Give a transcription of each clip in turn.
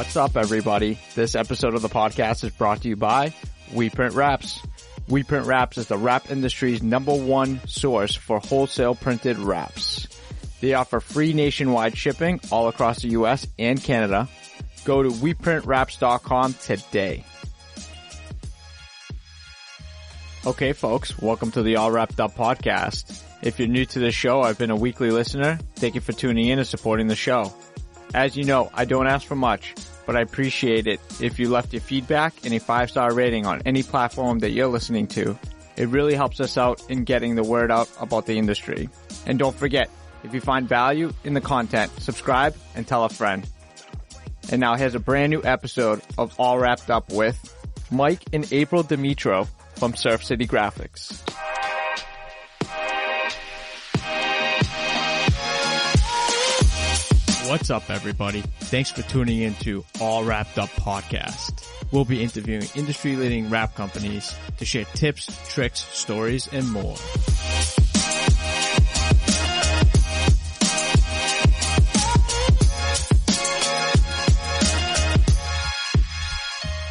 What's up, everybody? This episode of the podcast is brought to you by We Print Wraps. We Print Wraps is the wrap industry's #1 source for wholesale printed wraps. They offer free nationwide shipping all across the U.S. and Canada. Go to WePrintWraps.com today. Okay, folks, welcome to the All Wrapped Up podcast. If you're new to the show, I've been a weekly listener. Thank you for tuning in and supporting the show. As you know, I don't ask for much, but I appreciate it if you left your feedback and a 5-star rating on any platform that you're listening to. It really helps us out in getting the word out about the industry. And don't forget, if you find value in the content, subscribe and tell a friend. And now here's a brand new episode of All Wrapped Up with Mike and April Dmytrow from SurfCity Graphics. What's up, everybody? Thanks for tuning in to All Wrapped Up podcast. We'll be interviewing industry-leading wrap companies to share tips, tricks, stories, and more.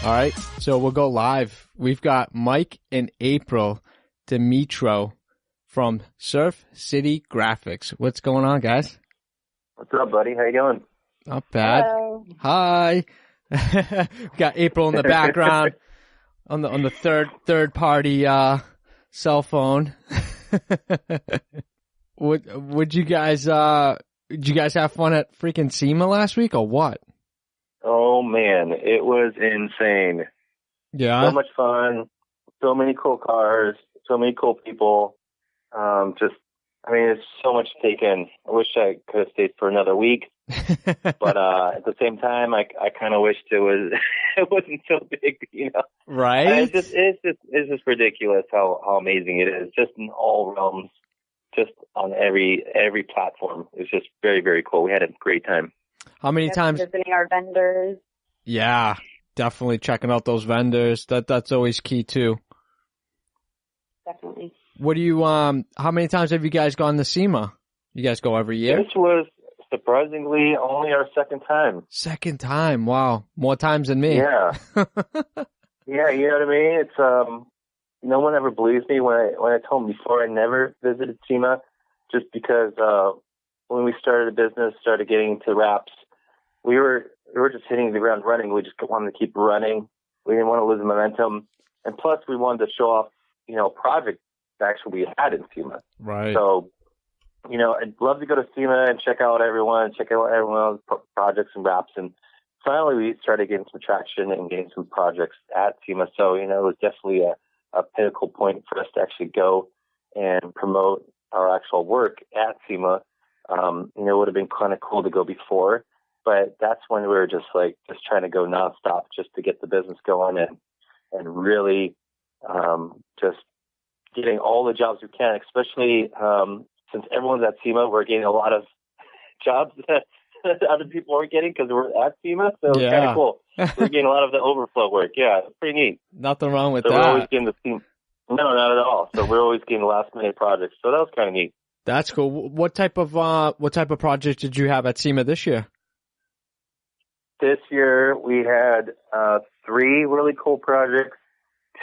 All right, so we'll go live. We've got Mike and April Dmytrow from SurfCity Graphics. What's going on, guys? What's up, buddy? How you doing? Not bad. Hello. Hi. We got April in the background on the third party cell phone. Would you guys did you guys have fun at freaking SEMA last week or what? Oh man, it was insane. Yeah. So much fun. So many cool cars. So many cool people. It's so much to take in. I wish I could have stayed for another week, but at the same time, I kind of wished it wasn't so big, you know. Right. It's just ridiculous how amazing it is, just in all realms, just on every platform. It's just very, very cool. We had a great time. How many times? Visiting our vendors. Yeah, definitely checking out those vendors. That's always key too. Definitely. What do you how many times have you guys gone to SEMA? You guys go every year? This was surprisingly only our second time. Second time. Wow. More times than me. Yeah. Yeah, you know what I mean? It's no one ever believes me when I told them before I never visited SEMA, just because when we started the business, started getting into wraps, we were just hitting the ground running. We just wanted to keep running. We didn't want to lose the momentum. And plus we wanted to show off, projects actually we had in SEMA. Right. So, I'd love to go to SEMA and check out everyone's projects and wraps. And finally, we started getting some traction and getting some projects at SEMA. So, it was definitely a pinnacle point for us to actually go and promote our actual work at SEMA. It would have been kind of cool to go before, but that's when we were just trying to go nonstop just to get the business going and really just getting all the jobs we can, especially since everyone's at SEMA, we're getting a lot of jobs that other people aren't getting because we're at SEMA. So it's kind of cool. We're getting a lot of the overflow work. Yeah, it's pretty neat. Nothing wrong with that. We're always getting the SEMA. No, not at all. So we're always getting last minute projects. So that was kind of neat. That's cool. What type of project did you have at SEMA this year? This year we had 3 really cool projects.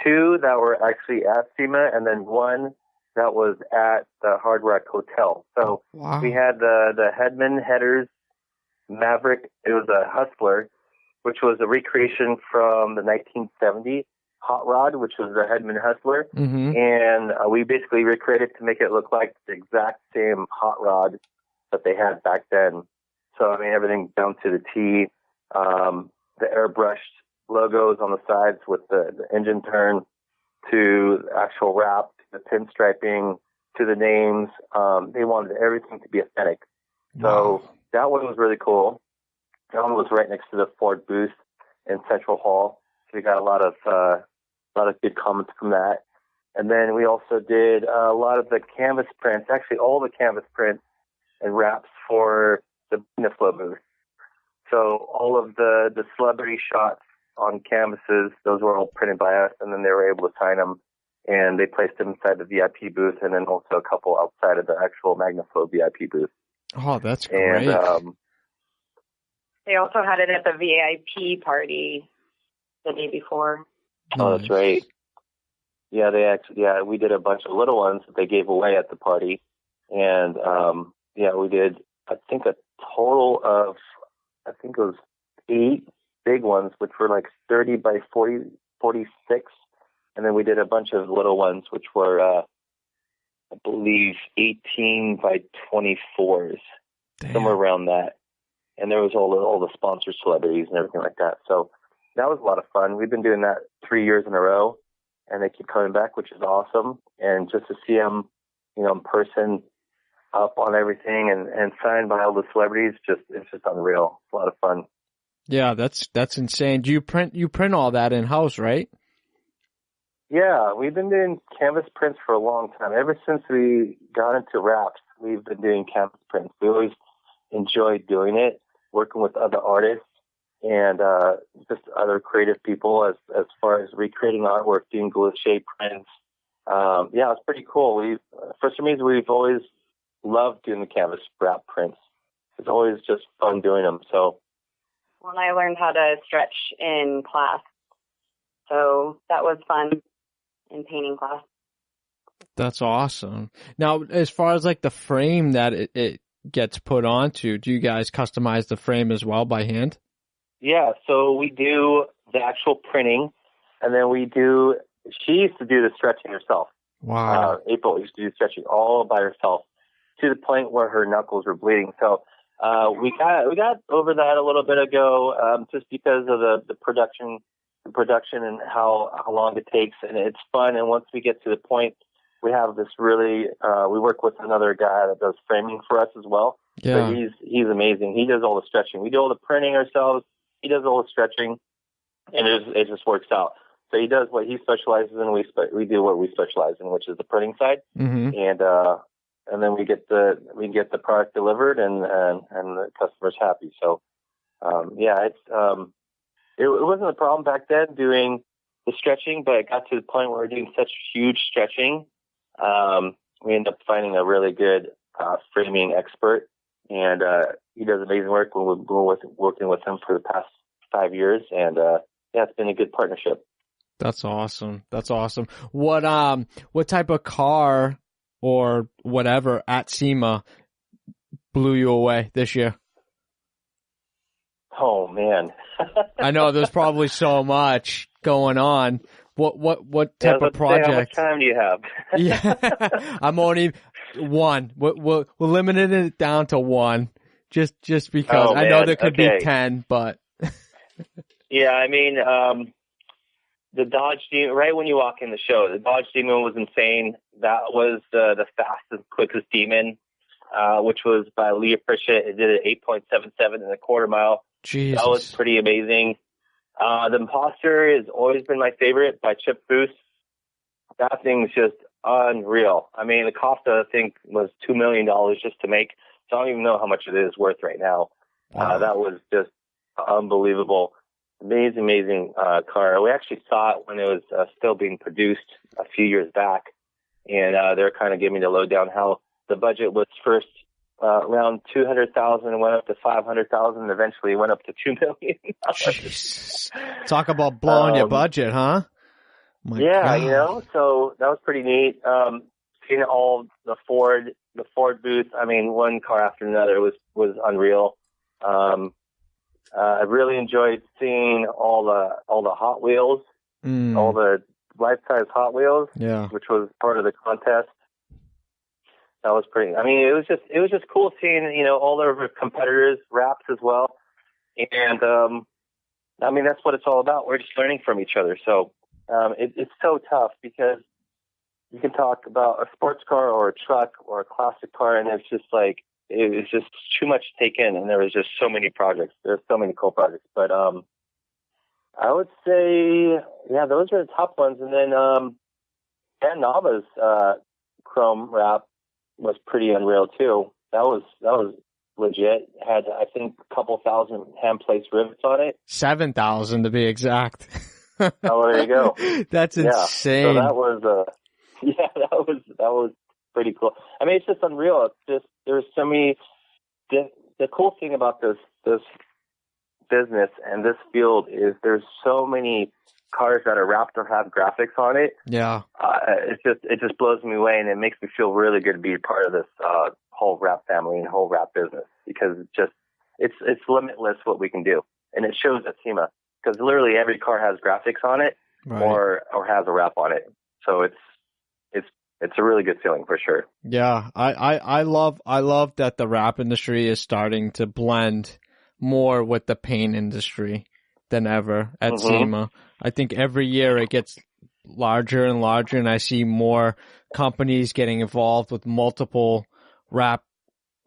2 that were actually at SEMA, and then 1 that was at the Hard Rock Hotel. So wow. We had the Hedman Headers Maverick. It was a Hustler, which was a recreation from the 1970 hot rod, which was the Hedman Hustler. Mm-hmm. And we basically recreated to make it look like the exact same hot rod that they had back then. So, everything down to the T, the airbrushed logos on the sides with the engine turn to the actual wrap, to the pinstriping, to the names. They wanted everything to be aesthetic. Wow. So that one was really cool. That one was right next to the Ford booth in Central Hall. So we got a lot of good comments from that. And then we also did a lot of the canvas prints, actually all the canvas prints and wraps for the Dmytrow booth. So all of the celebrity shots on canvases, those were all printed by us, and then they were able to sign them, and they placed them inside the VIP booth, and then also a couple outside of the actual MagnaFlow VIP booth. Oh, that's great. And They also had it at the VIP party the day before. Oh, that's right. Yeah, we did a bunch of little ones that they gave away at the party. And, we did, I think, a total of, it was 8 big ones, which were like 30 by 46. And then we did a bunch of little ones, which were, I believe, 18 by 24s, somewhere around that. And there was all the sponsor celebrities and everything like that. So that was a lot of fun. We've been doing that 3 years in a row, and they keep coming back, which is awesome. And just to see them, in person, up on everything and signed by all the celebrities, it's just unreal. It's a lot of fun. Yeah, that's insane. Do you print all that in house, right? Yeah, we've been doing canvas prints for a long time. Ever since we got into wraps, we've been doing canvas prints. We always enjoyed doing it, working with other artists and just other creative people as far as recreating artwork, doing gouache prints. It's pretty cool. For some reason, we've always loved doing the canvas wrap prints. It's always just fun doing them. So, when I learned how to stretch in class, so that was fun in painting class. That's awesome. Now, as far as like the frame that it gets put onto, do you guys customize the frame as well by hand? Yeah, so we do the actual printing, and then she used to do the stretching herself. Wow. April used to do stretching all by herself to the point where her knuckles were bleeding. So we got over that a little bit ago, just because of the production and how long it takes, and it's fun. And once we get to the point, we have this really we work with another guy that does framing for us as well. Yeah. But he's amazing. He does all the stretching. We do all the printing ourselves. He does all the stretching, and it just works out. So he does what he specializes in. We do what we specialize in, which is the printing side. Mm-hmm. And then we get the product delivered, and the customer's happy. So it wasn't a problem back then doing the stretching, but it got to the point where we're doing such huge stretching. We ended up finding a really good framing expert, and he does amazing work. We've been working with him for the past 5 years, and it's been a good partnership. That's awesome. That's awesome. What type of car or whatever at SEMA blew you away this year? Oh man. I know there's probably so much going on. What type of project? How much time do you have? Yeah, I'm only one. We're limiting it down to one, just because I know there could be 10, but. Yeah, I mean, the Dodge Demon, right when you walk in the show, the Dodge Demon was insane. That was the fastest, quickest Demon, which was by Leah Pritchett. It did an 8.77 in a quarter mile. Jesus. That was pretty amazing. The Imposter has always been my favorite by Chip Foose. That thing's just unreal. I mean, the cost of the thing was $2 million just to make. So I don't even know how much it is worth right now. Wow. That was just unbelievable. Amazing car. We actually saw it when it was still being produced a few years back. And they're kind of giving me the lowdown how the budget was first around $200,000, went up to $500,000, and eventually went up to $2 million. Jesus. Talk about blowing your budget, huh? My God. So that was pretty neat. Seeing all the Ford booth. I mean, one car after another was unreal. I really enjoyed seeing all the Hot Wheels, all the life-size Hot Wheels, which was part of the contest. That was pretty. I mean, it was just cool seeing all the competitors' wraps as well, and I mean that's what it's all about. We're just learning from each other. So it's so tough because you can talk about a sports car or a truck or a classic car, and it's just like it's just too much to take in. And there was just so many projects. There's so many cool projects, but I would say those are the top ones. And then Dan Nava's chrome wrap was pretty unreal too. That was legit. Had I think a couple thousand hand placed rivets on it. 7,000 to be exact. Oh, there you go. That's insane. So that was pretty cool. I mean, it's just unreal. It's just there's so many. The cool thing about this business and this field is there's so many cars that are wrapped or have graphics on it. Yeah. It just blows me away, and it makes me feel really good to be part of this whole wrap family and whole wrap business, because it's limitless what we can do, and it shows at SEMA, because literally every car has graphics on it, Right. or has a wrap on it. So it's a really good feeling for sure. Yeah. I love that the wrap industry is starting to blend more with the paint industry than ever at SEMA. I think every year it gets larger and larger, and I see more companies getting involved with multiple wrap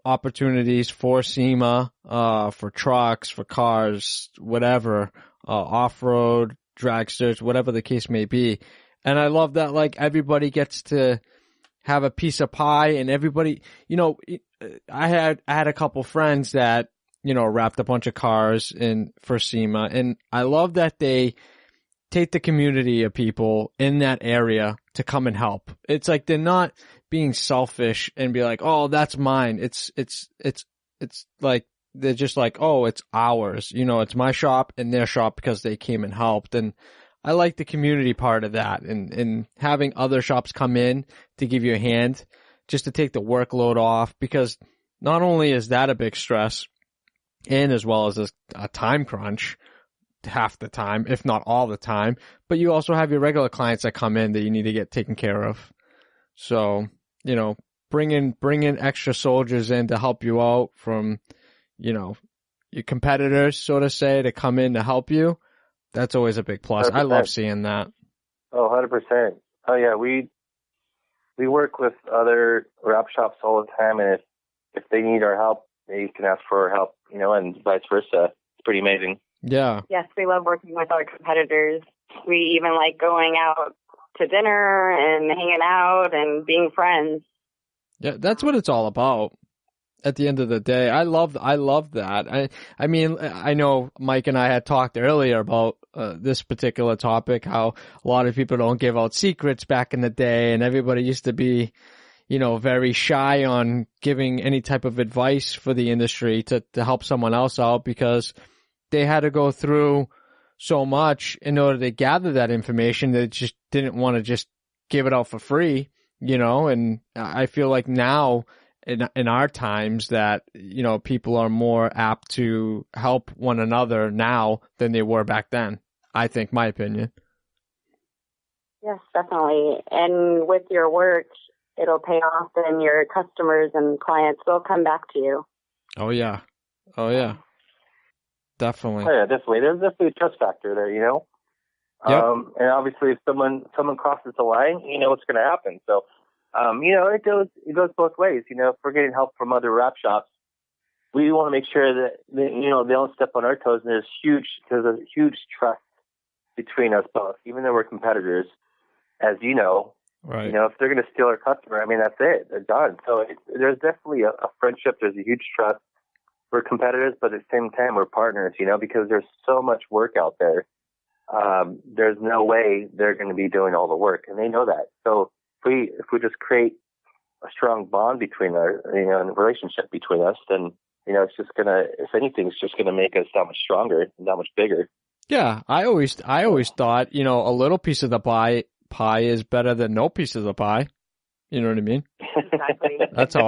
opportunities for SEMA, for trucks, for cars, whatever, off-road, dragsters, whatever the case may be. And I love that, like, everybody gets to have a piece of pie, and everybody, you know, I had a couple friends that, you know, wrapped a bunch of cars for SEMA, and I love that they take the community of people in that area to come and help. It's like they're not being selfish and be like, oh, that's mine. It's like they're just like, oh, it's ours. You know, it's my shop and their shop because they came and helped. And I like the community part of that, and having other shops come in to give you a hand just to take the workload off, because not only is that a big stress, and as well as a time crunch half the time, if not all the time, but you also have your regular clients that come in that you need to get taken care of. So, you know, bring in extra soldiers in to help you out from, you know, your competitors, so to say, to come in to help you. That's always a big plus. 100%. I love seeing that. Oh, 100%. Oh yeah, we work with other wrap shops all the time, and if they need our help, they can ask for our help, you know, and vice versa. It's pretty amazing. Yeah. Yes, we love working with our competitors. We even like going out to dinner and hanging out and being friends. Yeah, that's what it's all about. At the end of the day, I love that. I mean, I know Mike and I had talked earlier about this particular topic, how a lot of people don't give out secrets back in the day, and everybody used to be, you know, very shy on giving any type of advice for the industry to help someone else out, because they had to go through so much in order to gather that information. They just didn't want to just give it out for free, you know. And I feel like now in our times that, you know, people are more apt to help one another now than they were back then. I think, my opinion. Yes, definitely. And with your work, it'll pay off, and your customers and clients will come back to you. Oh yeah. Definitely. Oh, yeah, definitely. There's definitely a trust factor there, you know. Yep. And obviously, if someone crosses the line, you know what's going to happen. So, you know, it goes both ways. You know, if we're getting help from other wrap shops, we want to make sure that you know, they don't step on our toes. And there's a huge trust between us both, even though we're competitors, as you know. Right. You know, if they're going to steal our customer, I mean, that's it. They're done. So there's definitely a friendship. There's a huge trust. We're competitors, but at the same time, we're partners, you know, because there's so much work out there. There's no way they're going to be doing all the work, and they know that. So if we just create a strong bond between our, you know, and a relationship between us, then, you know, it's just gonna, if anything, it's just gonna make us that much stronger and that much bigger. Yeah, I always thought, you know, a little piece of the pie is better than no piece of the pie. You know what I mean? Exactly. That's how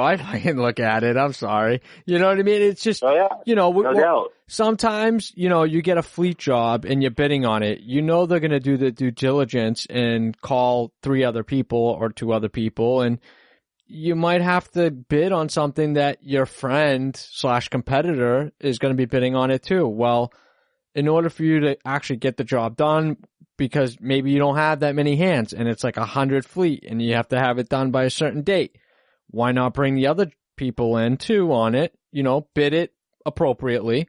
I fucking look at it. I'm sorry. You know what I mean? It's just, you know, no doubt. Sometimes, you know, you get a fleet job and you're bidding on it. You know, they're going to do the due diligence and call 3 other people or 2 other people. And you might have to bid on something that your friend / competitor is going to be bidding on it too. Well, in order for you to actually get the job done, because maybe you don't have that many hands and it's like 100 fleet and you have to have it done by a certain date, why not bring the other people in too on it, you know, bid it appropriately,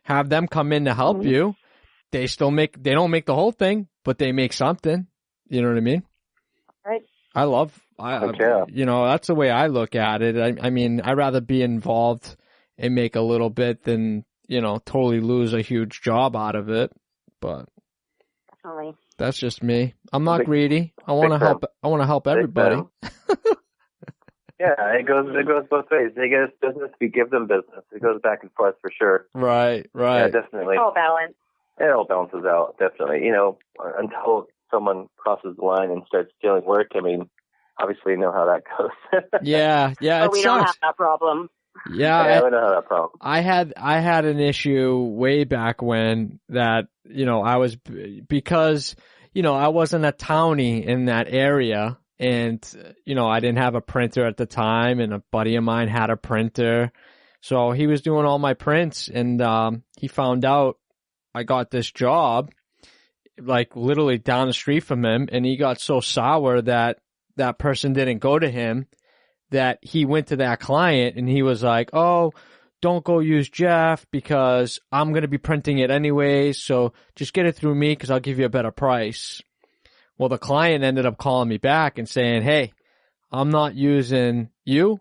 have them come in to help you. They don't make the whole thing, but they make something. You know what I mean? Right. You know, that's the way I look at it. I mean, I'd rather be involved and make a little bit than, you know, totally lose a huge job out of it. But Definitely. That's just me. I'm not greedy. I want to help. I want to help everybody. Yeah, it goes both ways. They get us business, we give them business. It goes back and forth for sure. Right. Yeah, definitely. It's all balance. It all balances out, definitely. Until someone crosses the line and starts stealing work, I mean, obviously you know how that goes. Yeah, But we don't have that problem. Yeah, we don't have that problem. I had an issue way back when that, I was, because, I wasn't a townie in that area, and, I didn't have a printer at the time, and a buddy of mine had a printer. So he was doing all my prints, and he found out I got this job, like literally down the street from him, and he got so sour that that person didn't go to him, that he went to that client and he was like, "Oh, don't go use Jeff because I'm going to be printing it anyways, so just get it through me because I'll give you a better price." Well, the client ended up calling me back and saying, "Hey, I'm not using you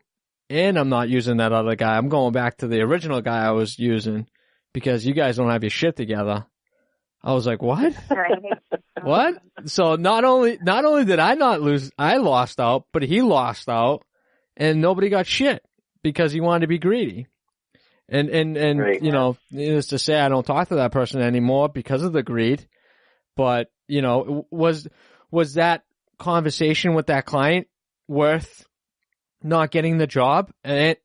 and I'm not using that other guy. I'm going back to the original guy I was using because you guys don't have your shit together." I was like, "What?" Right. What? So not only did I not lose, I lost out, but he lost out, and nobody got shit because he wanted to be greedy. And Right. Needless to say, I don't talk to that person anymore because of the greed. But, was that conversation with that client worth not getting the job and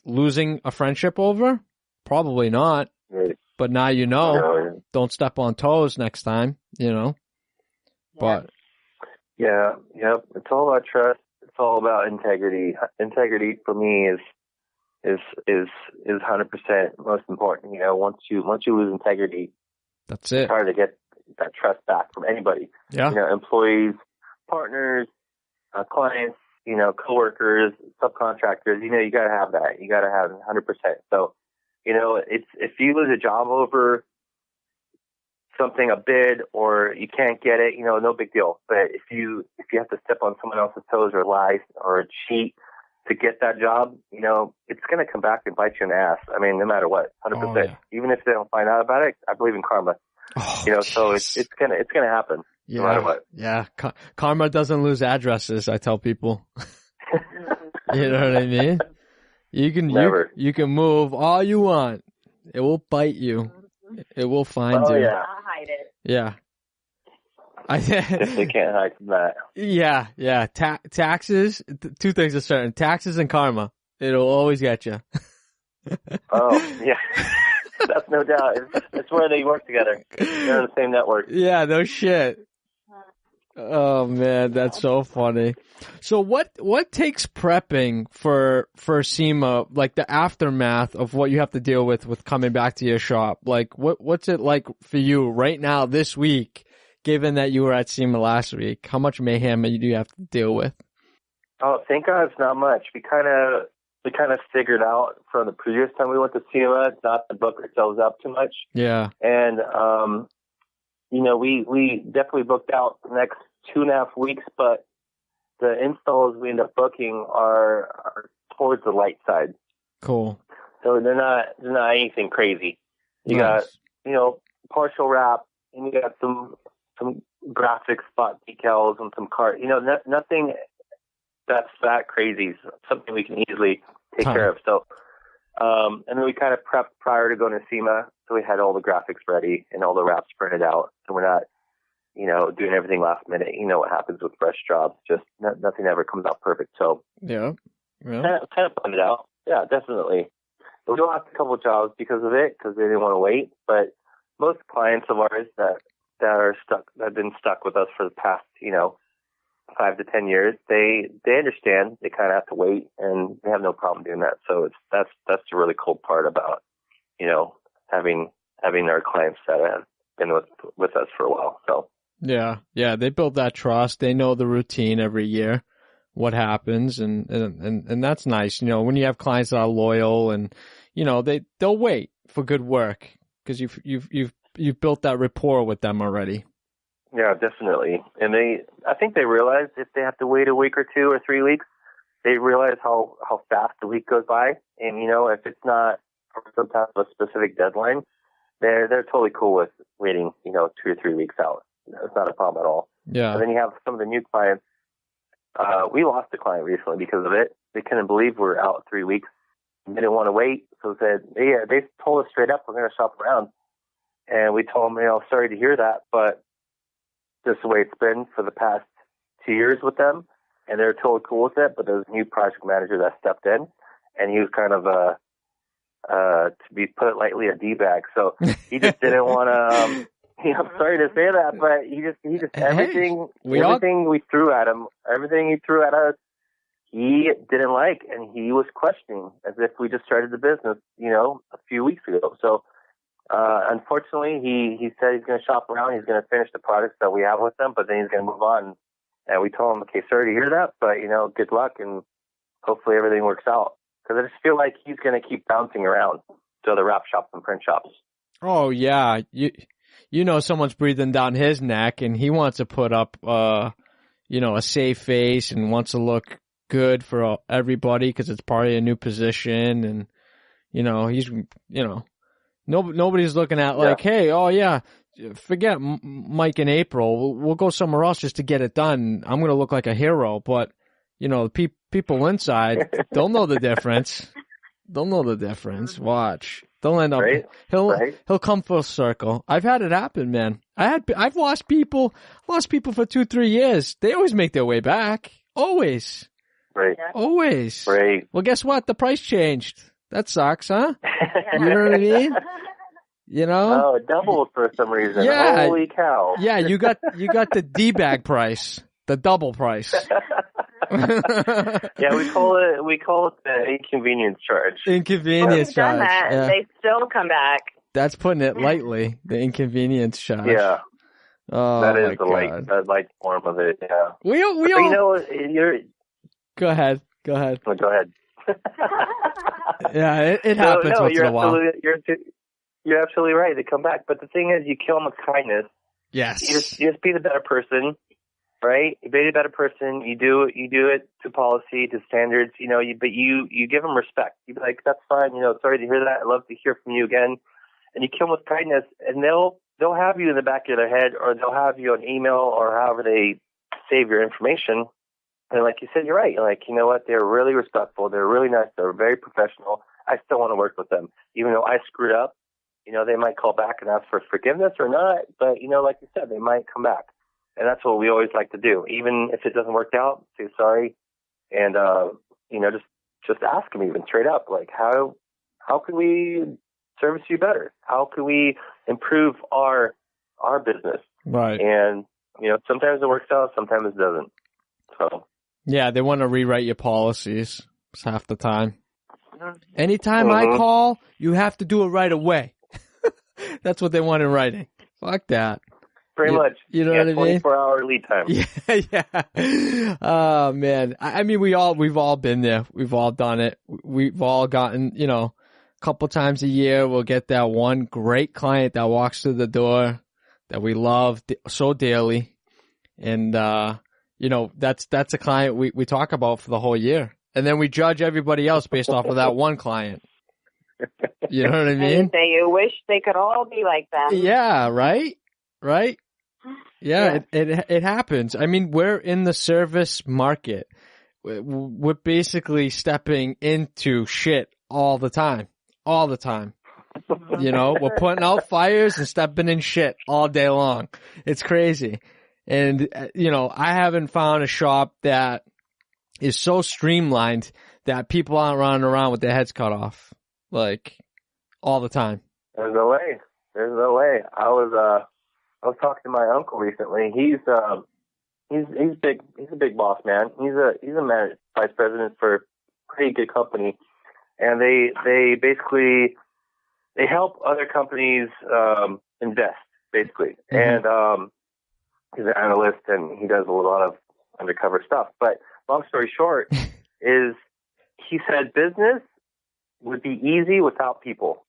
losing a friendship over? Probably not. Right. But now don't step on toes next time, But yeah, it's all about trust. It's all about integrity. Integrity for me is 100% most important. Once you lose integrity, that's it. It's hard to get that trust back from anybody. Yeah. Employees, partners, clients, coworkers, subcontractors. You got to have that. You got to have 100%. So, it's if you lose a job over something, a bid, or you can't get it, no big deal. But if you have to step on someone else's toes or lie or cheat to get that job, it's going to come back and bite you in the ass. I mean, no matter what, 100%. Oh, yeah. Even if they don't find out about it, I believe in karma. So it's gonna happen no matter what. Yeah. Karma doesn't lose addresses, I tell people. You know what I mean? You can move all you want. It will bite you. It will find you. Yeah. I'll hide it. Yeah. They can't hide from that. Yeah. Taxes, two things are certain. Taxes and karma. It'll always get you. Oh, yeah. That's no doubt. It's where they work together. They're on the same network. Yeah, no shit. Oh man, that's so funny. So what takes prepping for SEMA, like the aftermath of what you have to deal with coming back to your shop? Like what's it like for you right now this week, given that you were at SEMA last week? How much mayhem do you have to deal with? Oh, thank God it's not much. We kind of figured out from the previous time we went to SEMA not to book ourselves up too much. Yeah. And we definitely booked out the next 2.5 weeks, but the installs we end up booking are towards the light side. Cool. So they're not anything crazy. You Nice. got, partial wrap, and you got some graphic spot decals and some cart. Nothing that's that crazy. Something we can easily take care of. So, and then we kind of prepped prior to going to SEMA, so we had all the graphics ready and all the wraps printed out, and we're not, doing everything last minute. You know what happens with fresh jobs? Just nothing ever comes out perfect. So Yeah. kind of planned it out. Yeah, definitely. But we lost a couple of jobs because of it, because they didn't want to wait. But most clients of ours that have been stuck with us for the past, 5 to 10 years, they understand. They kind of have to wait, and they have no problem doing that. So that's the really cool part about, having our clients that have been with us for a while. So Yeah, they build that trust. They know the routine every year, what happens, and that's nice. When you have clients that are loyal and they'll wait for good work because you've built that rapport with them already. Yeah, definitely. And I think they realize if they have to wait a week or 2 or 3 weeks, they realize how fast the week goes by. And if it's not for some type of a specific deadline, they're totally cool with waiting 2 or 3 weeks out. It's not a problem at all. Yeah. And then you have some of the new clients. We lost a client recently because of it. they couldn't believe we were out 3 weeks. They didn't want to wait, so they told us straight up, we're going to shop around. And we told them, sorry to hear that, but this is the way it's been for the past 2 years with them. And they're totally cool with it, but there's a new project manager that stepped in, and he was kind of to be put it lightly, a D-bag. So he just didn't want to, I'm sorry to say that, but he just everything we threw at him, everything he threw at us, he didn't like, and he was questioning as if we just started the business, a few weeks ago. So, unfortunately, he said he's going to shop around. He's going to finish the projects that we have with them, but then he's going to move on. And we told him, okay, sorry to hear that, but, good luck, and hopefully everything works out. Because I just feel like he's going to keep bouncing around to other wrap shops and print shops. Oh, yeah. Someone's breathing down his neck, and he wants to put up, a safe face and wants to look good for everybody because it's probably a new position. And, he's, nobody's looking at like, hey, oh, yeah, forget Mike and April. We'll go somewhere else just to get it done. I'm going to look like a hero. But, people inside, they'll know the difference. They'll know the difference. Watch. They'll end up. Right. He'll come full circle. I've had it happen, man. I've lost people for 2-3 years. They always make their way back. Always. Right. Always. Right. Well, guess what? The price changed. That sucks, huh? You know what I mean? Oh, it doubled for some reason. Yeah. Holy cow. Yeah, you got the D-bag price, the double price. Yeah, we call it the inconvenience charge. Inconvenience charge. Done that. Yeah. They still come back. That's putting it lightly. The inconvenience charge. Yeah. Oh, that is the light form of it. Yeah. We all. You're. Go ahead. Oh, go ahead. Yeah, it happens once in a while. You're absolutely right. They come back, but the thing is, you kill them with kindness. Yes. You just be the better person, right? You be the better person. You do it to policy, to standards. But you give them respect. You be like, that's fine. Sorry to hear that. I'd love to hear from you again. And you kill them with kindness, and they'll have you in the back of their head, or they'll have you on email, or however they save your information. And like you said, you're right. Like, you know what? They're really respectful. They're really nice. They're very professional. I still want to work with them, even though I screwed up. They might call back and ask for forgiveness or not, but, like you said, they might come back. And that's what we always like to do. Even if it doesn't work out, say sorry. And, just ask them even straight up, like, how can we service you better? How can we improve our business? Right. And, sometimes it works out, sometimes it doesn't. So. Yeah, they want to rewrite your policies half the time. Anytime I call, you have to do it right away. That's what they want in writing. Fuck that. Pretty much. You know what I mean? 24-hour lead time. Yeah. Oh, man. I mean, we've all been there. We've all done it. We've all gotten, a couple times a year, we'll get that one great client that walks through the door that we love so dearly. And, that's a client we talk about for the whole year. And then we judge everybody else based off of that one client. You know what I mean? And you wish they could all be like them. Yeah, right? Yeah, it happens. I mean, we're in the service market. We're basically stepping into shit all the time. We're putting out fires and stepping in shit all day long. It's crazy. And, I haven't found a shop that is so streamlined that people aren't running around with their heads cut off, like, all the time. There's no way. I was talking to my uncle recently. He's big. He's a big boss, man. He's a vice president for a pretty good company, and they basically help other companies invest, basically. Mm-hmm. And he's an analyst, and he does a lot of undercover stuff. But long story short, is he said business would be easy without people.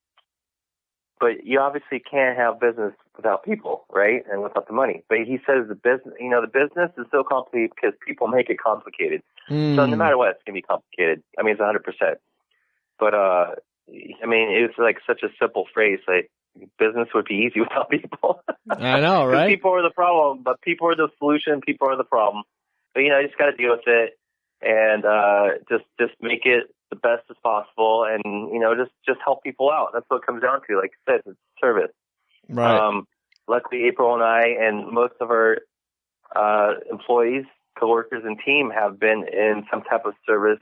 But you obviously can't have business without people, right? And without the money. But he says the business is so complicated because people make it complicated. So no matter what, it's going to be complicated. I mean, it's 100%. But, it's like such a simple phrase, like, business would be easy without people. I know, right? People are the problem, but people are the solution. People are the problem. But, you just got to deal with it. and just make it the best as possible, and just help people out. That's what it comes down to. Like I said, it's service. Right. Luckily, April and I and most of our employees, coworkers, and team have been in some type of service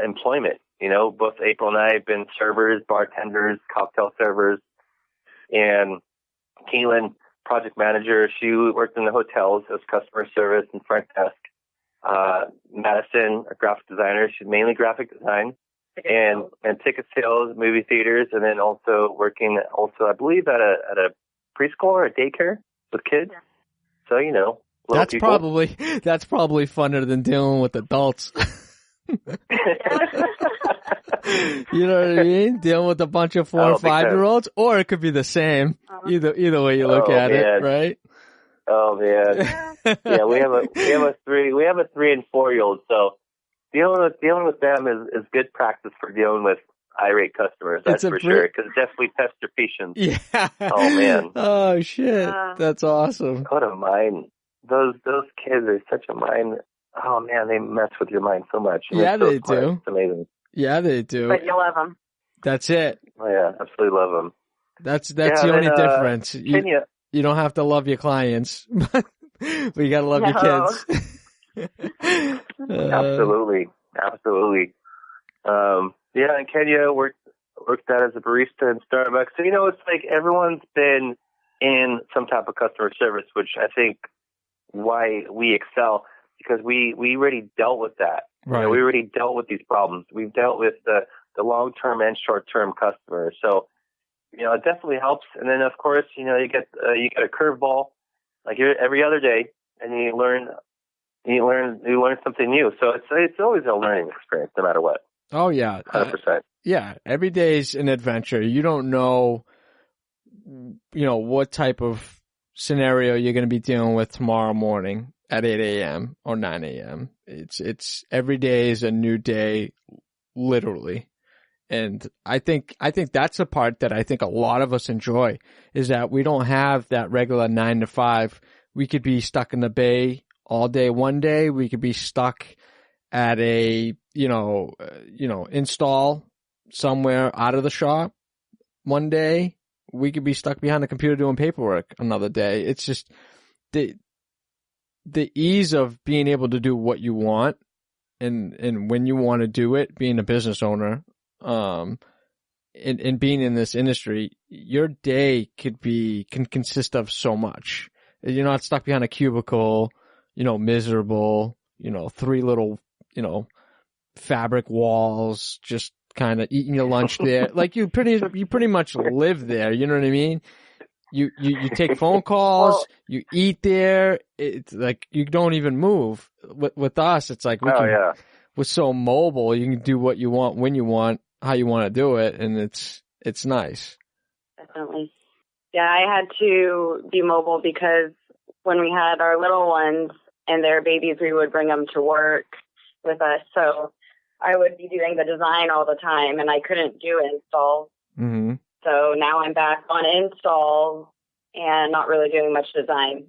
employment. Both April and I have been servers, bartenders, cocktail servers, and Keelan, project manager, she worked in the hotels as customer service and front desk. Madison, a graphic designer, she's mainly graphic design and ticket sales, movie theaters, and then also working I believe at a preschool or a daycare with kids. Yeah. So that's probably funner than dealing with adults. You know what I mean? Dealing with a bunch of 4 or 5-year-olds, or it could be the same. Either way you look at it, right? Oh man, yeah, we have a 3 and 4-year-old, so dealing with them is good practice for dealing with irate customers. That's for sure, because it definitely tests your patience. Yeah. Oh man. Oh shit, that's awesome. What a mind! Those kids are such a mind. Oh man, they mess with your mind so much. Yeah, they do. It's amazing. Yeah, they do. But you love them. That's it. Oh yeah, absolutely love them. That's the only difference. You don't have to love your clients, but you gotta love your kids. Absolutely. Yeah, in Kenya, worked out as a barista in Starbucks. So, it's like everyone's been in some type of customer service, which I think why we excel, because we already dealt with that. Right. We already dealt with these problems. We've dealt with the long-term and short-term customers. So, it definitely helps. And then, of course, you get a curveball like every other day, and you learn something new. So it's always a learning experience, no matter what. Oh yeah, 100%. Yeah, every day's an adventure. You don't know, what type of scenario you're going to be dealing with tomorrow morning at 8 a.m. or 9 a.m. It's every day is a new day, literally. And I think that's the part that I think a lot of us enjoy, is that we don't have that regular 9 to 5. We could be stuck in the bay all day one day. We could be stuck at a, install somewhere out of the shop one day. We could be stuck behind the computer doing paperwork another day. It's just the ease of being able to do what you want and when you want to do it, being a business owner, and being in this industry, your day can consist of so much. You're not stuck behind a cubicle, miserable, 3 little, fabric walls, just kind of eating your lunch there. Like you pretty much live there. You know what I mean? You take phone calls, you eat there. It's like you don't even move. With us, it's like we're so mobile. You can do what you want, when you want, how you want to do it, and it's nice. Definitely. Yeah, I had to be mobile because when we had our little ones and their babies, we would bring them to work with us. So I would be doing the design all the time, and I couldn't do installs. Mm-hmm. So now I'm back on installs and not really doing much design.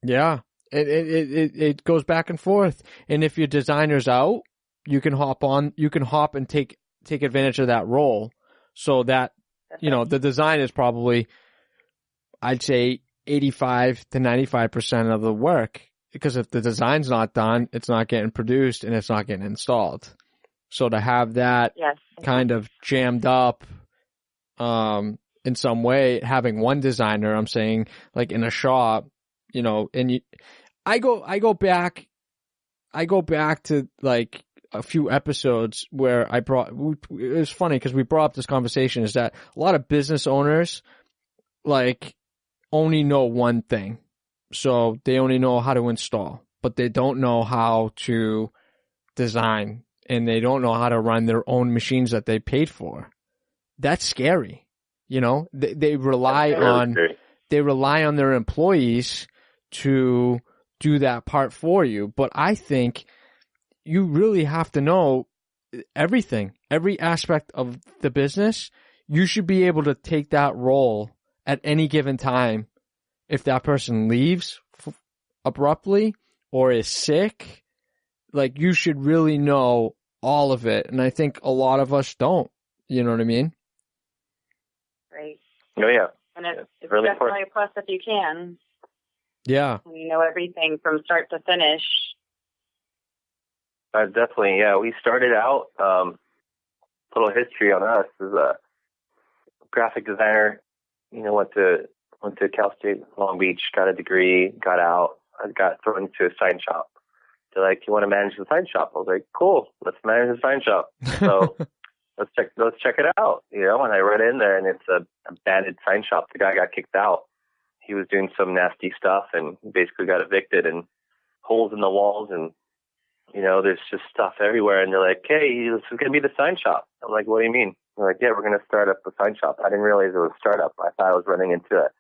Yeah, it goes back and forth. And if your designer's out, you can hop and take advantage of that role. So that, the design is probably, I'd say 85 to 95% of the work, because if the design's not done, it's not getting produced and it's not getting installed. So to have that kind of jammed up, in some way, having one designer, I'm saying, like in a shop, I go back to like a few episodes where it was funny because we brought up this conversation, is that a lot of business owners like only know one thing. So they only know how to install, but they don't know how to design, and they don't know how to run their own machines that they paid for. That's scary. They rely on their employees to do that part for you. But I think you really have to know everything, every aspect of the business. You should be able to take that role at any given time. If that person leaves abruptly or is sick, like, you should really know all of it. And I think a lot of us don't. You know what I mean? Right. Oh, yeah. And it's really definitely important. a plus if you can. Yeah. You know everything from start to finish. Definitely, yeah. We started out, little history on us as a graphic designer. You know, went to Cal State Long Beach, got a degree, got out. I got thrown into a sign shop. They're like, "You want to manage the sign shop?" I was like, "Cool, let's manage the sign shop." So let's check it out. You know, and I run in there, and it's a abandoned sign shop. The guy got kicked out. He was doing some nasty stuff, and basically got evicted. And holes in the walls, and you know, there's just stuff everywhere. And they're like, "Hey, this is gonna be the sign shop." I'm like, "What do you mean?" They're like, "Yeah, we're gonna start up a sign shop." I didn't realize it was a startup. I thought I was running into a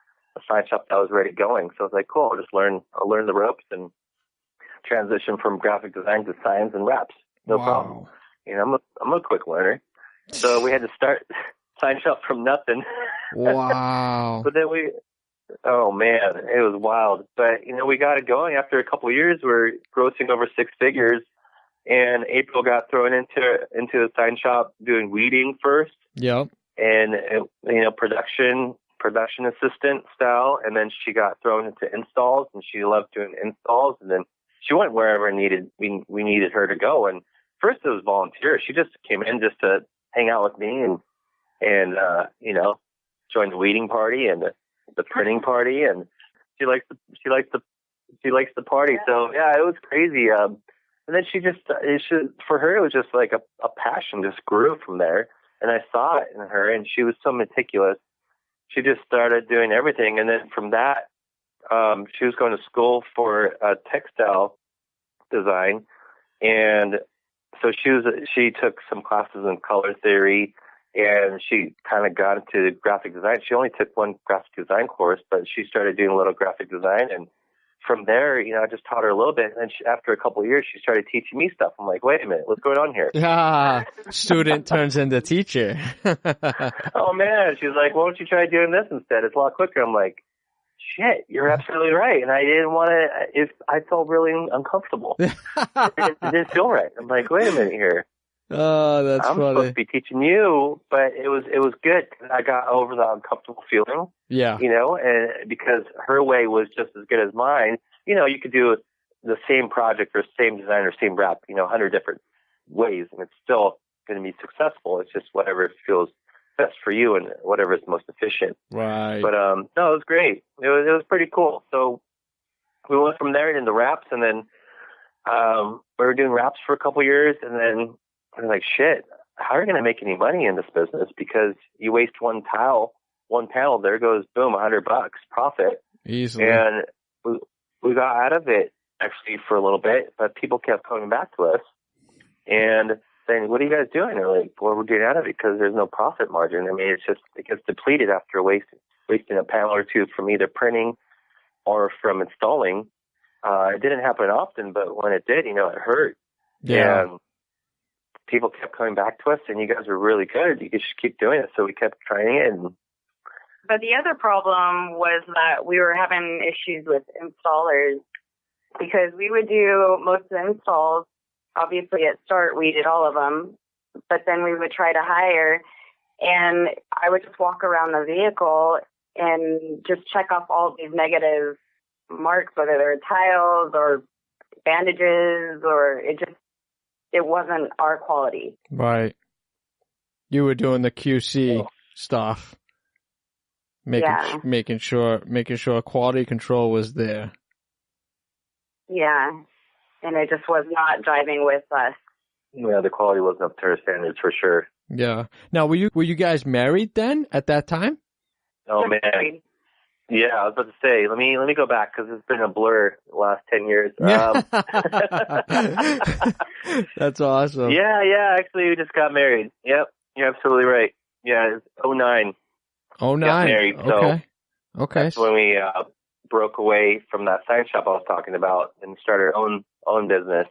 sign shop that was already going. So I was like, "Cool, I'll learn the ropes and transition from graphic design to signs and wraps. No problem." You know, I'm a quick learner. So we had to start sign shop from nothing. Wow. But then oh man, it was wild. But, you know, we got it going after a couple of years. We're grossing over 6 figures. And April got thrown into the sign shop doing weeding first. Yep. And, you know, production assistant style. And then she got thrown into installs, and she loved doing installs. And then she went wherever we needed her to go. And first it was volunteer. She just came in just to hang out with me and you know, join the weeding party and the printing party, and she likes the party. So yeah, it was crazy. And then for her, it was just like a passion just grew from there. And I saw it in her, and she was so meticulous. She just started doing everything. And then from that, she was going to school for textile design. And so she took some classes in color theory, and she kind of got into graphic design. She only took one graphic design course, but she started doing a little graphic design. And from there, you know, I just taught her a little bit. And then after a couple of years, she started teaching me stuff. I'm like, wait a minute, what's going on here? Yeah. Student turns into teacher. Oh, man. She's like, why don't you try doing this instead? It's a lot quicker. I'm like, shit, you're absolutely right. And I didn't want to, I felt really uncomfortable. It didn't feel right. I'm like, wait a minute here. Oh, that's I'm funny. supposed to be teaching you, but it was good. I got over the uncomfortable feeling. Yeah. You know, and because her way was just as good as mine. You know, you could do the same project or same design or same wrap, you know, 100 different ways, and it's still going to be successful. It's just whatever feels best for you and whatever is most efficient. Right. But no, it was great. It was pretty cool. So we went from there into wraps, and then we were doing wraps for a couple years, and then I was like, shit, how are you going to make any money in this business? Because you waste one panel, there goes, boom, $100 profit. Easily. And we got out of it actually for a little bit, but people kept coming back to us and saying, what are you guys doing? They're like, well, we're getting out of it because there's no profit margin. I mean, it gets depleted after wasting a panel or two from either printing or from installing. It didn't happen often, but when it did, you know, it hurt. Yeah. And people kept coming back to us, and you guys were really good. You could just keep doing it. So we kept trying it. But the other problem was that we were having issues with installers because we would do most of the installs. Obviously, at start, we did all of them, but then we would try to hire, and I would just walk around the vehicle and just check off all these negative marks, whether they're tiles or bandages, or it wasn't our quality. Right. You were doing the QC stuff. Making sure quality control was there. Yeah. And it just was not driving with us. Yeah, the quality wasn't up to our standards for sure. Yeah. Now, were you guys married then at that time? Oh man. Yeah, I was about to say, let me go back because it's been a blur the last 10 years. That's awesome. Yeah. Actually, we just got married. Yep, you're absolutely right. Yeah, it's 2009. 2009. Got married. Okay. So that's when we broke away from that sign shop I was talking about and started our own business.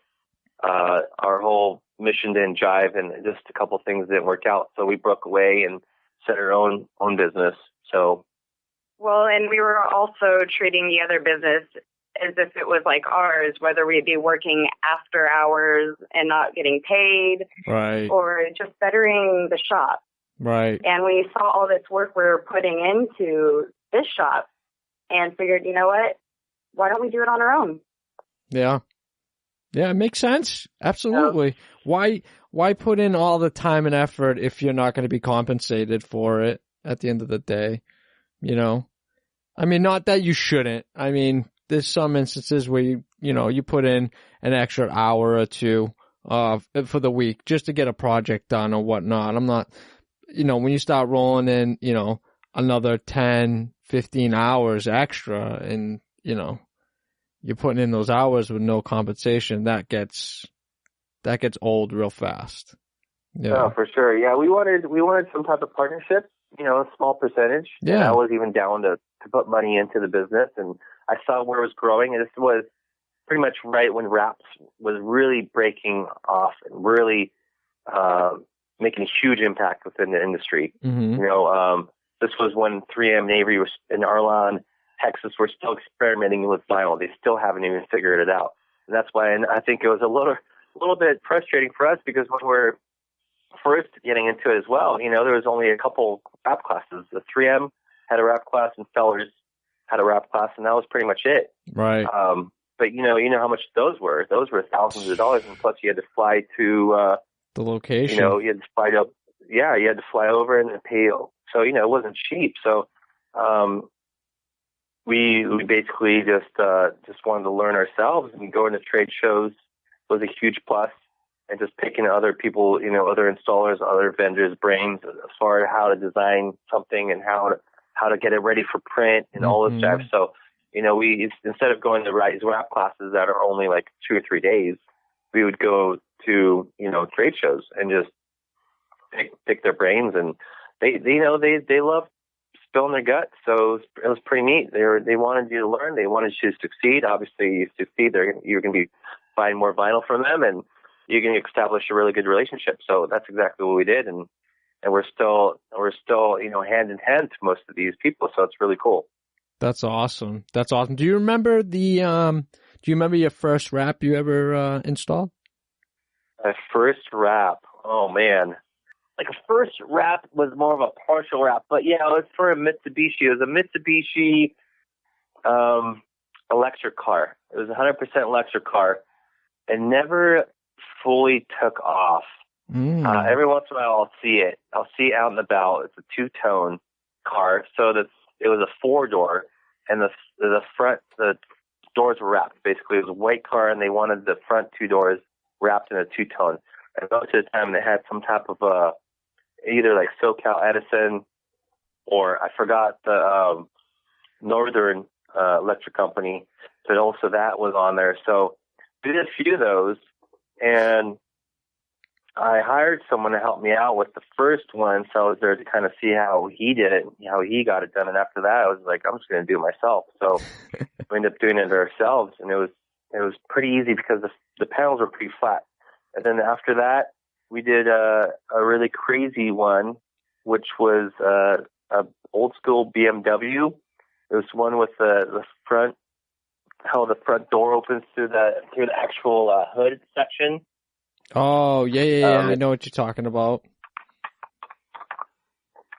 Our whole mission didn't jive, and just a couple things didn't work out. So we broke away and started our own business. So. Well, and we were also treating the other business as if it was like ours, whether we'd be working after hours and not getting paid, right, or just bettering the shop. right. And we saw all this work we were putting into this shop and figured, you know what? Why don't we do it on our own? Yeah. Yeah, it makes sense. Absolutely. Why put in all the time and effort if you're not going to be compensated for it at the end of the day? You know? I mean, not that you shouldn't. I mean, there's some instances where you put in an extra hour or two for the week just to get a project done or whatnot. I'm not, when you start rolling in, another 10, 15 hours extra and, you're putting in those hours with no compensation, that gets old real fast. Yeah. Oh, for sure. Yeah, we wanted some type of partnership, a small percentage. Yeah. And I was even down to put money into the business, and I saw where it was growing, and this was pretty much right when Wraps was really breaking off and really making a huge impact within the industry. Mm-hmm. This was when 3M and Avery was in Arlon, Texas, were still experimenting with vinyl. They still haven't even figured it out. And that's why, and I think it was a little bit frustrating for us, because when we're first getting into it as well, there was only a couple wrap classes. The 3M had a wrap class and Fellers had a wrap class, and that was pretty much it. Right. But you know how much those were. Those were thousands of dollars, and plus you had to fly to the location. You had to fly up. Yeah, you had to fly over and pay. So it wasn't cheap. So we basically just wanted to learn ourselves, and going to trade shows was a huge plus, and just picking other people, other installers, other vendors' brains as far as how to design something and how to get it ready for print and all this stuff. So, we, instead of going to these wrap classes that are only like 2 or 3 days, we would go to, trade shows and just pick their brains, and they love spilling their guts. So it was pretty neat. They wanted you to learn. They wanted you to succeed. Obviously, you succeed, you're going to be buying more vinyl from them, and you can establish a really good relationship. So that's exactly what we did, and we're still hand in hand to most of these people. So it's really cool. That's awesome. That's awesome. Do you remember your first wrap you ever installed? My first wrap. Oh man, like a first wrap was more of a partial wrap, but yeah, it was for a Mitsubishi. It was a Mitsubishi electric car. It was 100% electric car. It never fully took off. Every once in a while I'll see it out and about. It's a two-tone car, so it was a 4-door, and the front, the doors were wrapped. Basically, it was a white car, and they wanted the front 2 doors wrapped in a two-tone. And most of the time they had some type of either like SoCal Edison, or I forgot the Northern Electric Company, but also that was on there. So we did a few of those, and I hired someone to help me out with the first one, so I was there to kind of see how he did it, how he got it done. And after that, I was like, I'm just going to do it myself. So we ended up doing it ourselves, and it was pretty easy because the panels were pretty flat. And then after that, we did a really crazy one, which was a old school BMW. It was one with the front, how the front door opens through the actual hood section. Oh, yeah. I know what you're talking about.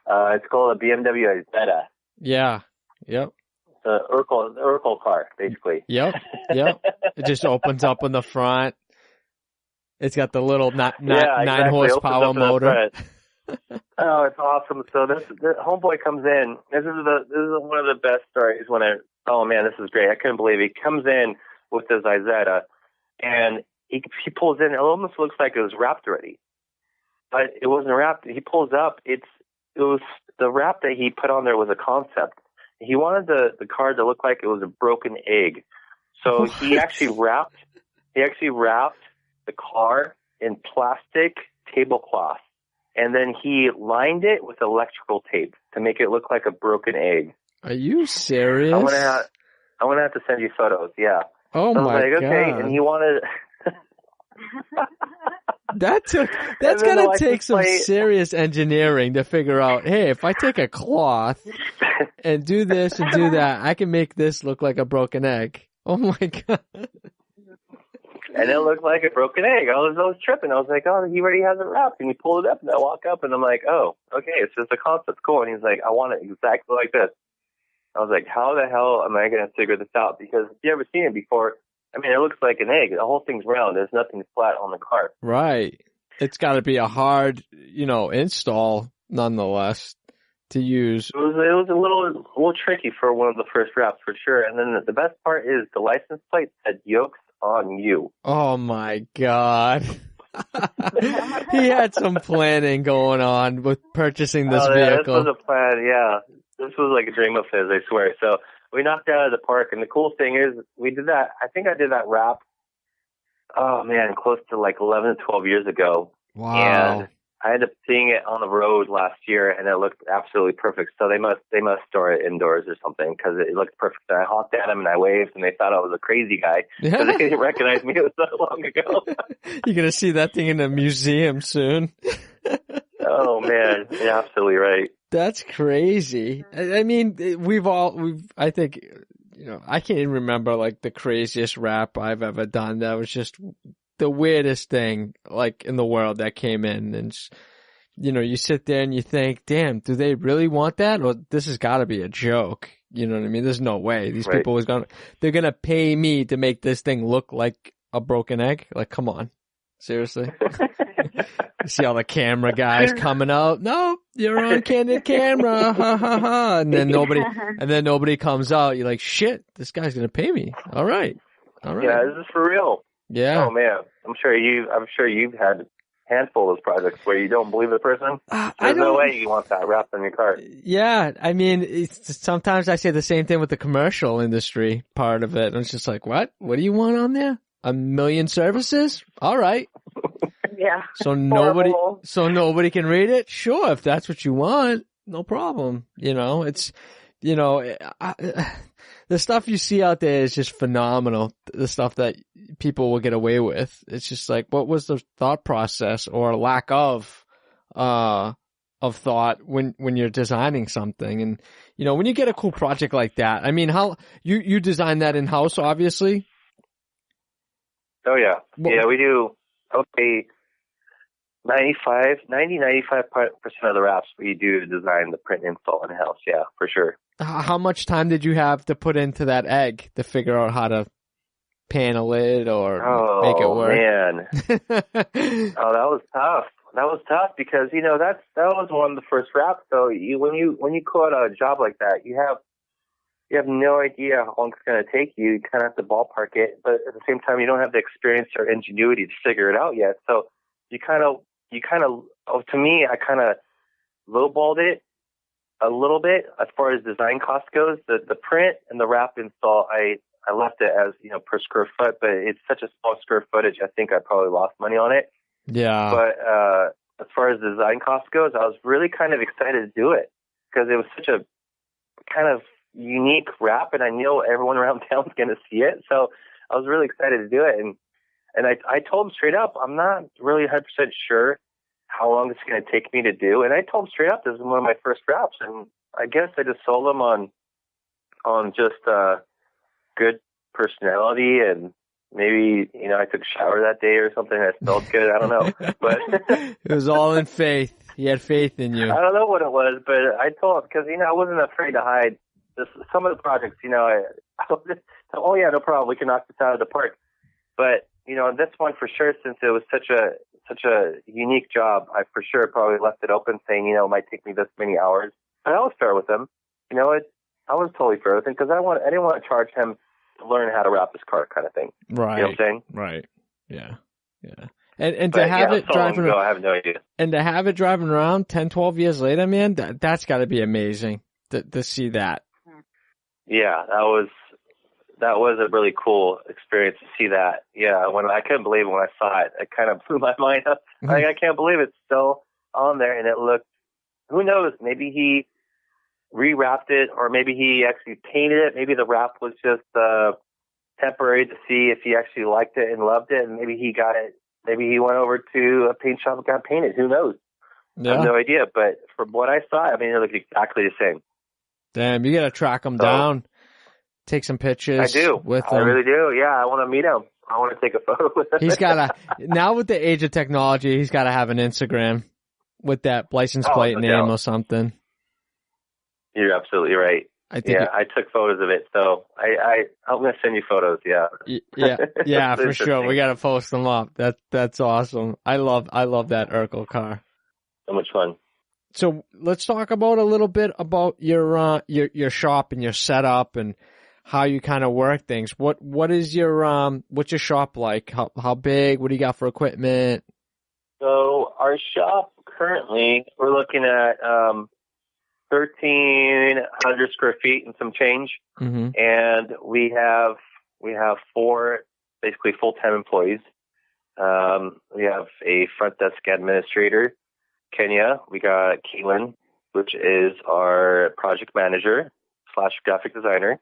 It's called a BMW Zeta. Yeah. Yep. The Urkel car, basically. Yep. It just opens up in the front. It's got the little 9 horsepower motor. Oh, it's awesome. So the homeboy comes in. This is one of the best stories oh man, this is great. I couldn't believe it. He comes in with the Zeta, and he pulls in. It almost looks like it was wrapped already, but it wasn't wrapped. He pulls up. It was the wrap that he put on there was a concept. He wanted the car to look like it was a broken egg. So he actually wrapped the car in plastic tablecloth, and then he lined it with electrical tape to make it look like a broken egg. Are you serious? I'm gonna have to send you photos. Yeah. Oh so my I was like, okay, God. And he wanted. That's gonna take some serious engineering to figure out, hey, if I take a cloth and do this and do that, I can make this look like a broken egg. Oh my God. And it looked like a broken egg. I was tripping. I was like, oh, he already has it wrapped. And he pulled it up, and I walk up, and I'm like, oh, okay, it's just a concept. Cool. And he's like, I want it exactly like this. I was like, how the hell am I going to figure this out? Because if you ever seen it before, I mean, it looks like an egg. The whole thing's round. There's nothing flat on the car. Right. It's got to be a hard, install nonetheless to use. It was a little tricky for one of the first wraps for sure. And then the best part is the license plate said "Yokes on you." Oh my God. He had some planning going on with purchasing this vehicle. This was a plan, yeah. This was like a dream of his, I swear. So we knocked it out of the park, and the cool thing is we did that. I think I did that wrap, oh man, close to like 11 to 12 years ago. Wow. And I ended up seeing it on the road last year, and it looked absolutely perfect. So they must store it indoors or something because it looked perfect. And I honked at them and I waved, and they thought I was a crazy guy because they didn't recognize me. It was so long ago. You're gonna see that thing in a museum soon. Oh man, you're absolutely right. That's crazy. I mean, I think, I can't even remember like the craziest rap I've ever done. That was just the weirdest thing like in the world that came in, and you sit there and you think, damn, do they really want that? Or this has got to be a joke. You know what I mean? There's no way these people they're going to pay me to make this thing look like a broken egg. Like, come on. Seriously. You see all the camera guys coming out. No, you're on candid camera. Ha ha ha. And then nobody comes out. You're like, shit, this guy's going to pay me. All right. Yeah, this is for real. Yeah. Oh man, I'm sure you've had a handful of those projects where you don't believe the person. There's no way you want that wrapped on your car. Yeah, I mean, sometimes I say the same thing with the commercial industry part of it. And it's just like, what? What do you want on there? 1 million services? All right. Yeah. So nobody can read it? Sure, if that's what you want, no problem. It's, the stuff you see out there is just phenomenal. The stuff that people will get away with. It's just like, what was the thought process or lack of thought when you're designing something? And, when you get a cool project like that, I mean, how you design that in-house, obviously? Oh yeah. Yeah, we do. Okay. 95% of the wraps we do design the print install in-house. Yeah, for sure. How much time did you have to put into that egg to figure out how to panel it or make it work? Oh man. Oh, that was tough. That was tough because, that was one of the first wraps. So when you quote a job like that, you have no idea how long it's going to take you. You kind of have to ballpark it, but at the same time, you don't have the experience or ingenuity to figure it out yet. So to me, I kind of lowballed it a little bit as far as design cost goes. The print and the wrap install, I left it as, per square foot, but it's such a small square footage. I think I probably lost money on it. Yeah. But as far as design cost goes, I was really kind of excited to do it because it was such a kind of unique wrap, and I know everyone around town is going to see it. So I was really excited to do it. And I told him straight up, I'm not really 100% sure how long it's going to take me to do. And I told him straight up, this is one of my first wraps. And I guess I just sold him on just good personality, and maybe, I took a shower that day or something. I smelled good. I don't know. But it was all in faith. He had faith in you. I don't know what it was, but I told him because, I wasn't afraid to hide some of the projects, oh yeah, no problem. We can knock this out of the park. But, this one for sure, since it was such a unique job, I for sure probably left it open saying, it might take me this many hours. But I was fair with him. I was totally fair with him because I didn't want to charge him to learn how to wrap his car kind of thing. Right. You know what I'm saying? Right. Yeah. Yeah. And to have it driving around, I have no idea. And to have it driving around 10, 12 years later, man, that's got to be amazing to see that. Yeah, that was a really cool experience to see that. Yeah, when I couldn't believe it when I saw it. It kind of blew my mind up. Like, I can't believe it's still on there, and it looked, who knows, maybe he rewrapped it, or maybe he actually painted it. Maybe the wrap was just temporary to see if he actually liked it and loved it, and maybe he got it. Maybe he went over to a paint shop and got painted. Who knows? Yeah. I have no idea, but from what I saw, it looked exactly the same. Damn, you got to track him down take some pictures? I do. With him? I really do. Yeah, I want to meet him. I want to take a photo with him. He's now with the age of technology, he's got to have an Instagram with that license plate no name doubt. or something. You're absolutely right. I think I took photos of it, so I'm gonna send you photos. Yeah, yeah, for sure. We gotta post them up. That's awesome. I love that Urkel car. So much fun. So let's talk about a little bit about your shop and your setup and how you kind of work things. What is what's your shop like? How big? What do you got for equipment? So our shop currently, we're looking at 1,300 square feet and some change, and we have 4 basically full-time employees. We have a front desk administrator, Kenya. We got Keelan, which is our project manager / graphic designer.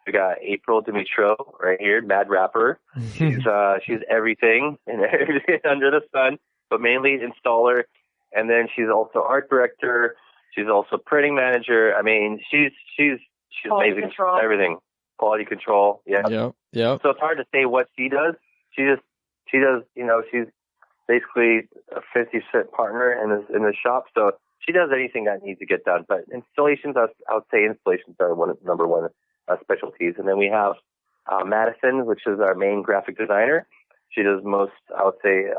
We got April Dmytrow right here, mad rapper. She's everything and everything under the sun, but mainly installer. And then she's also art director. She's also printing manager. I mean, she's amazing. Control. Everything. Quality control. Yeah. Yep. So it's hard to say what she does. She does. She's basically a 50-cent partner in the shop. So she does anything that needs to get done. But installations, I would say installations are number one specialties. And then we have Madison, which is our main graphic designer. She does most, I would say,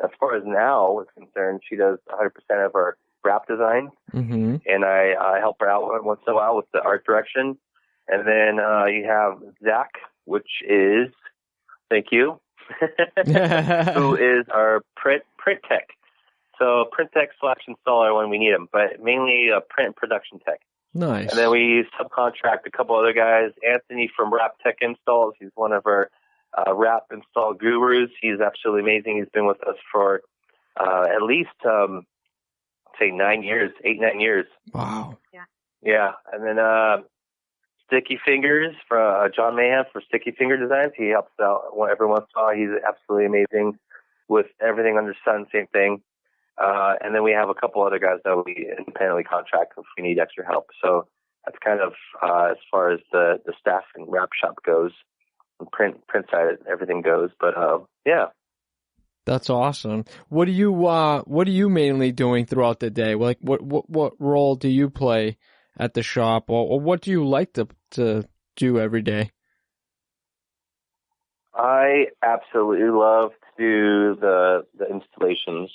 as far as now is concerned, she does 100% of our wrap design. And I help her out once in a while with the art direction. And then you have Zach, which is, thank you, who is our print tech. So print tech / installer when we need them, but mainly a print production tech. Nice. And then we subcontract a couple other guys. Anthony from Wrap Tech Installs. He's one of our wrap install gurus. He's absolutely amazing. He's been with us for at least, say 9 years, 8-9 years. Wow. Yeah. And then Sticky Fingers for John Mahan for Sticky Finger Designs. He helps out every once in a while. He's absolutely amazing with everything under the sun, same thing. And then we have a couple other guys that we independently contract if we need extra help. So that's kind of as far as the staff and wrap shop goes, and print side, everything goes. But yeah. That's awesome. What are you mainly doing throughout the day? Like what role do you play at the shop, or what do you like to do every day? I absolutely love to do the installations.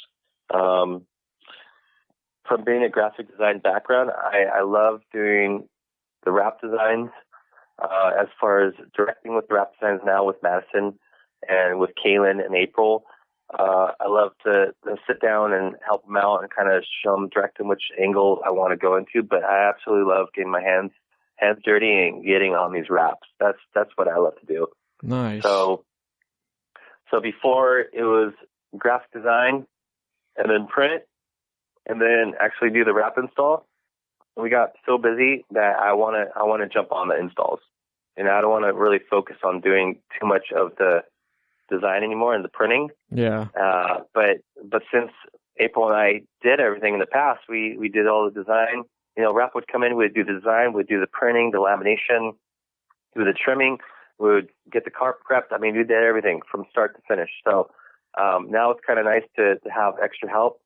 From being a graphic design background, I love doing the wrap designs. As far as directing with the wrap designs now with Madison and with Kaylin and April, I love to sit down and help them out and kind of show them, direct them which angle I want to go into. But I absolutely love getting my hands dirty and getting on these wraps. That's what I love to do. Nice. So before it was graphic design and then print and then actually do the wrap install. We got so busy that I want to jump on the installs, and I don't want to really focus on doing too much of the design anymore and the printing. Yeah. But since April and I did everything in the past, we did all the design. You know, Wrap would come in, we'd do the design, we'd do the printing, the lamination, do the trimming, we would get the car prepped. I mean, we did everything from start to finish. So now it's kind of nice to have extra help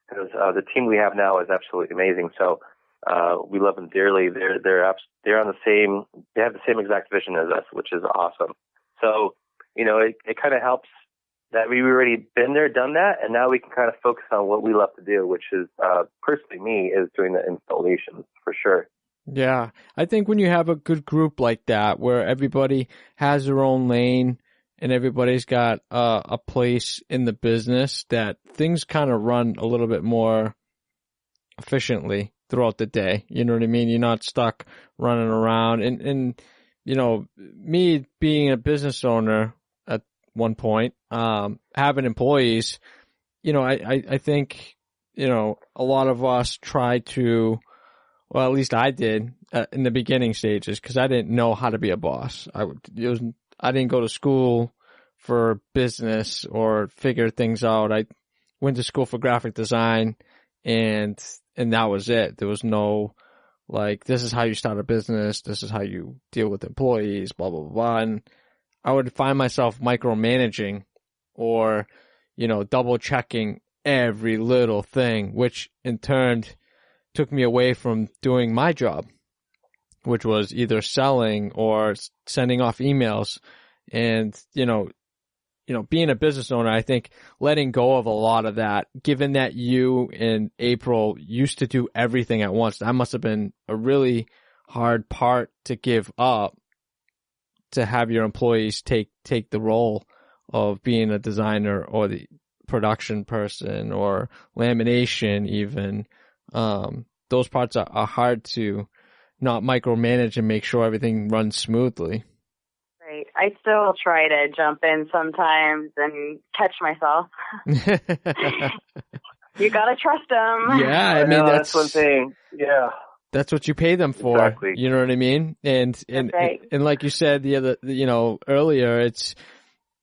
because the team we have now is absolutely amazing. So we love them dearly. They're on the same. They have the same exact vision as us, which is awesome. So you know, it kind of helps that we've already been there, done that, and now we can kind of focus on what we love to do, which is personally me is doing the installations for sure. Yeah, I think when you have a good group like that, where everybody has their own lane and everybody's got a place in the business, that things kind of run a little bit more efficiently throughout the day. You know what I mean? You're not stuck running around. And you know, me being a business owner at one point, having employees, you know, I think, you know, a lot of us try to, well, at least I did in the beginning stages, because I didn't know how to be a boss. I didn't go to school for business or figure things out. I went to school for graphic design, and that was it. There was no like, this is how you start a business, this is how you deal with employees, blah, blah, blah. And I would find myself micromanaging or, double checking every little thing, which in turn took me away from doing my job, which was either selling or sending off emails. And, being a business owner, I think letting go of a lot of that, given that you and April used to do everything at once, that must have been a really hard part to give up, to have your employees take the role of being a designer or the production person or lamination even. Those parts are hard to not micromanage and make sure everything runs smoothly. Right. I still try to jump in sometimes and catch myself. You gotta trust them. Yeah, I mean that's one thing. Yeah, that's what you pay them for. Exactly. You know what I mean? And right. and like you said earlier, it's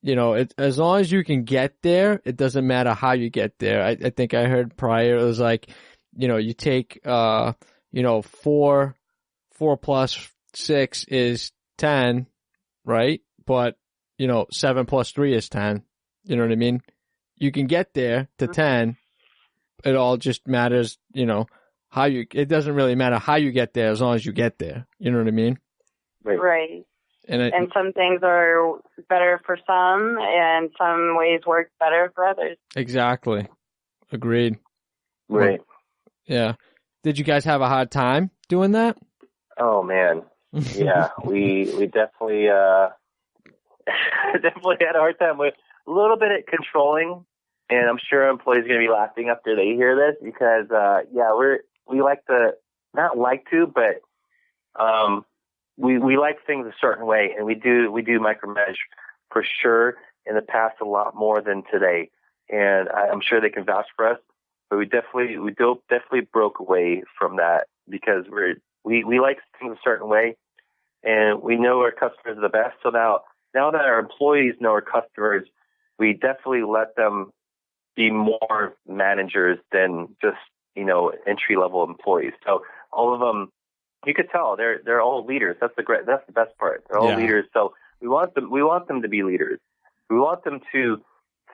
as long as you can get there, it doesn't matter how you get there. I think I heard prior it was like, you take 4 plus 6 is 10. Right? But, 7 plus 3 is 10. You know what I mean? You can get there to 10. It all just matters, it doesn't really matter how you get there as long as you get there. You know what I mean? Right. And some things are better for some and some ways work better for others. Exactly. Agreed. Right. Yeah. Did you guys have a hard time doing that? Oh, man. Yeah, we definitely definitely had a hard time with a little bit of controlling, and I'm sure employees are going to be laughing after they hear this because we like to we like things a certain way, and we do micromanage for sure in the past a lot more than today, and I'm sure they can vouch for us. But we definitely broke away from that because we like things a certain way, and we know our customers are the best. So now that our employees know our customers, we definitely let them be more managers than just, entry-level employees. So all of them, you could tell they're all leaders. That's the best part. They're all leaders. So we want them to be leaders. We want them to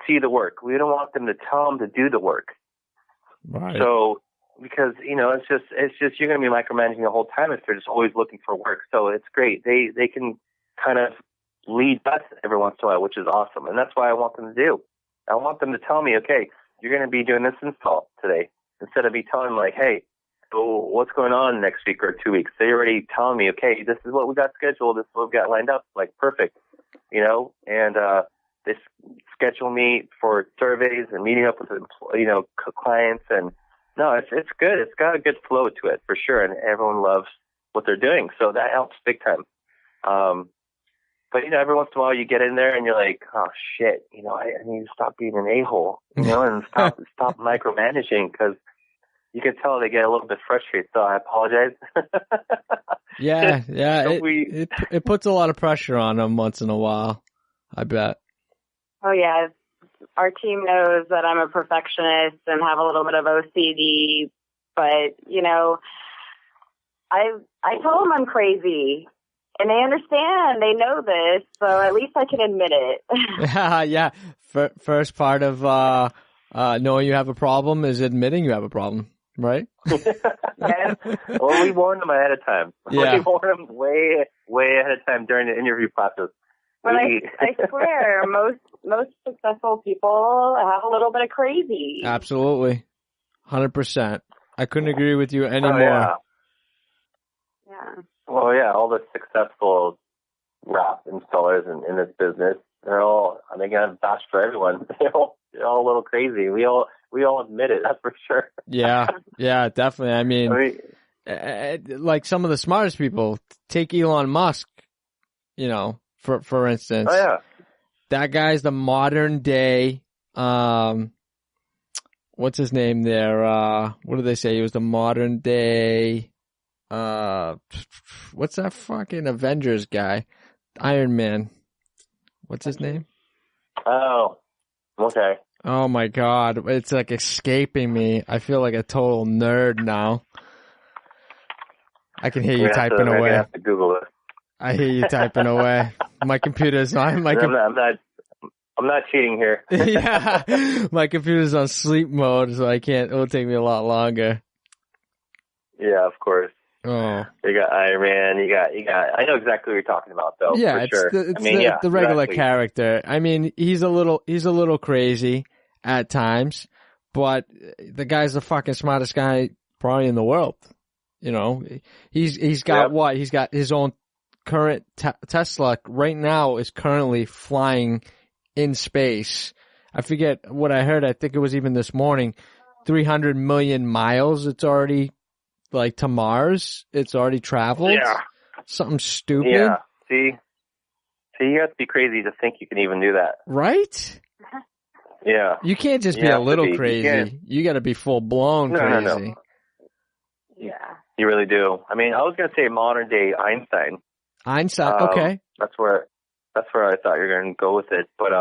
see the work. We don't want them to tell them to do the work. Right. So, because, it's just you're going to be micromanaging the whole time if they're just always looking for work. So it's great. They can kind of lead us every once in a while, which is awesome. And that's why I want them to do. I want them to tell me, okay, you're going to be doing this install today, instead of me telling them like, hey, so what's going on next week or 2 weeks? They already telling me, okay, this is what we got scheduled. This is what we got lined up. Like, perfect, and they schedule me for surveys and meeting up with, clients. And no, it's good. It's got a good flow to it for sure. And everyone loves what they're doing. So that helps big time. But, every once in a while you get in there and you're like, oh shit, I need to stop being an a-hole, and stop micromanaging, because you can tell they get a little bit frustrated. So I apologize. Yeah. So it puts a lot of pressure on them once in a while, I bet. Oh, yeah. Our team knows that I'm a perfectionist and have a little bit of OCD, but, I told them I'm crazy, and they understand. They know this, so at least I can admit it. Yeah. First part of knowing you have a problem is admitting you have a problem, right? Yes. Well, we warned them ahead of time. Yeah. We warned them way ahead of time during the interview process. But I swear, most successful people have a little bit of crazy. Absolutely. 100%. I couldn't agree with you anymore. Yeah. Yeah. Well, yeah, all the successful wrap installers in this business, they're going to vouch for everyone. They're all a little crazy. We all admit it, that's for sure. Yeah, definitely. I mean, like some of the smartest people, take Elon Musk, for instance. Oh, yeah. That guy's the modern day, what's his name there? What do they say? He was the modern day, what's that fucking Avengers guy? Iron Man. What's his name? Oh, okay. Oh my God. It's like escaping me. I feel like a total nerd now. I can hear you typing I'm away. gonna have to Google it. I hear you typing away. My computer's on. I'm not cheating here. Yeah, my computer's on sleep mode, so I can't. It'll take me a lot longer. Yeah, of course. Oh, You got Iron Man. You got. I know exactly what you're talking about, though. yeah, for it's sure. the regular exactly. character. I mean, he's a little crazy at times, but the guy's the fucking smartest guy probably in the world. You know, he's got what? He's got his own current Tesla right now is currently flying in space. I forget what I heard. I think it was even this morning, 300 million miles. It's already like to Mars. It's already traveled. Yeah. Something stupid. Yeah. See, you have to be crazy to think you can even do that. Right? Yeah. You can't just be a little crazy. You got to be full blown crazy. No. Yeah. You really do. I mean, I was going to say modern day Einstein. Okay. That's where I thought you were going to go with it. But,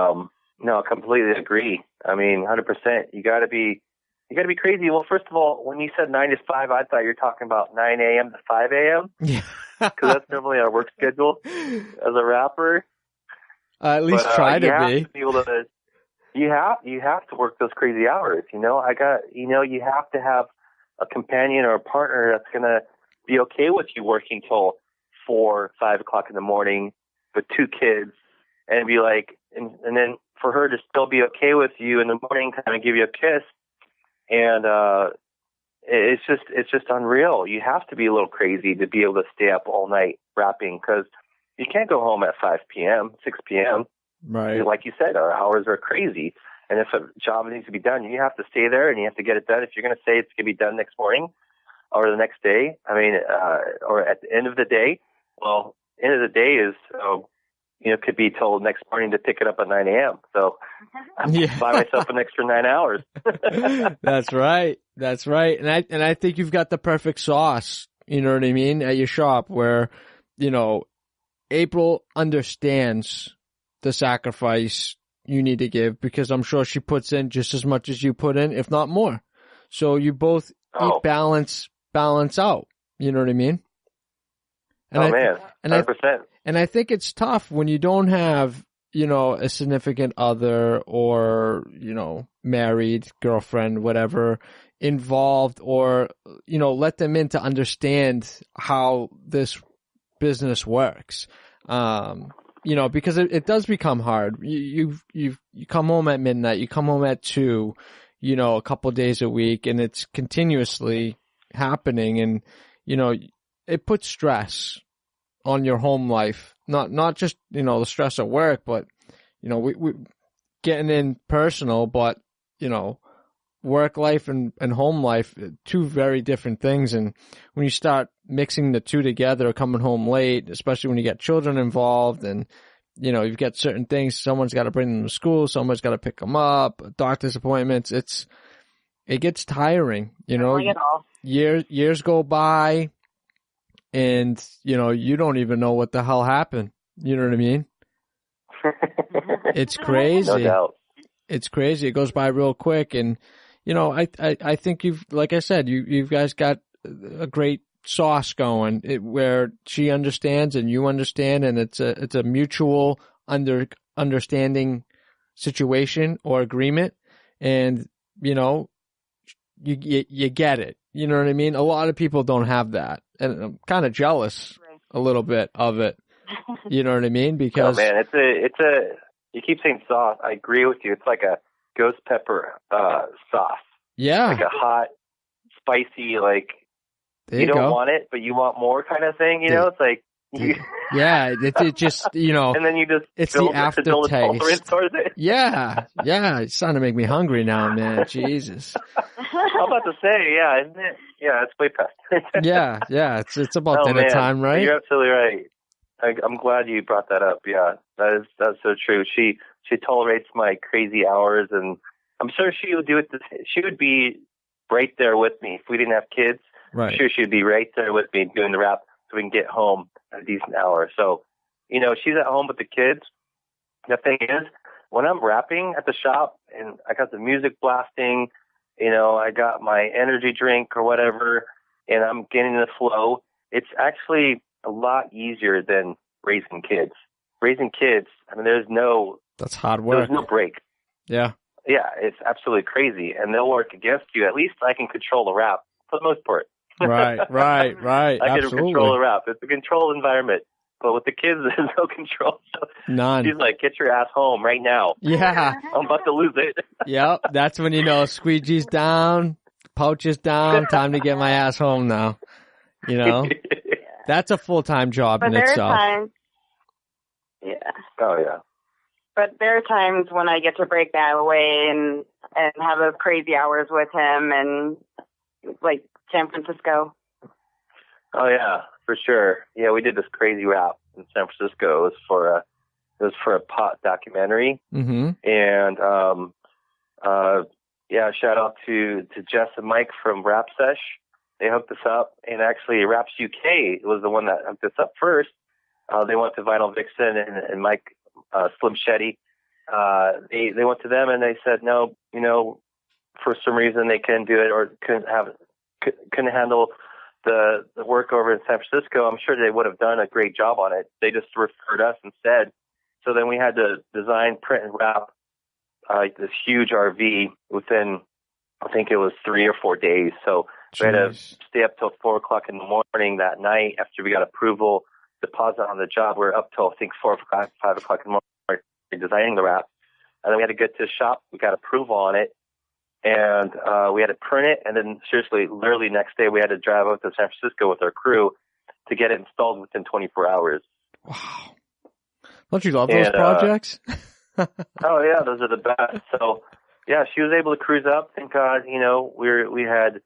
no, I completely agree. I mean, 100%. You got to be crazy. Well, first of all, when you said 9 to 5, I thought you were talking about 9 a.m. to 5 a.m. Yeah. Because that's normally our work schedule as a rapper. At least try to be. You have to be able to. You have to work those crazy hours. You have to have a companion or a partner that's gonna be okay with you working till 4, 5 o'clock in the morning with 2 kids, and be like, and then for her to still be okay with you in the morning, kind of give you a kiss, and it's just unreal. You have to be a little crazy to be able to stay up all night rapping, because you can't go home at 5 p.m., 6 p.m. Right. Like you said, our hours are crazy. And if a job needs to be done, you have to stay there and you have to get it done. If you're going to say it's going to be done next morning or the next day, or at the end of the day, well, end of the day is, could be told next morning to pick it up at 9 a.m. So I'm buy myself an extra 9 hours. That's right. And I think you've got the perfect sauce, you know what I mean, at your shop where, April understands the sacrifice you need to give, because I'm sure she puts in just as much as you put in, if not more. So you both balance out. You know what I mean? And man, 100%. And I think it's tough when you don't have, a significant other or, married girlfriend, whatever, involved, or, let them in to understand how this business works. Because it does become hard. You come home at midnight, you come home at 2, a couple of days a week, and it's continuously happening. And, it puts stress on your home life. Not just, the stress at work, but, we getting in personal, but, work life and home life, 2 very different things. And when you start mixing the 2 together, coming home late, especially when you get children involved, and, you've got certain things, someone's got to bring them to school, someone's got to pick them up, doctor's appointments, it gets tiring, years go by, and, you don't even know what the hell happened. You know what I mean? It's crazy. No doubt. It's crazy. It goes by real quick. And, I think like I said, you guys got a great sauce going where she understands and you understand, and it's a mutual understanding situation or agreement. And, you get it. You know what I mean? A lot of people don't have that. And I'm kind of jealous a little bit of it. You know what I mean? Because man, you keep saying sauce. I agree with you. It's like a ghost pepper sauce. Yeah. Like a hot, spicy, like you don't want it, but you want more kind of thing. It's like yeah, it just and then you just it's the aftertaste. Yeah, it's starting to make me hungry now, man. Jesus. I'm about to say, isn't it? Yeah, it's way past. yeah, it's about dinner time, right? You're absolutely right. I'm glad you brought that up. Yeah, that's so true. She tolerates my crazy hours, and I'm sure she would do it. She would be right there with me if we didn't have kids. Right. I'm sure she'd be right there with me doing the rap so we can get home at a decent hour. So, she's at home with the kids. The thing is, when I'm rapping at the shop and I got the music blasting, I got my energy drink or whatever, and I'm getting the flow, it's actually a lot easier than raising kids. Raising kids, I mean, that's hard work. There's no break. Yeah. Yeah, it's absolutely crazy. And they'll work against you. At least I can control the rap for the most part. Right. I Absolutely. can control the rap. It's a controlled environment. But with the kids, there's no control. So None. she's like, get your ass home right now. Yeah. I'm about to lose it. Yep. That's when you know squeegee's down, pouch is down, time to get my ass home now. You know? That's a full-time job But in there itself. are times, yeah. Oh, yeah. But there are times when I get to break that away and have those crazy hours with him and like San Francisco. Oh, yeah, for sure. Yeah, we did this crazy rap in San Francisco. It was for a pot documentary. Mm-hmm. And, yeah, shout out to Jess and Mike from Rap Sesh. They hooked us up, and actually Raps UK was the one that hooked us up first. They went to Vinyl Vixen and Mike Slim Shetty. They went to them and they said no, you know, for some reason they couldn't do it or couldn't handle the work over in San Francisco. I'm sure they would have done a great job on it. They just referred us instead. So then we had to design, print, and wrap this huge RV within, I think it was 3 or 4 days. So we had to stay up till 4 o'clock in the morning that night after we got approval, deposit on the job. We're up till, I think, 4 or 5 o'clock in the morning designing the wrap. And then we had to get to the shop. We got approval on it. And we had to print it. And then, seriously, literally next day, we had to drive up to San Francisco with our crew to get it installed within 24 hours. Wow. Don't you love those projects? Oh, yeah, those are the best. So, yeah, she was able to cruise up. Thank God, you know, we had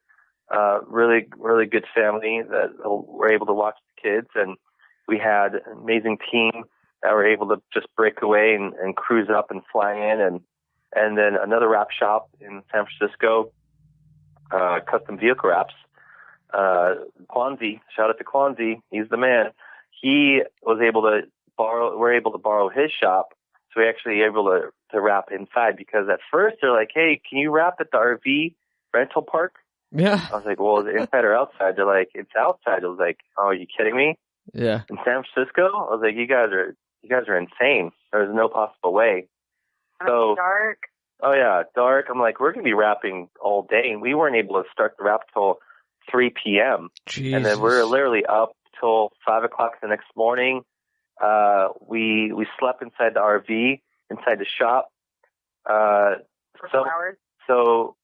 really, really good family that were able to watch the kids. And we had an amazing team that were able to just break away and cruise up and fly in. And then another wrap shop in San Francisco, custom vehicle wraps. Kwanzi, shout out to Kwanzi. He's the man. He was able to we're able to borrow his shop. So we actually able to wrap inside because at first they're like, hey, can you wrap at the RV rental park? Yeah. I was like, well, is it inside or outside? They're like, it's outside. I was like, oh, are you kidding me? Yeah. In San Francisco? I was like, you guys are insane. There's no possible way. So dark. Oh yeah, dark. I'm like, we're gonna be wrapping all day, and we weren't able to start the wrap till 3 p.m. Jesus. And then we're literally up till 5 o'clock the next morning. We slept inside the RV, inside the shop. For 4 hours. So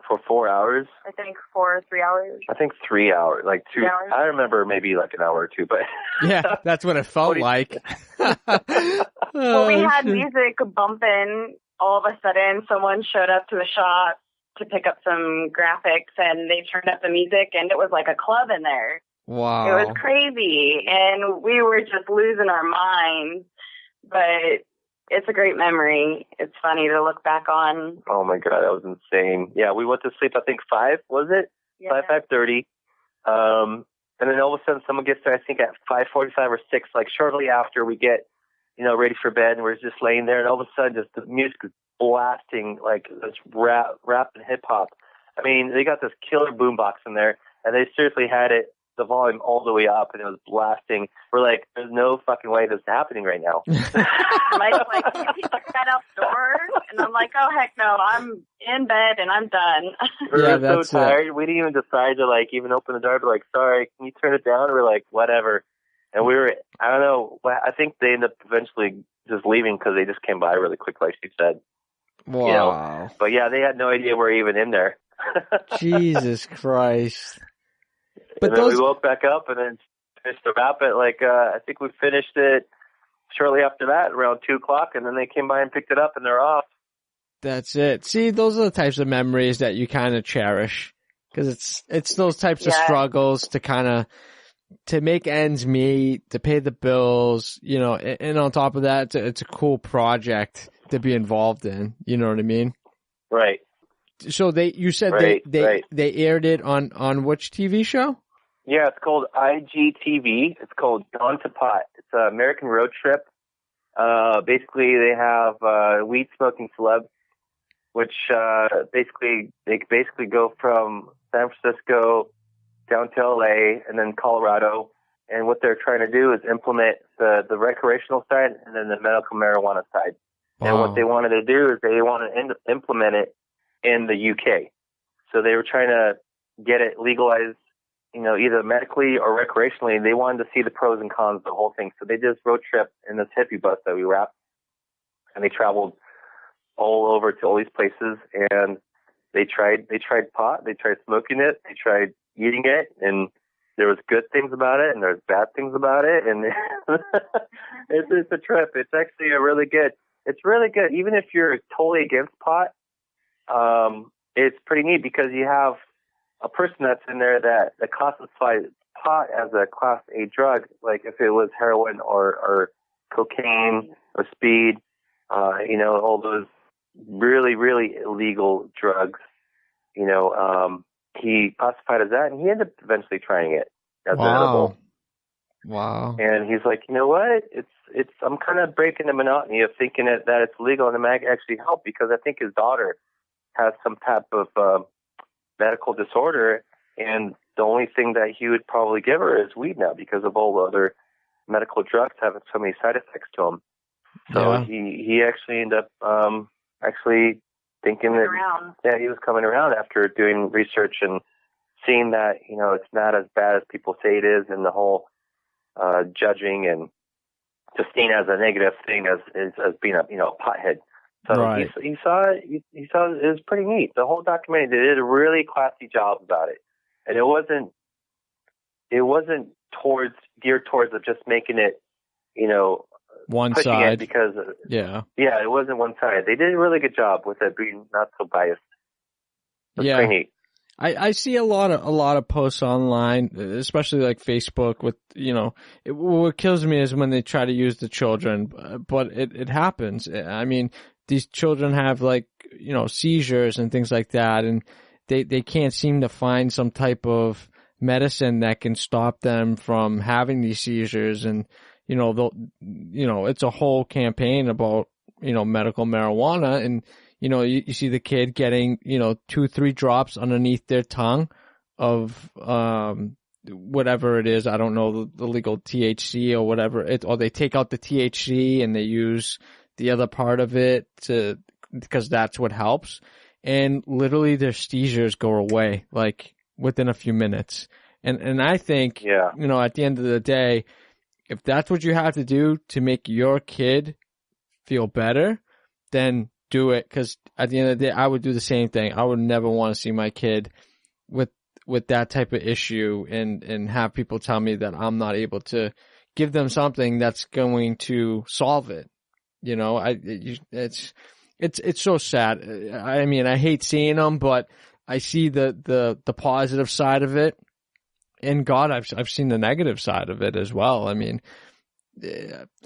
for 4 hours. I think 4 or 3 hours. I think 3 hours, like 2 hours? I remember maybe like an hour or two, but yeah, that's what it felt like. Well, we had music bumping. All of a sudden, someone showed up to the shop to pick up some graphics, and they turned up the music, and it was like a club in there. Wow. It was crazy, and we were just losing our minds, but it's a great memory. It's funny to look back on. Oh, my God, that was insane. Yeah, we went to sleep, I think, 5, was it? Yeah. 5:30. And then all of a sudden, someone gets there, I think, at 5:45 or 6, like shortly after we get, you know, ready for bed, and we're just laying there, and all of a sudden, just the music is blasting, like this rap and hip hop. I mean, they got this killer boombox in there, and they seriously had the volume all the way up, and it was blasting. We're like, there's no fucking way this is happening right now. Mike's like, can you take that outdoors? And I'm like, oh, heck no, I'm in bed, and I'm done. We were so tired, we didn't even decide to, like, even open the door, but like, sorry, can you turn it down? We're like, whatever. And we were, I don't know, I think they ended up eventually just leaving because they just came by really quick, like she said. Wow. You know? But yeah, they had no idea we're even in there. Jesus Christ. But then we woke back up and then finished the wrap at like, I think we finished it shortly after that, around 2 o'clock, and then they came by and picked it up and they're off. That's it. See, those are the types of memories that you kind of cherish because it's those types of struggles to kind of, to make ends meet, to pay the bills, you know, and on top of that, it's a cool project to be involved in. You know what I mean? Right. So you said they aired it on which TV show? Yeah, it's called IGTV. It's called Dawn to Pot. It's an American road trip. Basically, they have weed smoking celebs, which they basically go from San Francisco down down to LA and then Colorado. And what they're trying to do is implement the recreational side and then the medical marijuana side. Wow. And what they wanted to do is they wanted to implement it in the UK. So they were trying to get it legalized, either medically or recreationally. They wanted to see the pros and cons of the whole thing. So they did this road trip in this hippie bus that we wrapped, and they traveled all over to all these places, and they tried pot, they tried smoking it, they tried eating it, and there was good things about it and there's bad things about it, and it's a trip. It's actually it's really good. Even if you're totally against pot, it's pretty neat because you have a person that's in there that classifies pot as a Class A drug, like if it was heroin or cocaine or speed, all those really, really illegal drugs, he classified as that, and he ended up eventually trying it as an edible. Wow. And he's like, you know what? I'm kind of breaking the monotony of thinking that it's legal, and it might actually help because I think his daughter has some type of medical disorder, and the only thing that he would probably give her is weed now because of all the other medical drugs having so many side effects to them. So he actually ended up thinking that he was coming around after doing research and seeing that it's not as bad as people say it is, and the whole judging and just seen as a negative thing as being a pothead. So right. he saw it was pretty neat. The whole documentary, they did a really classy job about it, and it wasn't geared towards just making it one pushing side it because it wasn't one side. They did a really good job with it being not so biased. It's pretty neat. I see a lot of posts online, especially like Facebook with, what kills me is when they try to use the children, but it happens. I mean, these children have seizures and things like that, and they can't seem to find some type of medicine that can stop them from having these seizures. And, it's a whole campaign about, medical marijuana, and, you see the kid getting, 2-3 drops underneath their tongue of, whatever it is. I don't know the legal THC or whatever or they take out the THC and they use the other part of it because that's what helps. And literally their seizures go away within a few minutes. And I think, at the end of the day, if that's what you have to do to make your kid feel better, then do it. Because at the end of the day, I would do the same thing. I would never want to see my kid with that type of issue and have people tell me that I'm not able to give them something that's going to solve it. It's so sad. I mean, I hate seeing them, but I see the positive side of it. And God, I've seen the negative side of it as well. I mean,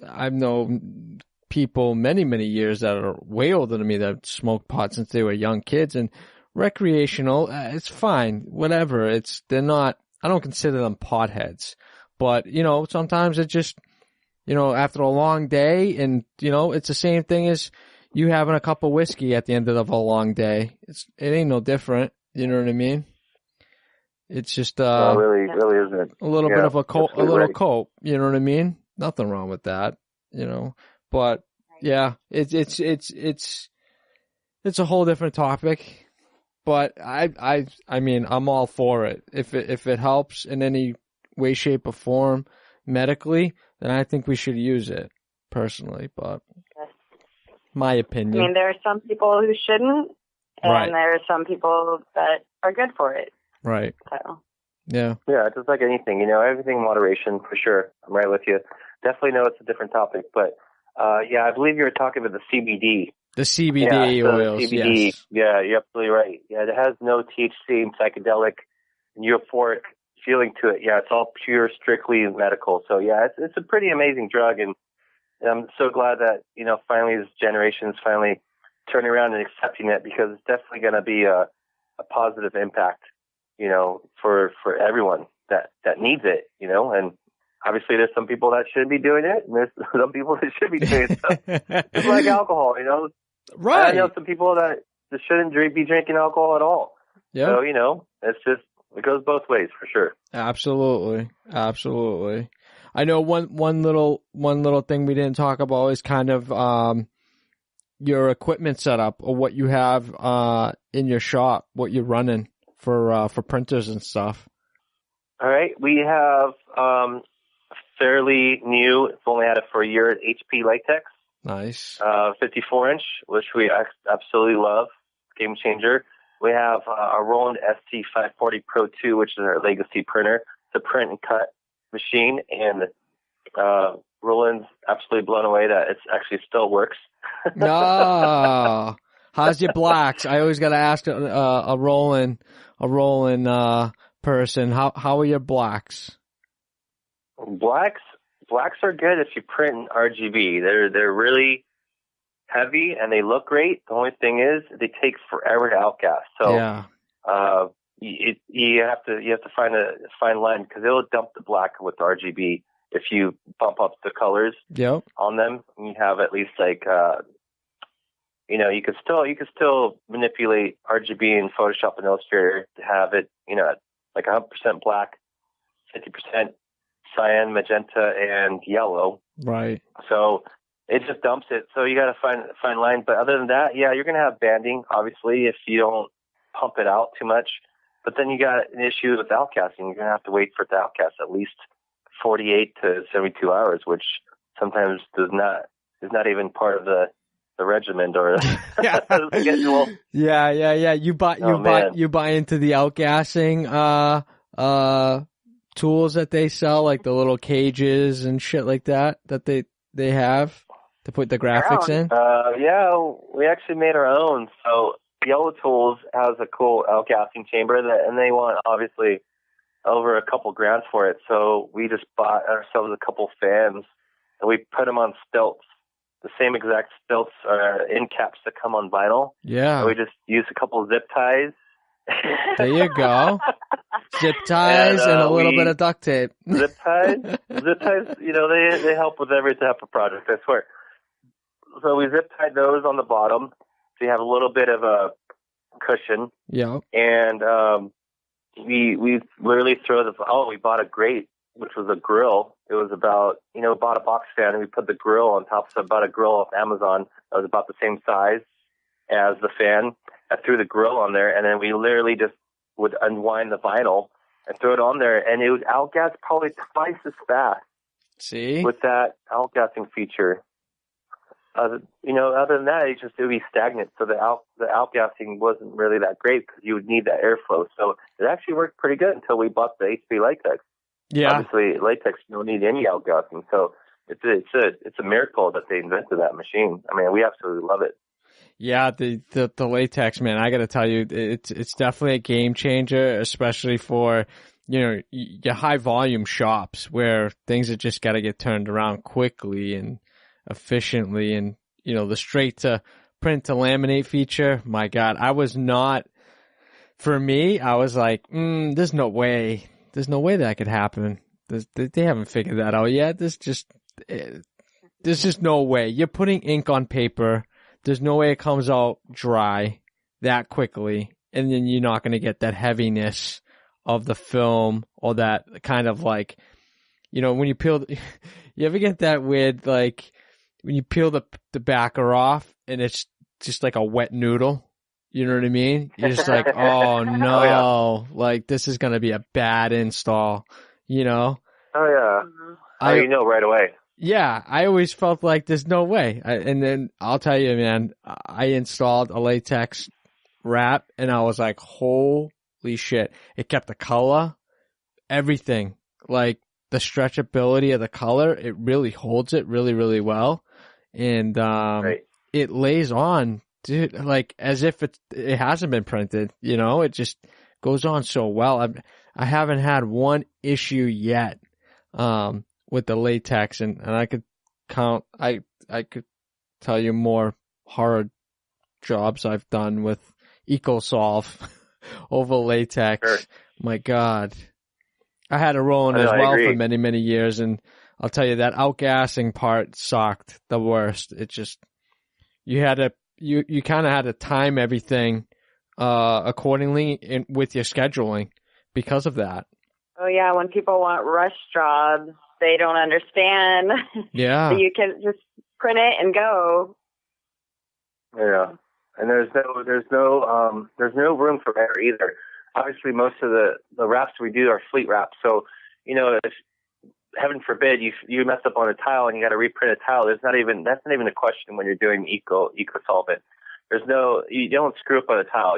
I've known people many, many years that are way older than me that smoked pot since they were young kids, and recreational, it's fine, whatever. They're not, I don't consider them potheads, but sometimes it just, after a long day, and it's the same thing as you having a cup of whiskey at the end of a long day. It ain't no different. You know what I mean? It's just really isn't. A little bit of a cope. You know what I mean? Nothing wrong with that. But yeah, it's a whole different topic. But I mean, I'm all for it. If it helps in any way, shape, or form medically, then I think we should use it personally. But my opinion. I mean, there are some people who shouldn't, and there are some people that are good for it. Right. So. Yeah, just like anything, everything in moderation, for sure. I'm right with you. Definitely know it's a different topic, but I believe you were talking about the CBD. The CBD oils, CBD, yes. Yeah, you're absolutely right. Yeah, it has no THC and psychedelic and euphoric feeling to it. Yeah, it's all pure, strictly medical. So yeah, it's a pretty amazing drug, and I'm so glad that, finally this generation is finally turning around and accepting it, because it's definitely going to be a positive impact, for everyone that needs it, and obviously there's some people that shouldn't be doing it, and there's some people that should be doing it. So, it's like alcohol, Right. I know some people that shouldn't be drinking alcohol at all. Yeah. So, it's just, we goes both ways for sure. Absolutely. Absolutely. I know one little thing we didn't talk about is kind of your equipment setup, or what you have in your shop, what you're running for printers and stuff. All right, we have fairly new. It's only had it for a year. HP Latex. Nice. 54-inch, which we absolutely love. Game changer. We have a Roland ST540 Pro 2, which is our legacy printer. It's a print and cut machine, and Roland's absolutely blown away that it actually still works. No. How's your blacks? I always got to ask a Roland person. How are your blacks? Blacks are good if you print in RGB. They're really heavy and they look great. The only thing is they take forever to outgas. So yeah. You have to find a fine line, because it'll dump the black with RGB if you bump up the colors on them. You have at least like you could still manipulate RGB in Photoshop and Illustrator to have it at like 100% black, 50% cyan, magenta, and yellow. Right. So it just dumps it. So you got to find a fine line. But other than that, yeah, you're going to have banding, obviously, if you don't pump it out too much. But then you got an issue with outgassing. You're going to have to wait for it to outgas at least 48 to 72 hours, which sometimes is not even part of the regimen or the schedule. Yeah. You buy into the outgassing tools that they sell, like the little cages and shit like that they have to put the graphics in. Yeah, we actually made our own. So Yellow Tools has a cool outgassing chamber and they want obviously over a couple grand for it. So we just bought ourselves a couple fans and we put them on stilts. The same exact stilts end caps that come on vinyl. Yeah. So we just use a couple zip ties. There you go. Zip ties and a little bit of duct tape. Zip ties, they help with every type of project, I swear. So we zip tied those on the bottom, so you have a little bit of a cushion. Yeah. And we literally we bought a grate, which was a grill. It was about, bought a box fan and we put the grill on top. So I bought a grill off Amazon that was about the same size as the fan. I threw the grill on there, and then we literally just would unwind the vinyl and throw it on there, and it would outgas probably twice as fast. See? With that outgassing feature. Other than that, it would be stagnant. So the outgassing wasn't really that great because you would need that airflow. So it actually worked pretty good until we bought the HP Latex. Yeah. Obviously, latex, you don't need any outgassing. So it's a miracle that they invented that machine. I mean, we absolutely love it. Yeah, the latex, man, I got to tell you, it's definitely a game changer, especially for, your high volume shops where things have just got to get turned around quickly and efficiently. And, the straight to print to laminate feature, my God, I was like, there's no way that could happen. They haven't figured that out yet. There's just no way. You're putting ink on paper. There's no way it comes out dry that quickly, and then you're not going to get that heaviness of the film or that kind of like, when you peel, you ever get that weird, like, when you peel the backer off and it's just like a wet noodle? You know what I mean? You're just like, oh no, Oh, yeah. Like this is going to be a bad install, Oh yeah. Right away. Yeah, I always felt like there's no way. And then I'll tell you, man, I installed a latex wrap and I was like, holy shit. It kept the color, everything. Like the stretchability of the color, it really holds it really, really well. And It lays on, dude, like as if it hasn't been printed, it just goes on so well. I haven't had one issue yet. With the latex, and I could I could tell you more horror jobs I've done with EcoSolve over latex. Sure. My God. I had a Roland as well for many, many years, and I'll tell you that outgassing part sucked the worst. It just, you kind of had to time everything accordingly with your scheduling, because of that. Oh, yeah. When people want rush jobs, they don't understand. Yeah. So you can just print it and go. Yeah. And there's no room for error either. Obviously, most of the wraps we do are fleet wraps. So, if heaven forbid you mess up on a tile and you got to reprint a tile, that's not even a question when you're doing eco solvent. You don't screw up on a tile.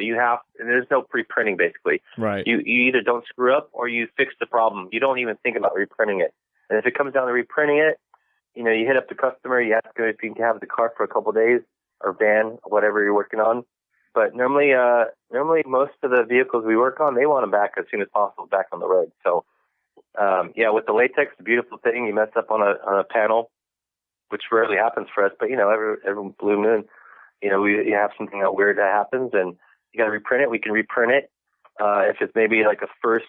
There's no pre-printing basically. Right. You either don't screw up or you fix the problem. You don't even think about reprinting it. And if it comes down to reprinting it, you hit up the customer, you ask them if you can have the car for a couple of days or van, whatever you're working on. But normally most of the vehicles we work on, they want them back as soon as possible, back on the road. So, with the latex, the beautiful thing, you mess up on a panel, which rarely happens for us, but every blue moon, you have something weird that happens, and you got to reprint it. We can reprint it if it's maybe like a first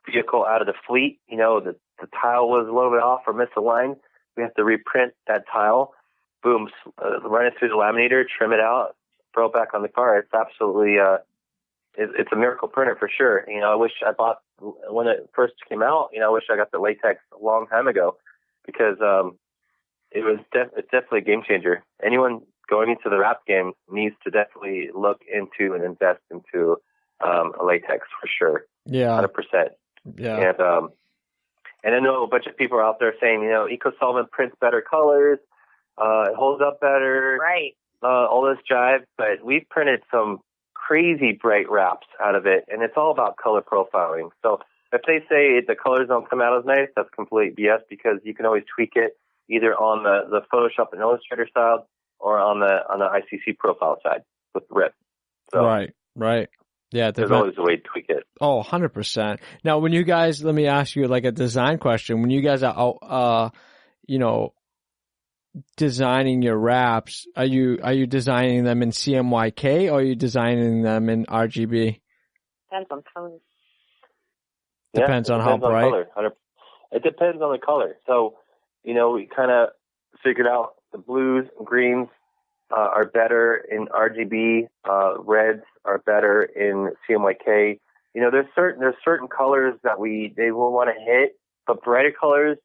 vehicle out of the fleet. The tile was a little bit off or misaligned. We have to reprint that tile. Boom, run it through the laminator, trim it out, throw it back on the car. It's absolutely it's a miracle printer for sure. I wish I bought when it first came out. I wish I got the latex a long time ago because it's definitely a game changer. Anyone going into the wrap game needs to definitely look into and invest into a latex for sure. Yeah, 100%. Yeah, and I know a bunch of people are out there saying, eco solvent prints better colors, it holds up better, right? All this jive, but we've printed some crazy bright wraps out of it, and it's all about color profiling. So if they say the colors don't come out as nice, that's complete BS because you can always tweak it either on the Photoshop and Illustrator side or on the ICC profile side with RIP. So right. Yeah, there's always a way to tweak it. Oh, 100%. Now, when you guys, let me ask you like a design question. When you guys are out, designing your wraps, are you designing them in CMYK or are you designing them in RGB? Depends on color. Depends on how bright. Color. It depends on the color. So, we kind of figured out the blues and greens are better in RGB. Reds are better in CMYK. There's certain colors that they will want to hit, but brighter colors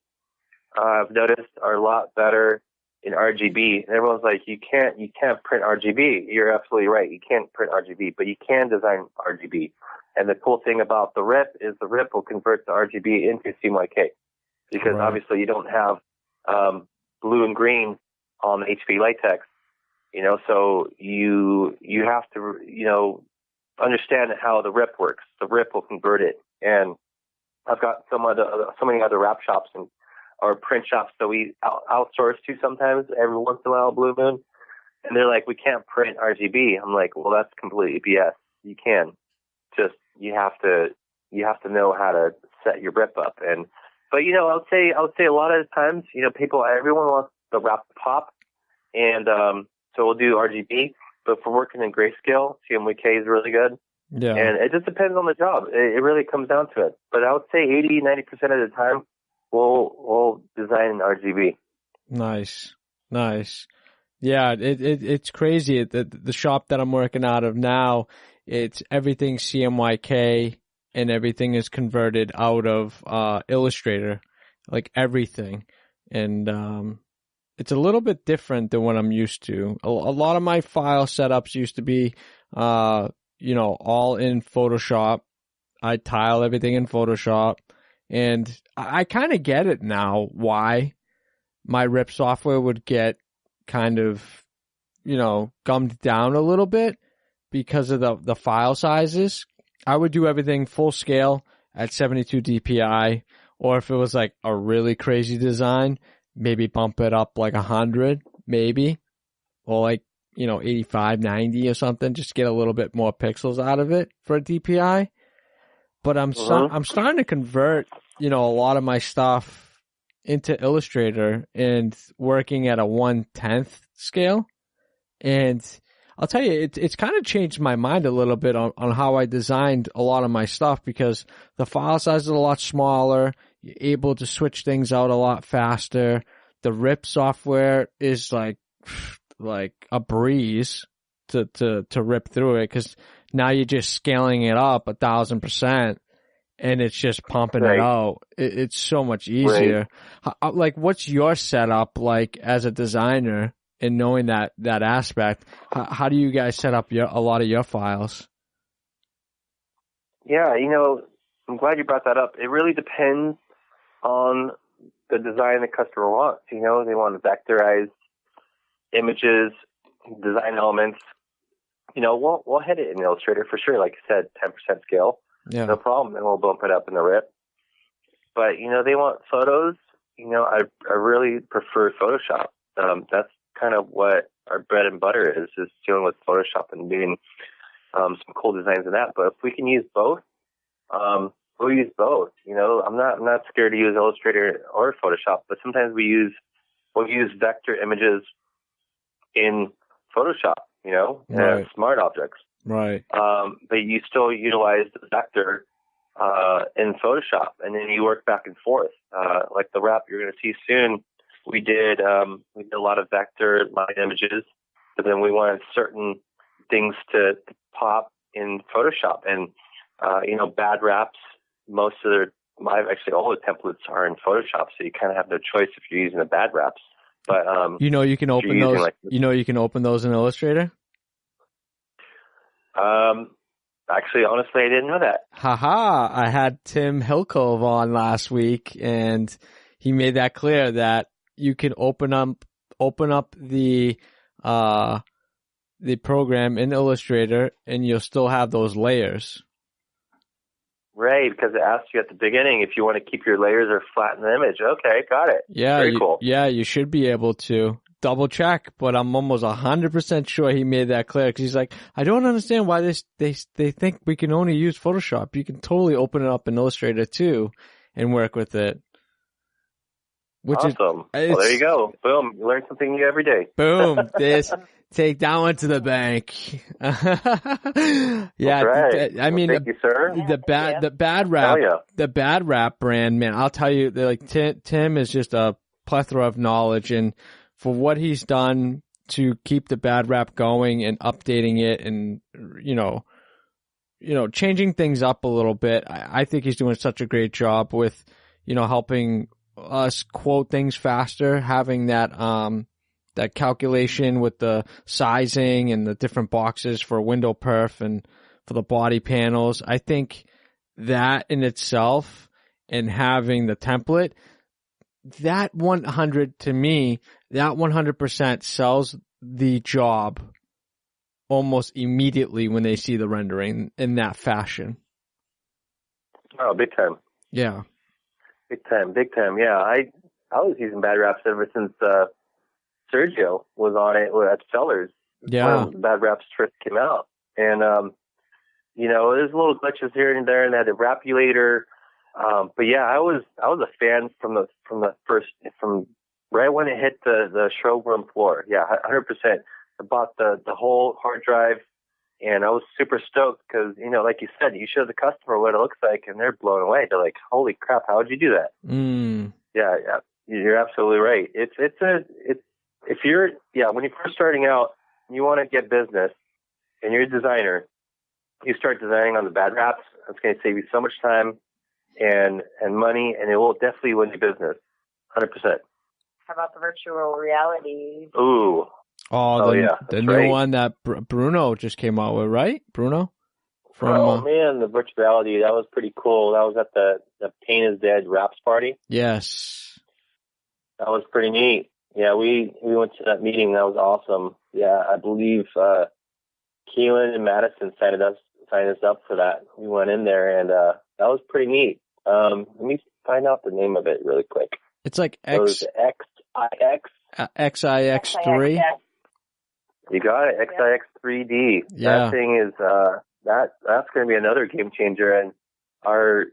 I've noticed are a lot better in RGB. And everyone's like, you can't print RGB. You're absolutely right. You can't print RGB, but you can design RGB. And the cool thing about the RIP is the RIP will convert the RGB into CMYK because obviously you don't have blue and green on the HV latex. So you have to, understand how the RIP works. The RIP will convert it. And I've got so many other wrap shops or print shops that we outsource to sometimes every once in a while, Blue Moon. And they're like, we can't print RGB. I'm like, well, that's completely BS. You can. Just, you have to know how to set your RIP up. But I would say a lot of times, everyone wants the wrap to pop. And, so we'll do RGB, but if we're working in grayscale, CMYK is really good. Yeah. And it just depends on the job. It really comes down to it. But I would say 80-90% of the time, we'll design in RGB. Nice. Yeah, it's crazy. The shop that I'm working out of now, it's everything CMYK and everything is converted out of Illustrator, like everything. And it's a little bit different than what I'm used to. A lot of my file setups used to be, all in Photoshop. I tile everything in Photoshop. And I kind of get it now why my RIP software would get kind of, gummed down a little bit because of the file sizes. I would do everything full scale at 72 DPI, or if it was like a really crazy design, maybe bump it up like 100, maybe, or like, 85, 90 or something, just get a little bit more pixels out of it for a DPI. But I'm starting to convert, a lot of my stuff into Illustrator and working at a 1/10 scale. And I'll tell you, it's kind of changed my mind a little bit on how I designed a lot of my stuff because the file size is a lot smaller. You're able to switch things out a lot faster. The RIP software is like a breeze to rip through it because Now you're just scaling it up 1,000%. And it's just pumping it out. It's so much easier. Right. Like, what's your setup like as a designer and knowing that aspect? How do you guys set up a lot of your files? Yeah, I'm glad you brought that up. It really depends on the design the customer wants. They want vectorized images, design elements. We'll hit it in Illustrator for sure. Like you said, 10% scale. Yeah. No problem. And we'll bump it up in the rip. But, they want photos. I really prefer Photoshop. That's kind of what our bread and butter is dealing with Photoshop and doing some cool designs in that. But if we can use both, we'll use both. I'm not scared to use Illustrator or Photoshop, but sometimes we'll use vector images in Photoshop, right. Smart objects. Right. But you still utilize the vector in Photoshop, and then you work back and forth. Like the wrap you're going to see soon, we did a lot of vector line images, but then we wanted certain things to pop in Photoshop. And bad wraps, all the templates are in Photoshop, so you kind of have no choice if you're using the bad wraps. But you can open those. You can open those in Illustrator. Actually, honestly, I didn't know that. Haha! I had Tim Hilkove on last week, and he made that clear that you can open up the program in Illustrator, and you'll still have those layers. Right, because it asks you at the beginning if you want to keep your layers or flatten the image. Okay, got it. Yeah, very cool. Yeah, you should be able to. Double check, but I'm almost 100% sure he made that clear, because he's like, I don't understand why they think we can only use Photoshop. You can totally open it up in Illustrator too and work with it. Awesome. Well, there you go. Boom. You learn something new every day. Boom. Take that one to the bank. Yeah. Right. Thank you, sir. The bad rap brand, man, I'll tell you, like Tim is just a plethora of knowledge, and for what he's done to keep the bad rap going and updating it and, changing things up a little bit. I think he's doing such a great job with, helping us quote things faster, having that calculation with the sizing and the different boxes for window perf and for the body panels. I think that in itself, and having the template, that 100% sells the job almost immediately when they see the rendering in that fashion. Oh, big time. Yeah. Big time. Yeah. I was using bad raps ever since Sergio was on it at Sellers. Yeah. When bad raps first came out. And, there's little glitches here and there, and they had a rapulator. But yeah, I was a fan from right when it hit the showroom floor. Yeah, 100%. I bought the whole hard drive, and I was super stoked because, like you said, you show the customer what it looks like, and they're blown away. They're like, "Holy crap! How would you do that?" Yeah, you're absolutely right. When you're first starting out, and you want to get business, and you're a designer, you start designing on the bad wraps. It's going to save you so much time and money, and it will definitely win you business, 100%. How about the virtual reality? Ooh. The new one that Bruno just came out with, right? Bruno? Man, the virtual reality, that was pretty cool. That was at the Pain is Dead Raps party. Yes. That was pretty neat. Yeah, we went to that meeting. That was awesome. Yeah, I believe Keelan and Madison signed us up for that. We went in there, and that was pretty neat. Let me find out the name of it really quick. It's like XIX. XIX3. You got it, XIX3D. Yeah. That thing is that's going to be another game changer, and our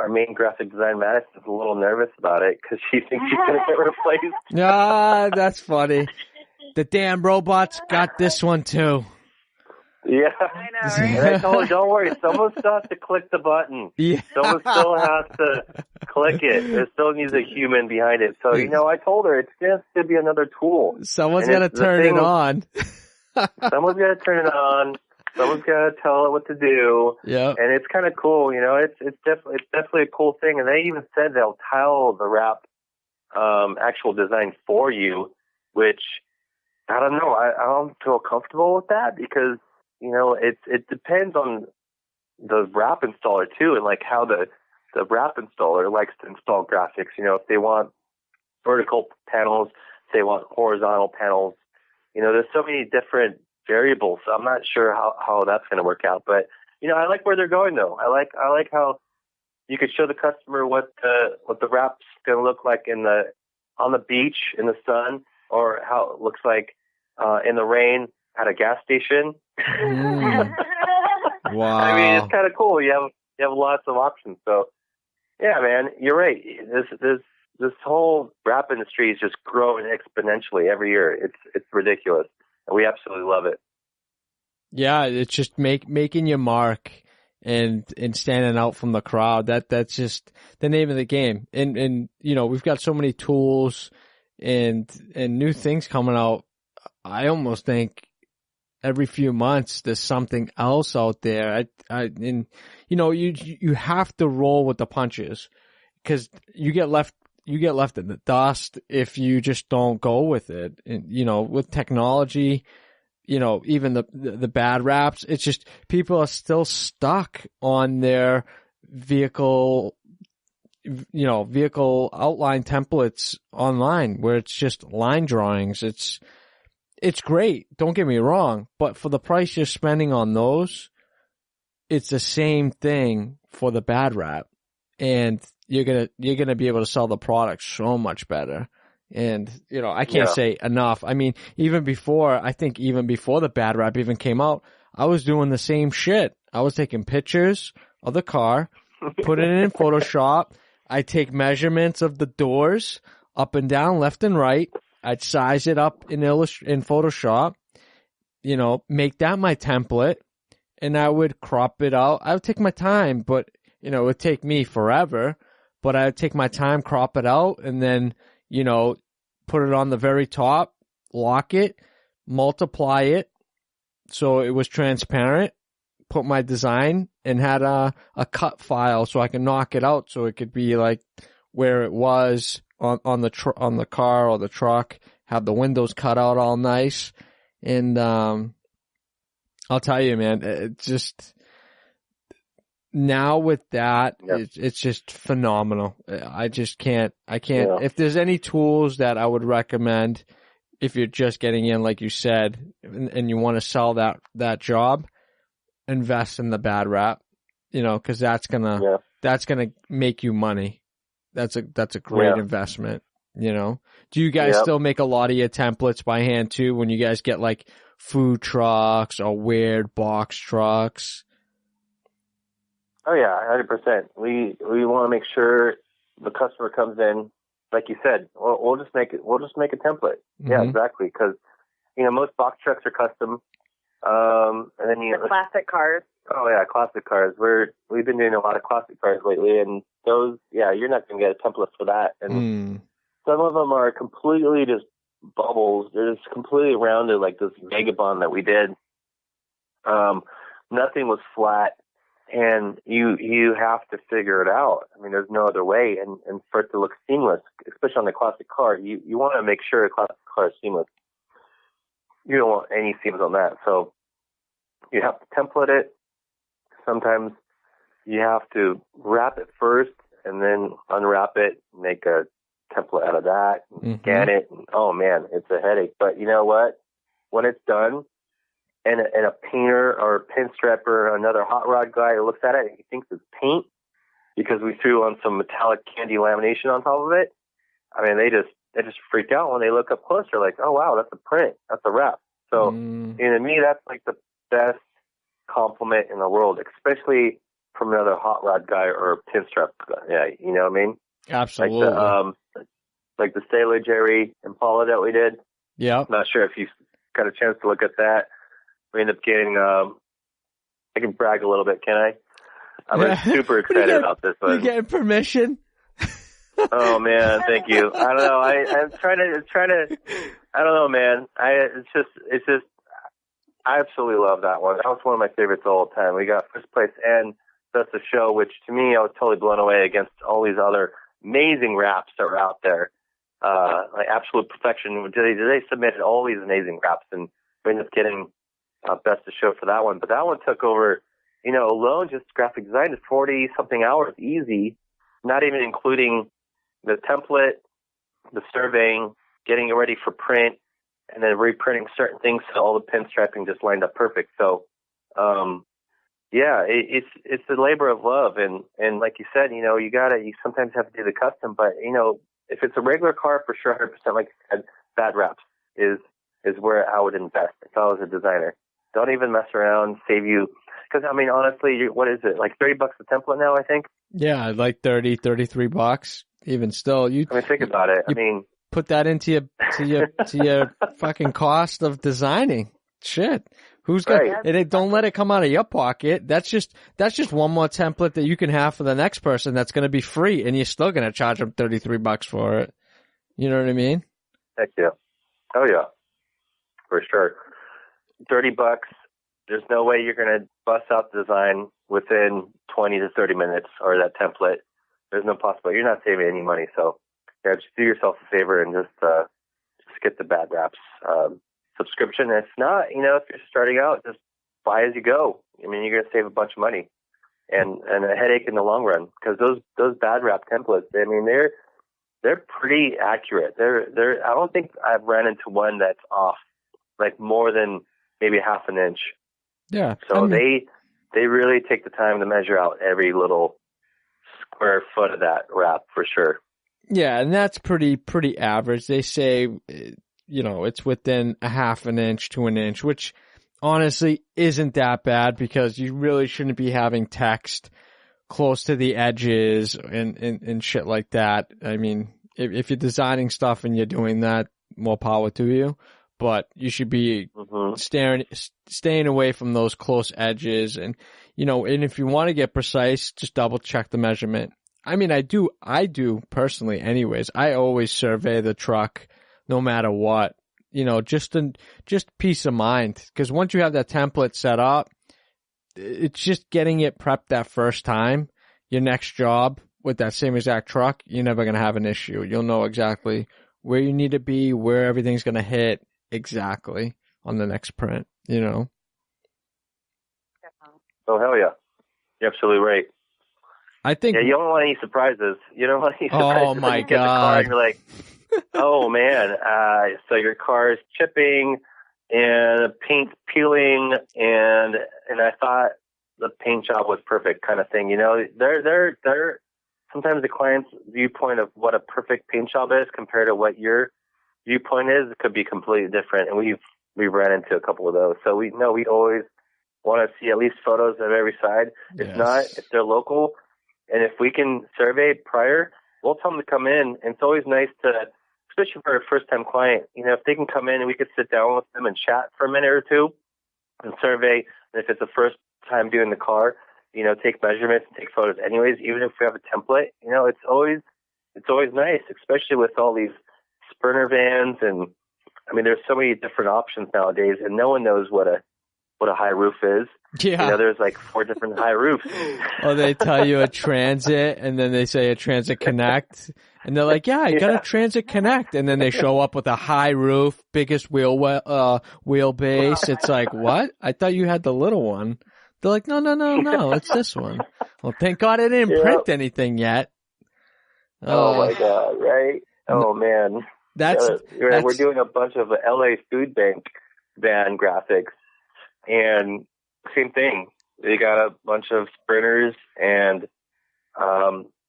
main graphic design Madison's a little nervous about it because she thinks she's going to get replaced. That's funny. The damn robots got this one too. Yeah. I know, right? And I told her, don't worry, someone still has to click the button. Yeah. Someone still has to click it. There still needs a human behind it. So, I told her it's just going to be another tool. Someone's got to turn it on. Someone's got to turn it on. Someone's got to tell it what to do. Yeah. And it's kind of cool, you know. It's definitely a cool thing. And they even said they'll tile the wrap actual design for you, which I don't know. I don't feel comfortable with that because, you know, it depends on the wrap installer too, and like how the wrap installer likes to install graphics. You know, if they want vertical panels, if they want horizontal panels, you know, there's so many different variables. So I'm not sure how that's going to work out. But, you know, I like where they're going though. I like how you could show the customer what the wrap's going to look like on the beach in the sun, or how it looks like in the rain at a gas station. Wow. I mean, it's kind of cool. You have lots of options. So, yeah, man, you're right. This whole wrap industry is just growing exponentially every year. It's ridiculous, and we absolutely love it. Yeah, it's just making your mark and standing out from the crowd. That's just the name of the game. And you know, we've got so many tools and new things coming out. I almost think every few months there's something else out there. And you know, you have to roll with the punches, because you get left in the dust if you just don't go with it. And you know, with technology, you know, even the bad wraps, it's just people are still stuck on their vehicle outline templates online, where it's just line drawings. It's great, don't get me wrong, but for the price you're spending on those, it's the same thing for the bad wrap, and you're gonna be able to sell the product so much better. And you know, I can't say enough. I mean, even before the bad wrap even came out, I was doing the same shit. I was taking pictures of the car, putting it in Photoshop. I take measurements of the doors up and down, left and right. I'd size it up in Photoshop, you know, make that my template, and I would crop it out. I would take my time, but, you know, it would take me forever, but I would take my time, crop it out, and then, you know, put it on the very top, lock it, multiply it so it was transparent, put my design, and had a cut file so I can knock it out so it could be like where it was on the car or the truck, have the windows cut out all nice. And I'll tell you, man, it just, now with that, it's just phenomenal. I can't. Yeah. If there's any tools that I would recommend, if you're just getting in, like you said, and you want to sell that job, invest in the bad wrap, you know, because that's gonna make you money. That's a great investment, you know. Do you guys still make a lot of your templates by hand too, when you guys get like food trucks or weird box trucks? Oh yeah, 100%. We want to make sure the customer comes in, like you said. We'll just make a template. Mm-hmm. Yeah, exactly. Because you know, most box trucks are custom. And then the classic cars. Oh yeah, classic cars. We've been doing a lot of classic cars lately, and those, you're not going to get a template for that. And some of them are completely just bubbles. They're just completely rounded, like this vagabond that we did. Nothing was flat, and you have to figure it out. I mean, there's no other way. And for it to look seamless, especially on the classic car, you want to make sure a classic car is seamless. You don't want any seams on that. So you have to template it. Sometimes you have to wrap it first and then unwrap it, make a template out of that, and scan it. And, oh man, it's a headache. But you know what? When it's done, and a painter or a pinstripper or another hot rod guy looks at it and he thinks it's paint because we threw on some metallic candy lamination on top of it, I mean, they just freak out when they look up closer, like, oh wow, that's a print, that's a wrap. So, you know, to me, that's like the best compliment in the world, especially from another hot rod guy or a pinstripe guy. Yeah, you know what I mean? Absolutely. Like the Sailor Jerry Impala that we did. Yeah. Not sure if you've got a chance to look at that. We ended up getting, I can brag a little bit, can I? I was super excited about this one. You getting permission? Oh man, thank you. I don't know. I'm trying to. I don't know, man. It's just. I absolutely love that one. That was one of my favorites of all time. We got first place and Best of Show, which to me, I was totally blown away against all these other amazing raps that were out there. Like Absolute Perfection. They submitted all these amazing raps, and we ended up getting Best of Show for that one. But that one took over, alone just graphic design is 40-something hours easy, not even including the template, the surveying, getting it ready for print, and then reprinting certain things so all the pinstriping just lined up perfect. So, it's the labor of love. And like you said, you sometimes have to do the custom, but, if it's a regular car, for sure, 100%, like I said, bad wraps is where I would invest if I was a designer. Don't even mess around, save you. Because, honestly, what is it, like $30 a template now, I think? Yeah, like $33. Even still, think about it. Put that into your fucking cost of designing. Shit. Who's right. Don't let it come out of your pocket. That's just one more template that you can have for the next person that's going to be free, and you're still going to charge them $33 for it. You know what I mean? Heck yeah. Oh yeah. For sure. $30. There's no way you're going to bust out the design within 20 to 30 minutes or that template. There's no possibility. You're not saving any money. So yeah, just do yourself a favor and just get the bad wraps subscription. And if not, if you're starting out, just buy as you go. You're going to save a bunch of money and a headache in the long run, because those bad wrap templates, they're pretty accurate. I don't think I've ran into one that's off like more than maybe half an inch. Yeah. So they really take the time to measure out every little square foot of that wrap for sure. Yeah, and that's pretty average. They say, it's within a half an inch to an inch, which honestly isn't that bad, because you really shouldn't be having text close to the edges and shit like that. If you're designing stuff and you're doing that, more power to you. But you should be staying away from those close edges. And, and if you want to get precise, just double check the measurement. I do personally anyways. I always survey the truck no matter what, just peace of mind. Because once you have that template set up, it's just getting it prepped that first time. Your next job with that same exact truck, you're never going to have an issue. You'll know exactly where you need to be, where everything's going to hit exactly on the next print, Oh, hell yeah. You're absolutely right. I think. Yeah, you don't want any surprises. Oh, my when you get the car God. and you're like, oh, man. So your car is chipping and the paint's peeling, and I thought the paint job was perfect, kind of thing. They're sometimes the client's viewpoint of what a perfect paint job is compared to what your viewpoint is, it could be completely different. And we've ran into a couple of those. So we always want to see at least photos of every side. Yes. If not, if they're local, and if we can survey prior, we'll tell them to come in. And it's always nice to, especially for a first-time client, if they can come in and we could sit down with them and chat for a minute or two and survey. And if it's the first time doing the car, take measurements and take photos anyways, even if we have a template, it's always nice, especially with all these Sprinter vans. And there's so many different options nowadays, and no one knows what a high roof is. Yeah. There's like 4 different high roofs. Oh, they tell you a Transit, and then they say a Transit Connect, and they're like, yeah, I got a Transit Connect, and then they show up with a high roof, biggest wheelbase. It's like, what? I thought you had the little one. They're like, no, it's this one. Well, thank God I didn't print anything yet. Oh my God, right? Oh man. We're doing a bunch of LA Food Bank van graphics, and same thing. They got a bunch of sprinters, and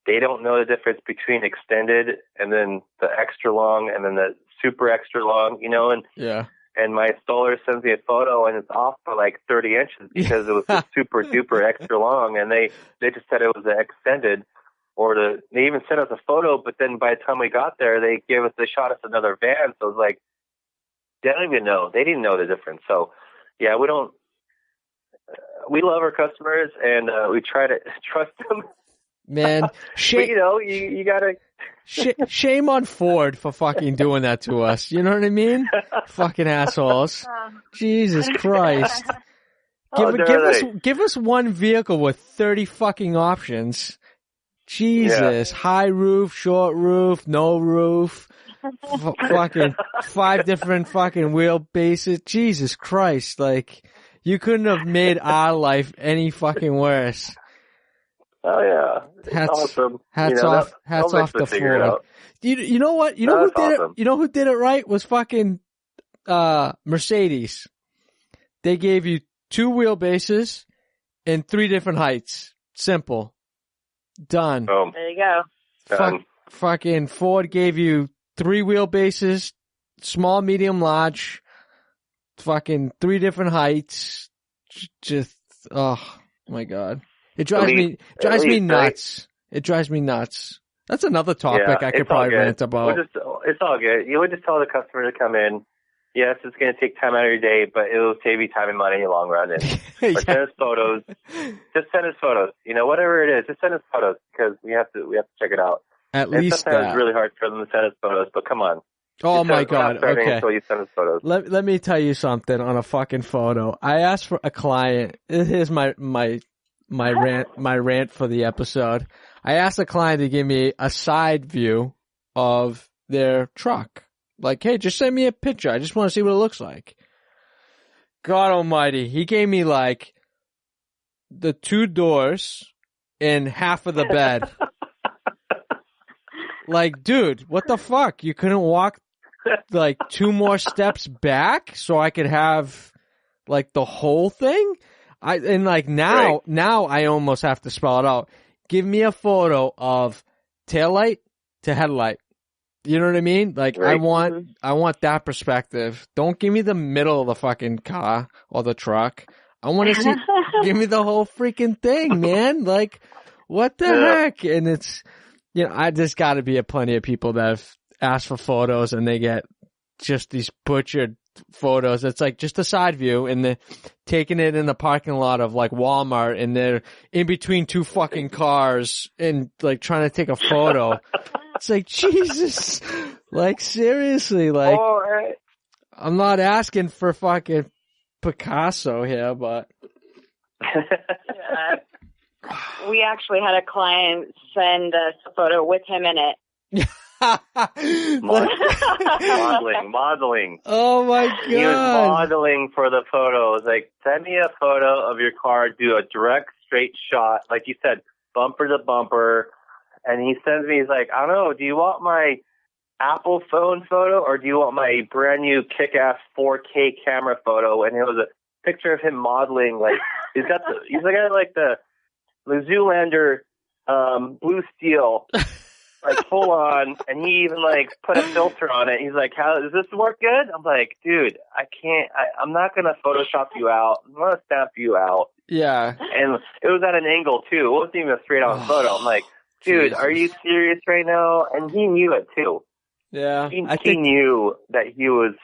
they don't know the difference between extended and then the extra long and then the super extra long, and yeah. And my installer sends me a photo, and it's off by like 30 inches because it was the super duper extra long, and they just said it was the extended. They even sent us a photo, but then by the time we got there, they shot us another van. So it was like, they don't even know. They didn't know the difference. So yeah, we love our customers, and we try to trust them. Man, But, you gotta. Shame on Ford for fucking doing that to us. You know what I mean? Fucking assholes. Jesus Christ. Give us one vehicle with 30 fucking options. Jesus. Yeah. High roof, short roof, no roof. Fucking 5 different fucking wheelbases. Jesus Christ. Like, you couldn't have made our life any fucking worse. Oh yeah, awesome. Hats off to Ford. You know what? You know who did it? You know who did it right was fucking Mercedes. They gave you 2 wheelbases and 3 different heights. Simple. Done. Boom. There you go. Done. Fucking Ford gave you 3 wheelbases, small, medium, large. Fucking 3 different heights. Just oh my god. It drives me nuts. Right? It drives me nuts. That's another topic I could probably rant about. It's all good. You would just tell the customer to come in. Yes, it's going to take time out of your day, but it will save you time and money in the long run. And send us photos. Just send us photos. Whatever it is, just send us photos because we have to check it out. At least sometimes it's really hard for them to send us photos, but come on. Oh my god! Okay. Until you send us photos. Let me tell you something on a fucking photo. I asked for a client. Here's my rant for the episode. I asked a client to give me a side view of their truck. Like, hey, just send me a picture. I just want to see what it looks like. God almighty. He gave me like the 2 doors and half of the bed. Like, dude, what the fuck? You couldn't walk like 2 more steps back so I could have like the whole thing? Now I almost have to spell it out. Give me a photo of taillight to headlight. You know what I mean? Like, right. I want that perspective. Don't give me the middle of the fucking car or the truck. I want to see, give me the whole freaking thing, man. Like, what the heck? And it's, I just gotta be plenty of people that have asked for photos and they get just these butchered photos. It's like just a side view and they're taking it in the parking lot of like Walmart and they're in between 2 fucking cars and like trying to take a photo. It's like, Jesus, like seriously, like I'm not asking for fucking Picasso here, but we actually had a client send us a photo with him in it. modeling. Oh my god! He was modeling for the photos. Like, send me a photo of your car. Do a direct, straight shot, like you said, bumper to bumper. And he sends me. He's like, I don't know. Do you want my Apple phone photo or do you want my brand new kick-ass 4K camera photo? And it was a picture of him modeling. Like he's got the Zoolander blue steel. Like full on, and he even like put a filter on it. He's like, "How does this work good?" I'm like, "Dude, I can't. I'm not gonna Photoshop you out. I'm gonna stamp you out." Yeah. And it was at an angle too. It wasn't even a straight on photo. I'm like, "Dude, are you serious right now?" And he knew it too. Yeah. He knew that he was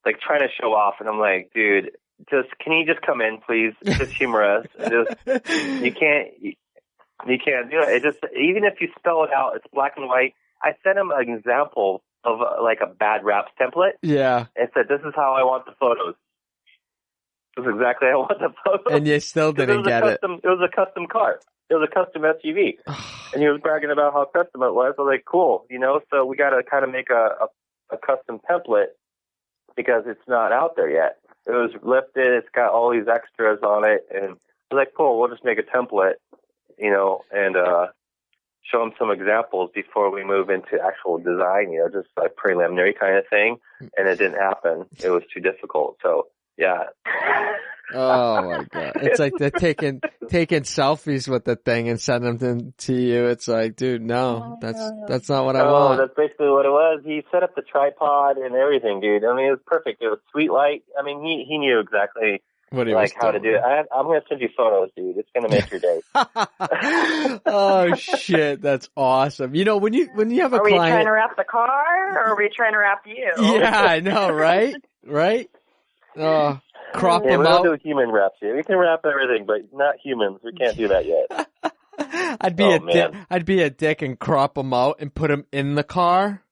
like trying to show off, and I'm like, "Dude, can you just come in, please? Just humor us. You can't." You can't do it. It just, even if you spell it out, it's black and white. I sent him an example of like a bad raps template. Yeah. And said, this is how I want the photos. This is exactly how I want the photos. And you still didn't get it. It was a custom car. It was a custom SUV. And he was bragging about how custom it was. I was like, cool, so we got to kind of make a custom template because it's not out there yet. It was lifted. It's got all these extras on it. And I was like, cool, we'll just make a template. And show them some examples before we move into actual design, just like preliminary kind of thing. And it didn't happen. It was too difficult. So, yeah. Oh my God. It's like they're taking selfies with the thing and sending them to you. It's like, dude, no, that's not what I want. That's basically what it was. He set up the tripod and everything, dude. I mean, it was perfect. It was sweet light. I mean, he knew exactly what he was how to do it. I'm going to send you photos, dude. It's going to make your day. Oh shit, that's awesome. When you have a client, are we trying to wrap the car, or are we trying to wrap you? Yeah, I know, right? Crop them we out. don't do human wraps here. We can wrap everything, but not humans. We can't do that yet. I'd be a dick and crop them out and put them in the car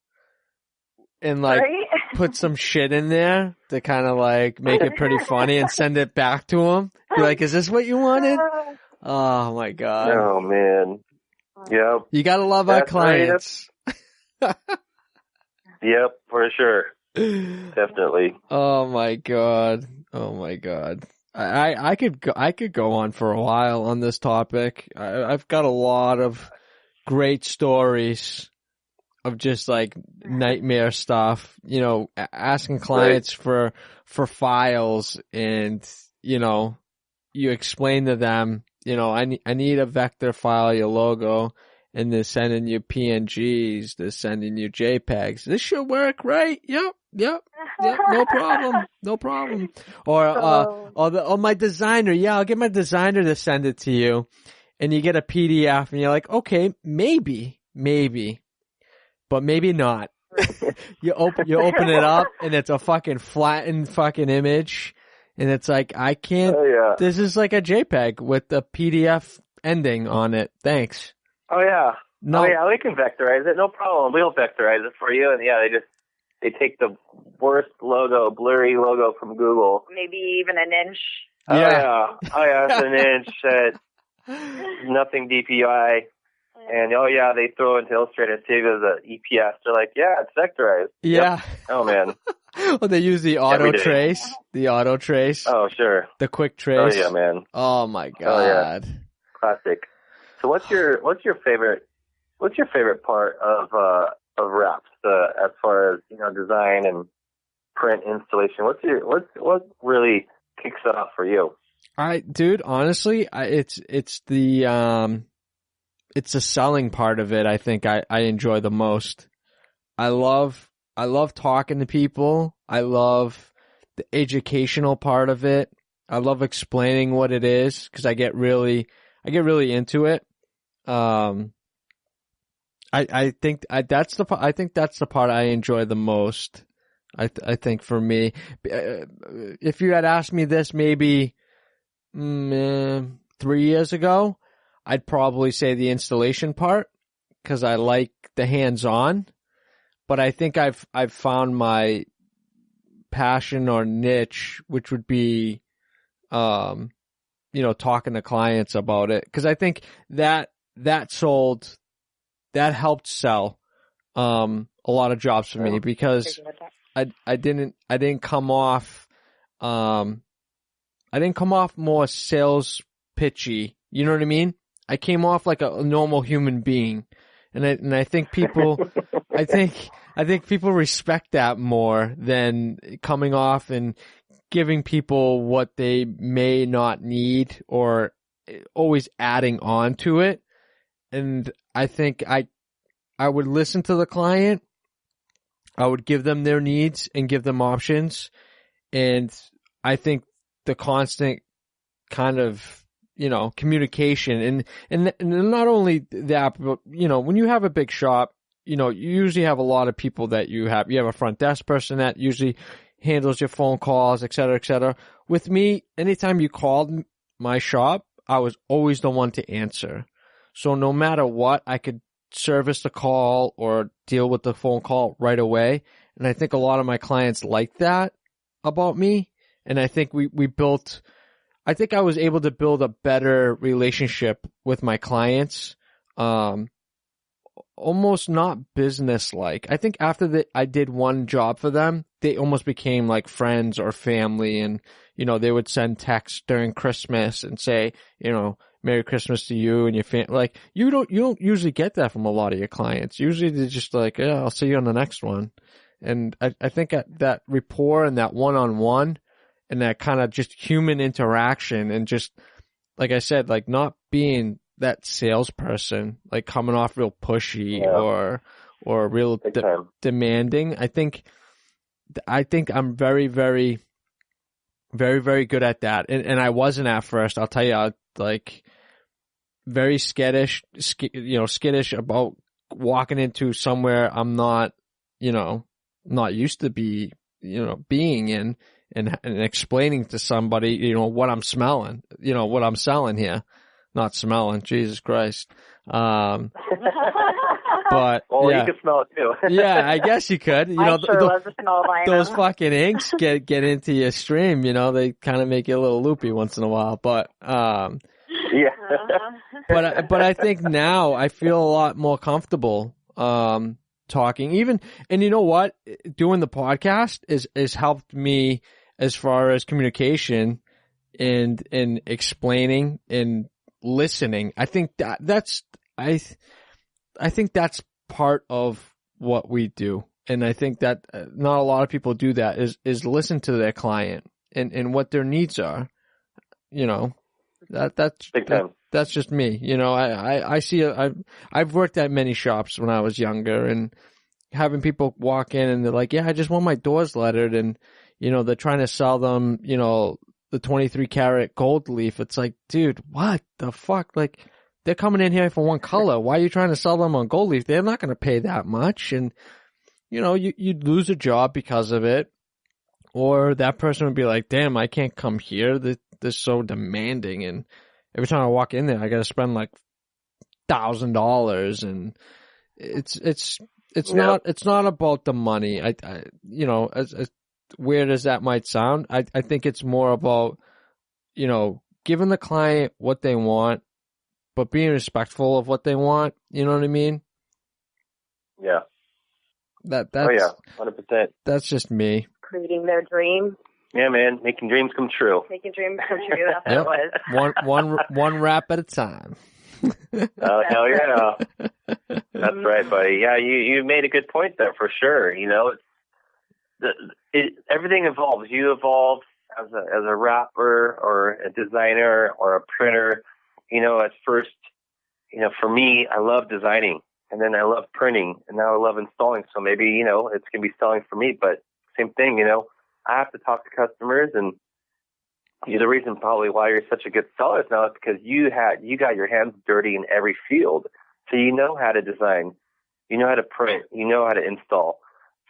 and like Right? put some shit in there to kind of like make it pretty funny and send it back to them. Be like, is this what you wanted? Oh my God. Oh man. Yep. You gotta love our clients. Yep, for sure. Definitely. Oh my God. Oh my God. I could go on for a while on this topic. I've got a lot of great stories of just like nightmare stuff, you know, asking clients for files and, you know, you explain to them, you know, I need a vector file, your logo, and they're sending you PNGs, they're sending you JPEGs. This should work, right? Yep, no problem. Or my designer, I'll get my designer to send it to you, and you get a PDF, and you're like, okay, maybe, but maybe not. you open it up, and it's a fucking flattened fucking image, and it's like, I can't. Oh, yeah. This is like a JPEG with the PDF ending on it. Thanks. Oh yeah. No. Oh yeah, we can vectorize it. No problem. We'll vectorize it for you. And yeah, they take the worst logo, blurry logo from Google. Maybe even an inch. Oh yeah. It's an inch. Nothing DPI. And they throw it into Illustrator and save it as an EPS. They're like, yeah, it's vectorized. Yeah. Yep. Oh man. Well, they use the auto trace. Oh sure. The quick trace. Oh yeah, man. Oh my God. Oh, yeah. Classic. So what's your favorite part of wraps as far as, you know, design and print installation? What really kicks it off for you? Dude, honestly, it's the selling part of it. I think I enjoy the most. I love talking to people. I love the educational part of it. I love explaining what it is because I get really into it. I think that's the part I enjoy the most. I think for me, if you had asked me this maybe 3 years ago, I'd probably say the installation part because I like the hands-on. But I think I've found my passion or niche, which would be, you know, talking to clients about it. Because I think that helped sell a lot of jobs for me because I didn't come off more sales pitchy. You know what I mean? I came off like a normal human being, and I think people I think people respect that more than coming off and giving people what they may not need or always adding on to it. And I think I would listen to the client. I would give them their needs and give them options. And I think the constant kind of, you know, communication and not only that, but, you know, when you have a big shop, you know, you usually have a lot of people that you have a front desk person that usually handles your phone calls, et cetera, et cetera. With me, anytime you called my shop, I was always the one to answer. So no matter what, I could service the call or deal with the phone call right away. And I think a lot of my clients like that about me. And I think I think I was able to build a better relationship with my clients. Almost not business-like. I think after I did one job for them, they almost became like friends or family. And, you know, they would send texts during Christmas and say, you know, Merry Christmas to you and your family. Like, you don't usually get that from a lot of your clients. Usually they're just like, yeah, I'll see you on the next one. And I think that rapport and that one-on-one and that kind of just human interaction and just, like I said, like not being that salesperson, like coming off real pushy or real demanding. I think I'm very, very, very, very good at that. And I wasn't at first. I'll tell you, like very skittish about walking into somewhere I'm not, you know, not used to be, you know, being in and explaining to somebody, you know, what I'm smelling, you know, what I'm selling here. not smelling. Jesus Christ. But well, yeah. you can smell it too. Yeah, I guess you could. You know, I sure love the smell of vinyl. those fucking inks get into your stream. You know, they kind of make you a little loopy once in a while. But yeah. but I think now I feel a lot more comfortable talking. Even, and you know what, doing the podcast is helped me as far as communication and explaining and listening. I think that's I think that's part of what we do. And I think that not a lot of people do that, is listen to their client and what their needs are. You know, that's just me. You know, I see, I've worked at many shops when I was younger, and having people walk in and they're like, yeah, I just want my doors lettered. And, you know, they're trying to sell them, you know, the 23 karat gold leaf. It's like, dude, what the fuck? Like, they're coming in here for one color. Why are you trying to sell them on gold leaf? They're not going to pay that much. And, you know, you'd lose a job because of it. Or that person would be like, damn, I can't come here. They're so demanding. And every time I walk in there, I got to spend like $1,000. And it's not about the money. I you know, as weird as that might sound, I think it's more about, you know, giving the client what they want, but being respectful of what they want. You know what I mean? Yeah. That's, 100%. That's just me. Creating their dream. Yeah, man, making dreams come true. Making dreams come true. That's what it was. One wrap at a time. Oh, hell yeah. That's right, buddy. Yeah, you made a good point there for sure. You know, everything evolves. You evolve as a rapper or a designer or a printer. You know, at first, you know, for me, I love designing, and then I love printing, and now I love installing. So maybe, you know, it's going to be selling for me, but same thing, you know, I have to talk to customers, and the reason probably why you're such a good seller is now is because you got your hands dirty in every field. So you know how to design, you know how to print, you know how to install.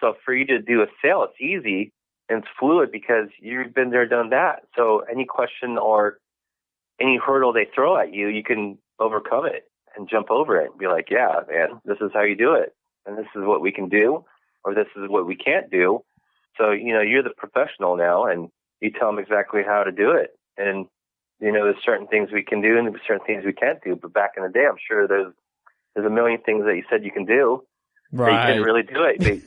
So for you to do a sale, it's easy and it's fluid because you've been there, done that. So any question or any hurdle they throw at you, you can overcome it and jump over it and be like, yeah, man, this is how you do it. And this is what we can do, or this is what we can't do. So, you know, you're the professional now, and you tell them exactly how to do it. And, you know, there's certain things we can do and there's certain things we can't do. But back in the day, I'm sure there's a million things that you said you can do. Right. But you didn't really do it.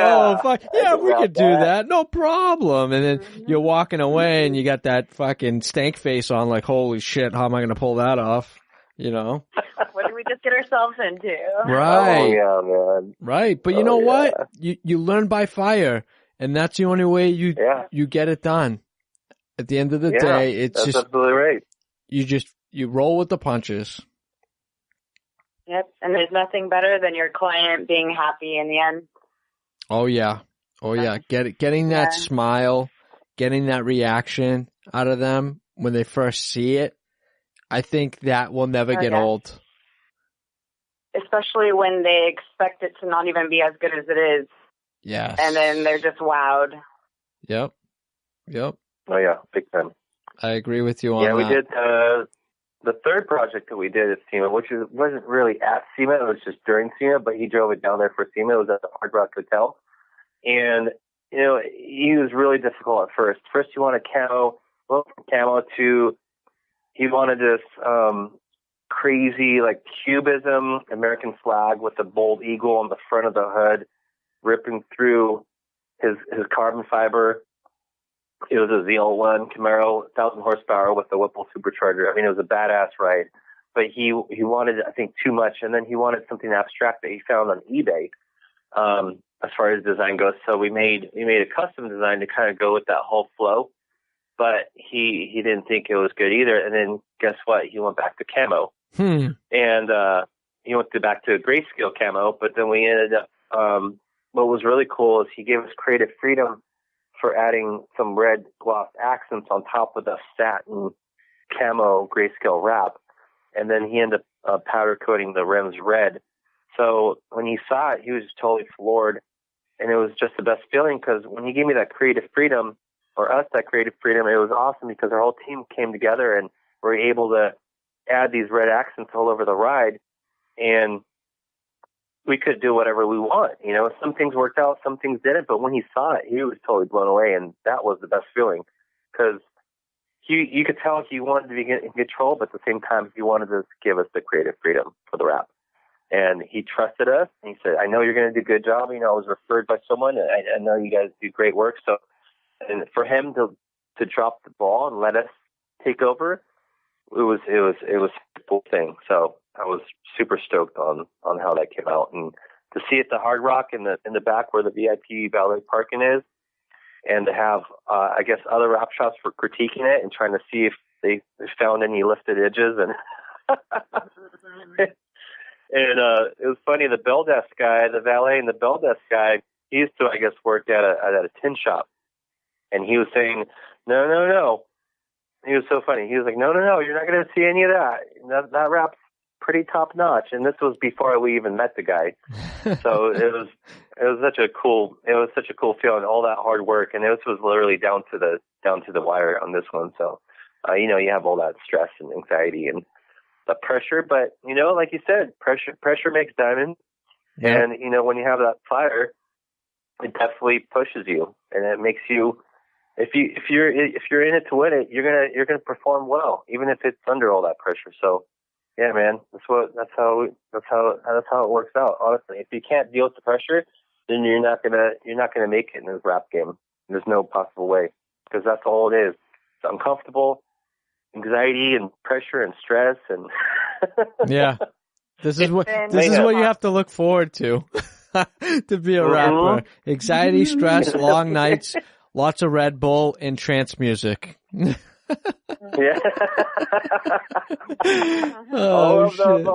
Oh, fuck. Yeah, we could do that. No problem. And then you're walking away and you got that fucking stank face on like, holy shit, how am I going to pull that off? You know? What did we just get ourselves into? Right. Oh, yeah, man. Right. But you know what? You learn by fire, and that's the only way you get it done. At the end of the day, it's that's just absolutely right. You roll with the punches. Yep. And there's nothing better than your client being happy in the end. Oh yeah. Oh yeah. Getting that smile, getting that reaction out of them when they first see it. I think that will never get old. Especially when they expect it to not even be as good as it is. Yes. And then they're just wowed. Yep. Oh yeah, big time. I agree with you on that. Yeah, we did the third project that we did at SEMA, which wasn't really at SEMA, it was just during SEMA, but he drove it down there for SEMA. It was at the Hard Rock Hotel. And, you know, he was really difficult at first. First, he wanted camo to, he wanted this crazy, like, cubism American flag with a bold eagle on the front of the hood, ripping through his carbon fiber. It was a Z01 Camaro, 1,000 horsepower with a Whipple supercharger. I mean, it was a badass ride. But he wanted, I think, too much, and then he wanted something abstract that he found on eBay as far as design goes. So we made a custom design to kind of go with that whole flow. But he didn't think it was good either. And then guess what? He went back to camo. And he went back to grayscale camo. But then we ended up, what was really cool is he gave us creative freedom for adding some red gloss accents on top of the satin camo grayscale wrap. And then he ended up powder coating the rims red. So when he saw it, he was totally floored. And it was just the best feeling because when he gave me that creative freedom, or us that creative freedom, it was awesome because our whole team came together and were able to add these red accents all over the ride, and we could do whatever we want. You know, some things worked out, some things didn't, but when he saw it, he was totally blown away, and that was the best feeling, because you could tell he wanted to be in control, but at the same time, he wanted to give us the creative freedom for the rap. And he trusted us, and he said, I know you're going to do a good job. You know, I was referred by someone, and I know you guys do great work. So, and for him to drop the ball and let us take over, it was a cool thing. So I was super stoked on how that came out, and to see it the Hard Rock in the back where the VIP valet parking is, and to have I guess other rap shops for critiquing it and trying to see if they found any lifted edges, and and it was funny. The bell desk guy, the valet, and the bell desk guy, he used to, I guess, work at a tin shop, and he was saying, no. He was so funny. He was like, no, you're not going to see any of that. That rap's pretty top notch. And this was before we even met the guy. So it was such a cool feeling, all that hard work. And this was literally down to the wire on this one. So, you know, you have all that stress and anxiety and the pressure, but you know, like you said, pressure makes diamonds. Yeah. And, you know, when you have that fire, it definitely pushes you, and it makes you, if you're in it to win it, you're gonna perform well, even if it's under all that pressure. So, yeah, man, that's how it works out. Honestly, if you can't deal with the pressure, then you're not gonna make it in this rap game. There's no possible way, because that's all it is. It's uncomfortable, anxiety and pressure and stress and. Yeah, this is what you have to look forward to to be a rapper. Anxiety, stress, long nights. Lots of Red Bull and trance music. Yeah. Oh, shit.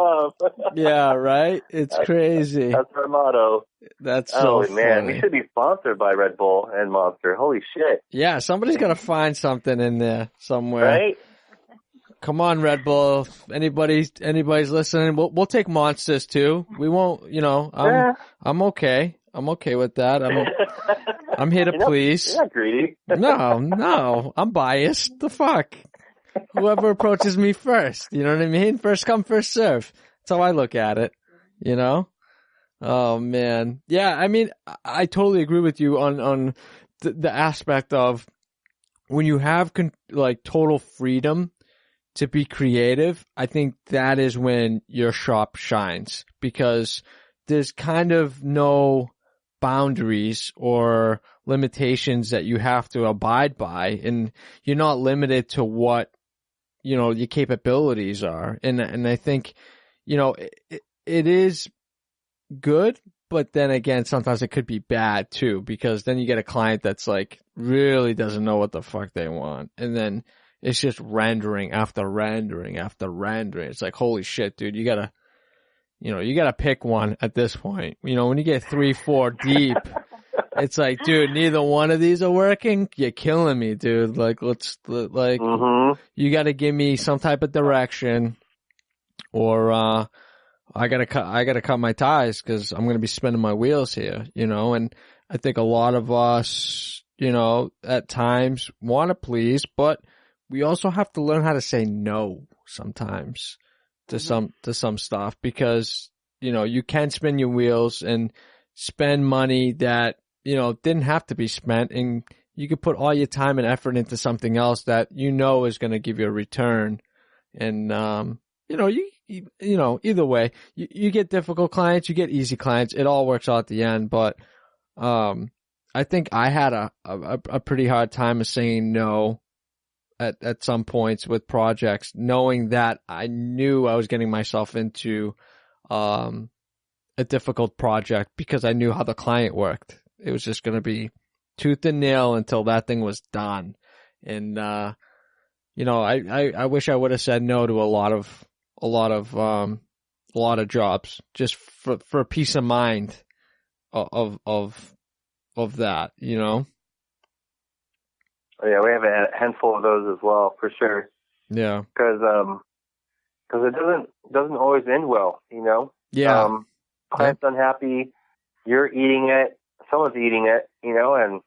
Yeah, right? It's crazy. That's our motto. That's so funny. Man, we should be sponsored by Red Bull and Monster. Holy shit. Yeah, somebody's got to find something in there somewhere. Right? Come on, Red Bull. Anybody's listening? We'll take Monsters too. We won't, you know, I'm okay. I'm okay with that. I'm here to please. You're not greedy. No, I'm biased. The fuck? Whoever approaches me first, you know what I mean? First come, first serve. That's how I look at it, you know? Oh man. Yeah, I mean, I totally agree with you on the aspect of when you have like total freedom to be creative. I think that is when your shop shines, because there's kind of no boundaries or limitations that you have to abide by, and you're not limited to what, you know, your capabilities are. And I think, you know, it is good, but then again, sometimes it could be bad too, because then you get a client that's like really doesn't know what the fuck they want, and then it's just rendering after rendering after rendering. It's like, holy shit, dude, you gotta pick one at this point. You know, when you get 3-4 deep, it's like, dude, neither one of these are working. You're killing me, dude. Like, you gotta give me some type of direction, or, I gotta cut my ties, cause I'm gonna be spinning my wheels here, you know. And I think a lot of us, you know, at times want to please, but we also have to learn how to say no sometimes to some stuff, because, you know, you can spin your wheels and spend money that, you know, didn't have to be spent, and you could put all your time and effort into something else that you know is going to give you a return. And you know, you know, either way, you get difficult clients, you get easy clients, it all works out at the end. But I think I had a pretty hard time of saying no at some points with projects, knowing that I knew I was getting myself into a difficult project, because I knew how the client worked. It was just going to be tooth and nail until that thing was done. And you know, I wish I would have said no to a lot of jobs, just for peace of mind of that, you know. Yeah, we have a handful of those as well, for sure. Yeah, because it doesn't always end well, you know. Yeah, client's unhappy, you're eating it, someone's eating it, you know, and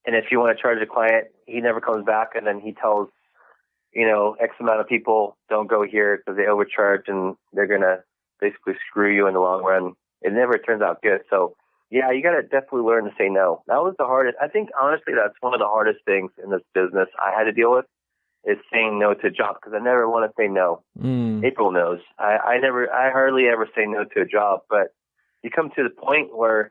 if you want to charge a client, he never comes back, and then he tells X amount of people don't go here because they overcharge and they're going to basically screw you in the long run. It never turns out good. So, yeah, you got to definitely learn to say no. That was the hardest. I think, honestly, that's one of the hardest things in this business I had to deal with is saying no to a job because I never want to say no. April knows. I hardly ever say no to a job, but you come to the point where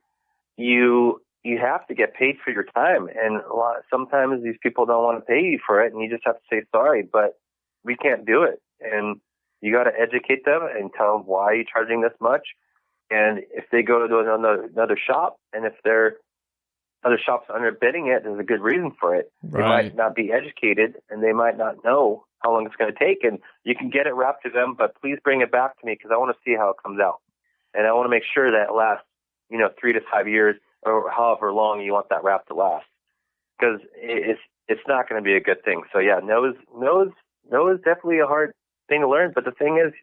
you have to get paid for your time, and sometimes these people don't want to pay you for it, and you just have to say sorry, but we can't do it. And you got to educate them and tell them why you're charging this much. And if they go to another shop, and if their other shops underbidding it, there's a good reason for it. They might not be educated, and they might not know how long it's going to take. And you can get it wrapped to them, but please bring it back to me because I want to see how it comes out, and I want to make sure that it lasts, 3 to 5 years or however long you want that wrap to last, because it's not going to be a good thing. So yeah, no is definitely a hard thing to learn. But the thing is,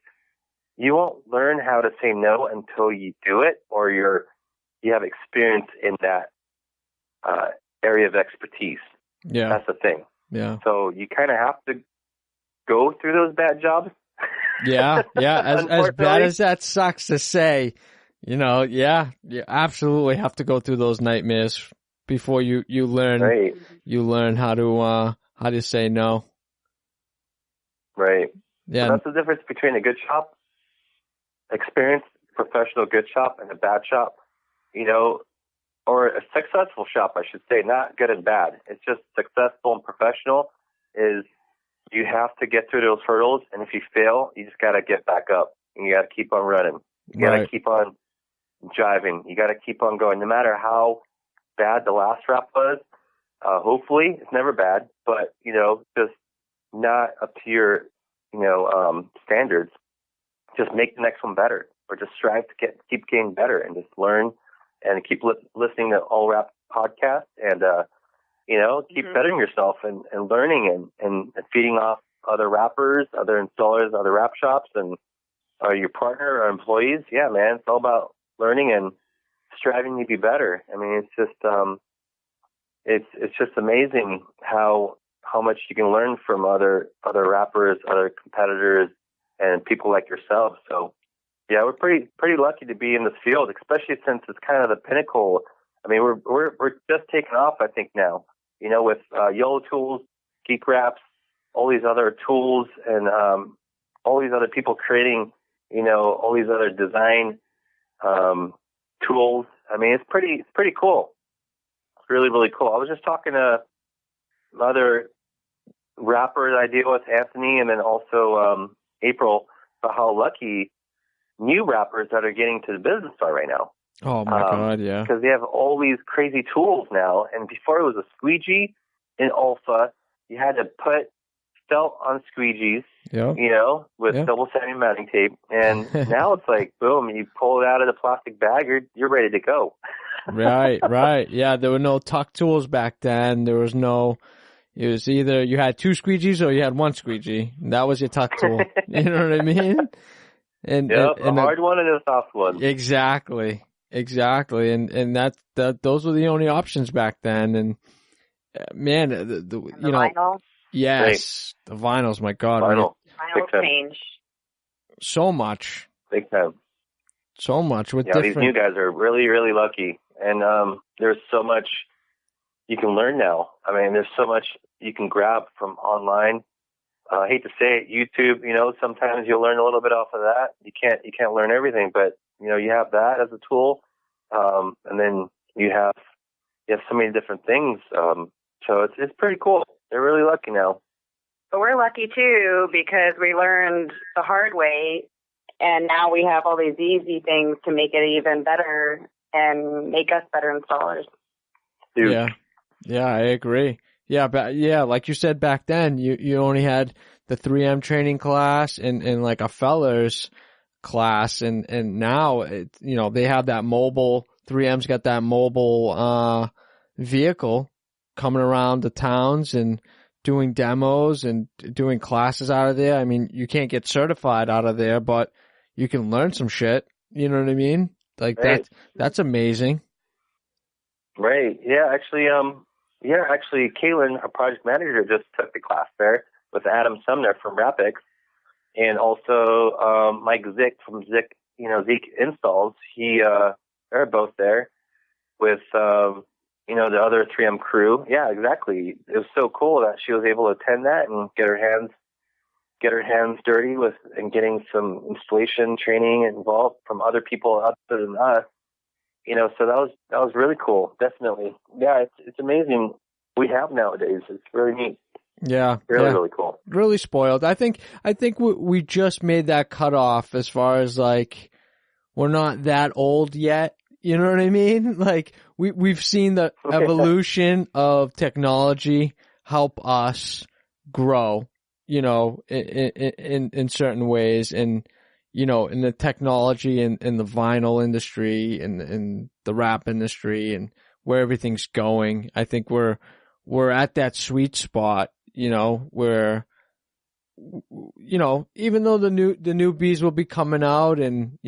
you won't learn how to say no until you do it, or you have experience in that area of expertise. Yeah, that's the thing. Yeah. So you kind of have to go through those bad jobs. Yeah. As bad as that sucks to say, you absolutely have to go through those nightmares before you learn. Right. You learn how to say no. Right. Yeah. So that's the difference between a good shop, experienced professional good shop, and a bad shop. Or a successful shop, I should say, not good and bad. It's just successful and professional is you have to get through those hurdles, and if you fail, you just got to get back up, and you got to keep on running. You got to keep on jiving. You got to keep on going. No matter how bad the last wrap was, hopefully it's never bad, but, just not up to your, standards. Just make the next one better, or just strive to keep getting better and just learn and keep listening to All Wrap podcast and, keep bettering yourself and learning and feeding off other rappers, other installers, other wrap shops, and your partner or employees. Yeah, man, it's all about learning and striving to be better. I mean, it's just amazing how much you can learn from other rappers, other competitors, and people like yourself. So, yeah, we're pretty lucky to be in this field, especially since it's kind of the pinnacle. I mean, we're just taking off, I think, now. With YOLO tools, Geek Wraps, all these other tools, and all these other people creating, all these other design tools. I mean, it's pretty cool. It's really, really cool. I was just talking to other rappers I deal with, Anthony, and then also April, about how lucky new rappers that are getting to the business are right now. Oh my God, yeah. Because they have all these crazy tools now, and before it was a squeegee in alpha. You had to put felt on squeegees, with double sided mounting tape, and now it's like boom, you pull it out of the plastic bag, you're ready to go. Right. Yeah, there were no tuck tools back then. There was no. It was either you had two squeegees or you had one squeegee. That was your tuck tool. You know what I mean? And a hard one and a soft one. Exactly. And those were the only options back then. And man, the vinyl. Yes, the vinyls. My God, vinyl changed so much. Big time. So much with different. These new guys are really, really lucky, and there's so much you can learn now. I mean, there's so much you can grab from online. I hate to say it, YouTube. Sometimes you'll learn a little bit off of that. You can't learn everything, but you have that as a tool, and then you have so many different things. So it's pretty cool. They're really lucky now. But we're lucky too because we learned the hard way, and now we have all these easy things to make it even better and make us better installers. Dude. Yeah, I agree. Yeah, but like you said back then, you only had the 3M training class and like a feller's class, and now they have that mobile. 3M's got that mobile vehicle coming around the towns and doing demos and doing classes out of there. I mean, you can't get certified out of there, but you can learn some shit. You know what I mean? Like right. That's amazing. Right. Yeah. Actually, Kaylin, our project manager, just took the class there. with Adam Sumner from Rapix, and also Mike Zick from Zeke Installs. They're both there with the other 3M crew. Yeah, exactly. It was so cool that she was able to attend that and get her hands dirty with and getting some installation training involved from other people other than us. So that was really cool. Definitely. Yeah, it's amazing we have nowadays. It's really neat. Yeah. Really cool. Really spoiled. I think we just made that cutoff as far as like we're not that old yet. You know what I mean? Like we've seen the evolution of technology help us grow, in certain ways, and in the technology and in the vinyl industry and in the rap industry and where everything's going. I think we're at that sweet spot, where even though the new bees will be coming out and,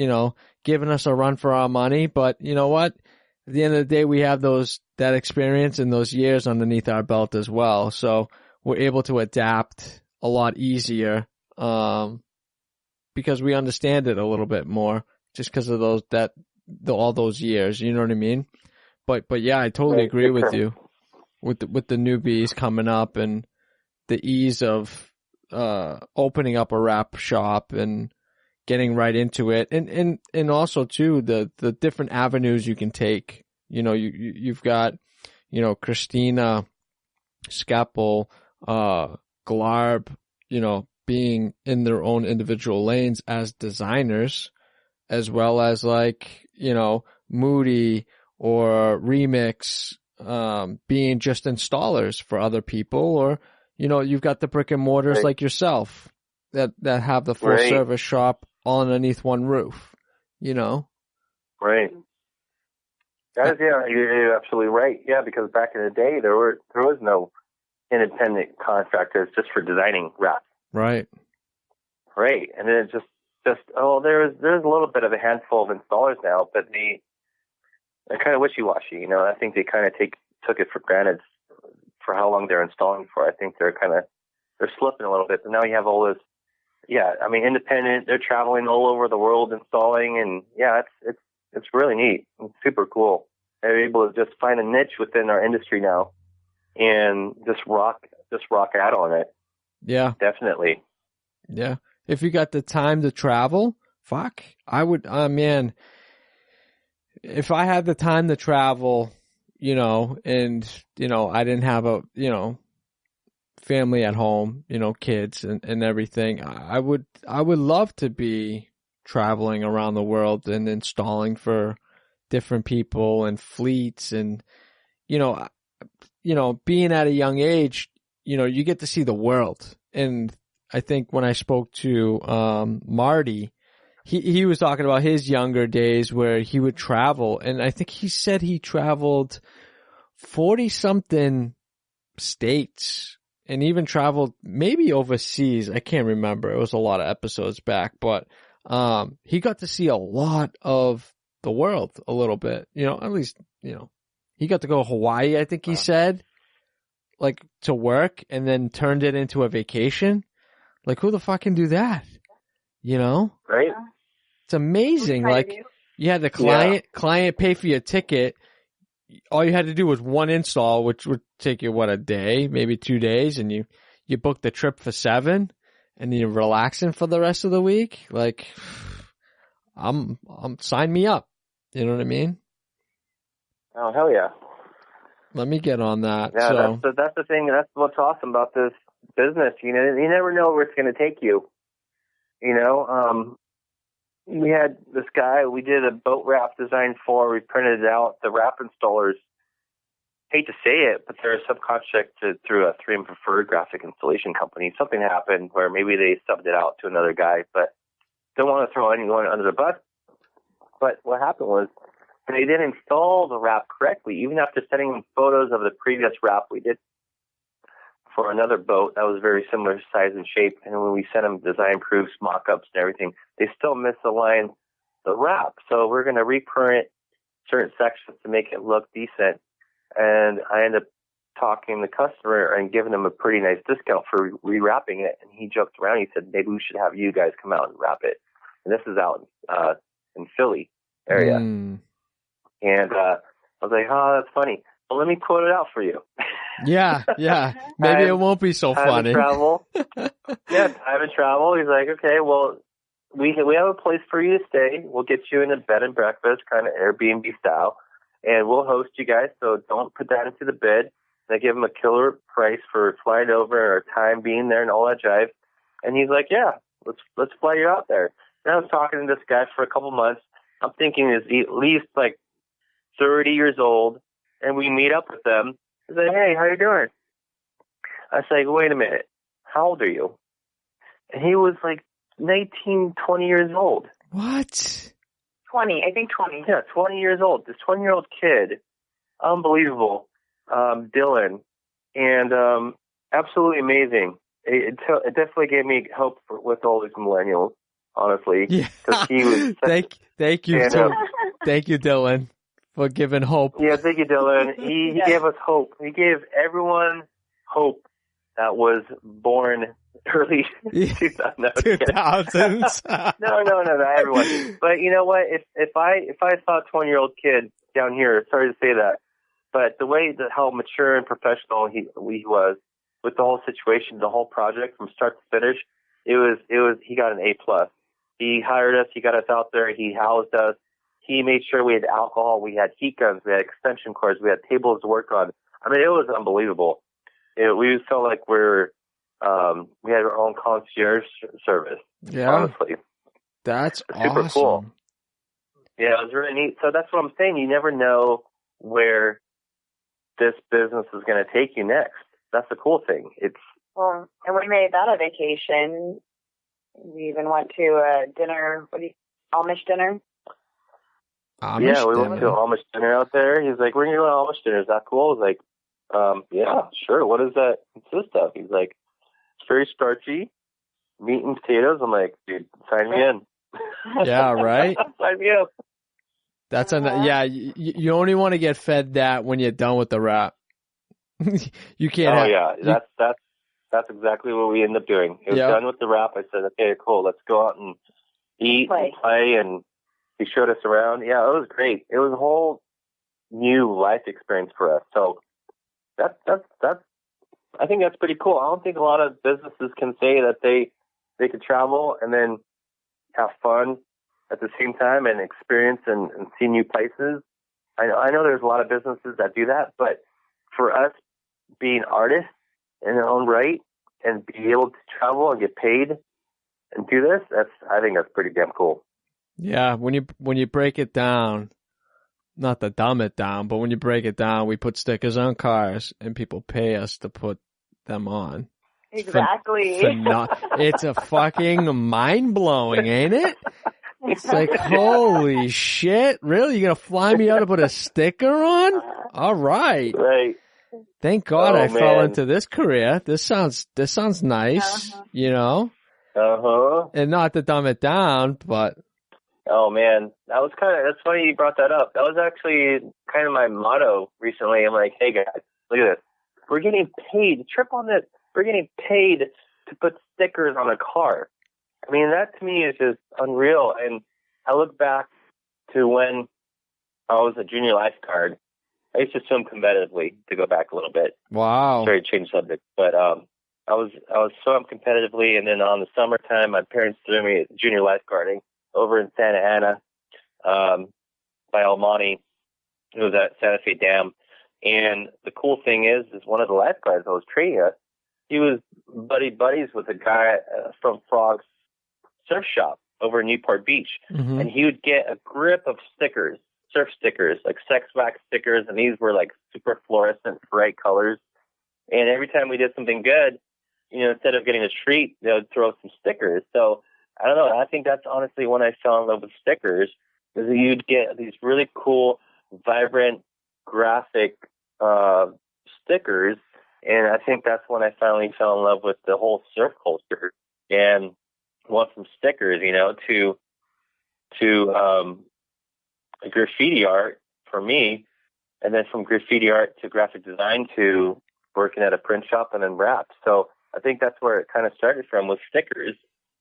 giving us a run for our money, but you know what? At the end of the day, we have that experience and those years underneath our belt as well. So we're able to adapt a lot easier, because we understand it a little bit more just because of all those years, you know what I mean? But yeah, I totally agree with you with the newbies coming up and the ease of opening up a rap shop and getting right into it, and also too the different avenues you can take. You've got Christina Scappel, Glarb, being in their own individual lanes as designers, as well as like Moody or Remix being just installers for other people, or you've got the brick and mortars like yourself that have the full service shop all underneath one roof, Right. You're absolutely right. Yeah, because back in the day there was no independent contractors just for designing rap. Right. Right. And then it's there's a little bit of a handful of installers now, but they're kind of wishy-washy. I think they kind of took it for granted for how long they're installing for. I think they're slipping a little bit. But now you have all this, independent. They're traveling all over the world installing, and yeah, it's really neat. It's super cool. They're able to just find a niche within our industry now, and just rock out on it. Yeah, definitely. Yeah, if you got the time to travel, I would. Man, if I had the time to travel, and I didn't have a family at home, kids and everything, I would love to be traveling around the world and installing for different people and fleets, and being at a young age, you get to see the world. And I think when I spoke to Marty, he was talking about his younger days where he would travel, and I think he said he traveled 40-something states and even traveled maybe overseas. I can't remember. It was a lot of episodes back, but he got to see a lot of the world a little bit, at least, he got to go to Hawaii, I think he said, like to work, and then turned it into a vacation. Like, who the fuck can do that? Right? It's amazing. Like, you had the client pay for your ticket. All you had to do was one install, which would take you, a day, maybe 2 days, and you booked the trip for 7, and you're relaxing for the rest of the week. Like, I'm sign me up. You know what I mean? Oh, hell yeah. Let me get on that. Yeah, so that's the thing. That's what's awesome about this business. You never know where it's going to take you. We had this guy we did a boat wrap design for. We printed it out. The wrap installers, hate to say it, but they're subcontracted through a 3M Preferred graphic installation company. Something happened where maybe they subbed it out to another guy, but don't want to throw anyone under the bus. But what happened was they didn't install the wrap correctly, even after sending them photos of the previous wrap we did for another boat that was very similar size and shape. And when we sent them design proofs, mock-ups, and everything, they still misaligned the wrap. So we're going to reprint certain sections to make it look decent. And I ended up talking to the customer and giving him a pretty nice discount for rewrapping it. And he joked around. He said, maybe we should have you guys come out and wrap it. And this is out in Philly area. And I was like, oh, that's funny. Well, let me quote it out for you. Yeah. Maybe it won't be so funny. Travel. Yeah, time and travel. He's like, okay, well, we have a place for you to stay. We'll get you in a bed and breakfast, kind of Airbnb style, and we'll host you guys. So don't put that into the bid. They give him a killer price for flying over or time being there and all that jive. And he's like, yeah, let's fly you out there. And I was talking to this guy for a couple months. I'm thinking he's at least like 30 years old. And we meet up with them. He's like, hey, how you doing? I was like, wait a minute. How old are you? And he was like 19, 20 years old. What? 20, I think 20. Yeah, 20 years old. This 20-year-old kid. Unbelievable. Dylan. And absolutely amazing. It definitely gave me hope with all these millennials, honestly. Yeah. He was thank you, Dylan, for giving hope. Yeah, thank you, Dylan. He gave us hope. He gave everyone hope that was born early 2000s. No, not everyone. But you know what? If I saw a 20-year-old kid down here, sorry to say that, but the way that how mature and professional he was with the whole situation, the whole project from start to finish, it was he got an A+. He hired us. He got us out there. He housed us. He made sure we had alcohol, we had heat guns, we had extension cords, we had tables to work on. I mean, it was unbelievable. We felt like we had our own concierge service. Yeah, honestly, that's super awesome. Cool. Yeah, it was really neat. So that's what I'm saying. You never know where this business is going to take you next. That's the cool thing. Well, and we made that a vacation. We even went to a dinner. Amish dinner. Yeah, we went to an Amish dinner out there. He's like, we're going to go to Amish dinner. Is that cool? I was like, yeah, sure. What does that consist of? He's like, it's very starchy, meat and potatoes. I'm like, dude, sign me in. Yeah, right? Sign me up. That's you only want to get fed that when you're done with the wrap. You can't. That's exactly what we ended up doing. It was done with the wrap. I said, okay, cool. Let's go out and eat and play, and he showed us around. Yeah, it was great. It was a whole new life experience for us. So that's I think that's pretty cool. I don't think a lot of businesses can say that they could travel and then have fun at the same time and experience and see new places. I know there's a lot of businesses that do that, but for us being artists in our own right and be able to travel and get paid and do this, I think that's pretty damn cool. Yeah, when you break it down, not to dumb it down, but when you break it down, we put stickers on cars and people pay us to put them on. Exactly. It's a fucking mind-blowing, ain't it? It's like, holy shit, really? You're going to fly me out to put a sticker on? All right. Right. Thank God I fell into this career. This sounds nice, you know? Uh-huh. And not to dumb it down, but... Oh, man. That's funny you brought that up. That was actually kind of my motto recently. I'm like, hey, guys, look at this. We're getting paid. Trip on this. We're getting paid to put stickers on a car. I mean, that to me is just unreal. And I look back to when I was a junior lifeguard. I used to swim competitively, to go back a little bit. Wow. Sorry to change subject. But I was swim competitively, and then on the summertime, my parents threw me junior lifeguarding over in Santa Ana by El Monte. It was at Santa Fe Dam. And the cool thing is one of the lifeguards I was training us, he was buddies with a guy from Frog's surf shop over in Newport Beach. Mm-hmm. And he would get a grip of stickers, surf stickers, like sex wax stickers, and these were like super fluorescent, bright colors. And every time we did something good, instead of getting a treat, they would throw some stickers. So I don't know. I think that's honestly when I fell in love with stickers, is that you'd get these really cool, vibrant, graphic stickers. And I think that's when I finally fell in love with the whole surf culture and went from stickers, to graffiti art for me, and then from graffiti art to graphic design to working at a print shop and then wrap. So I think that's where it kind of started from, with stickers.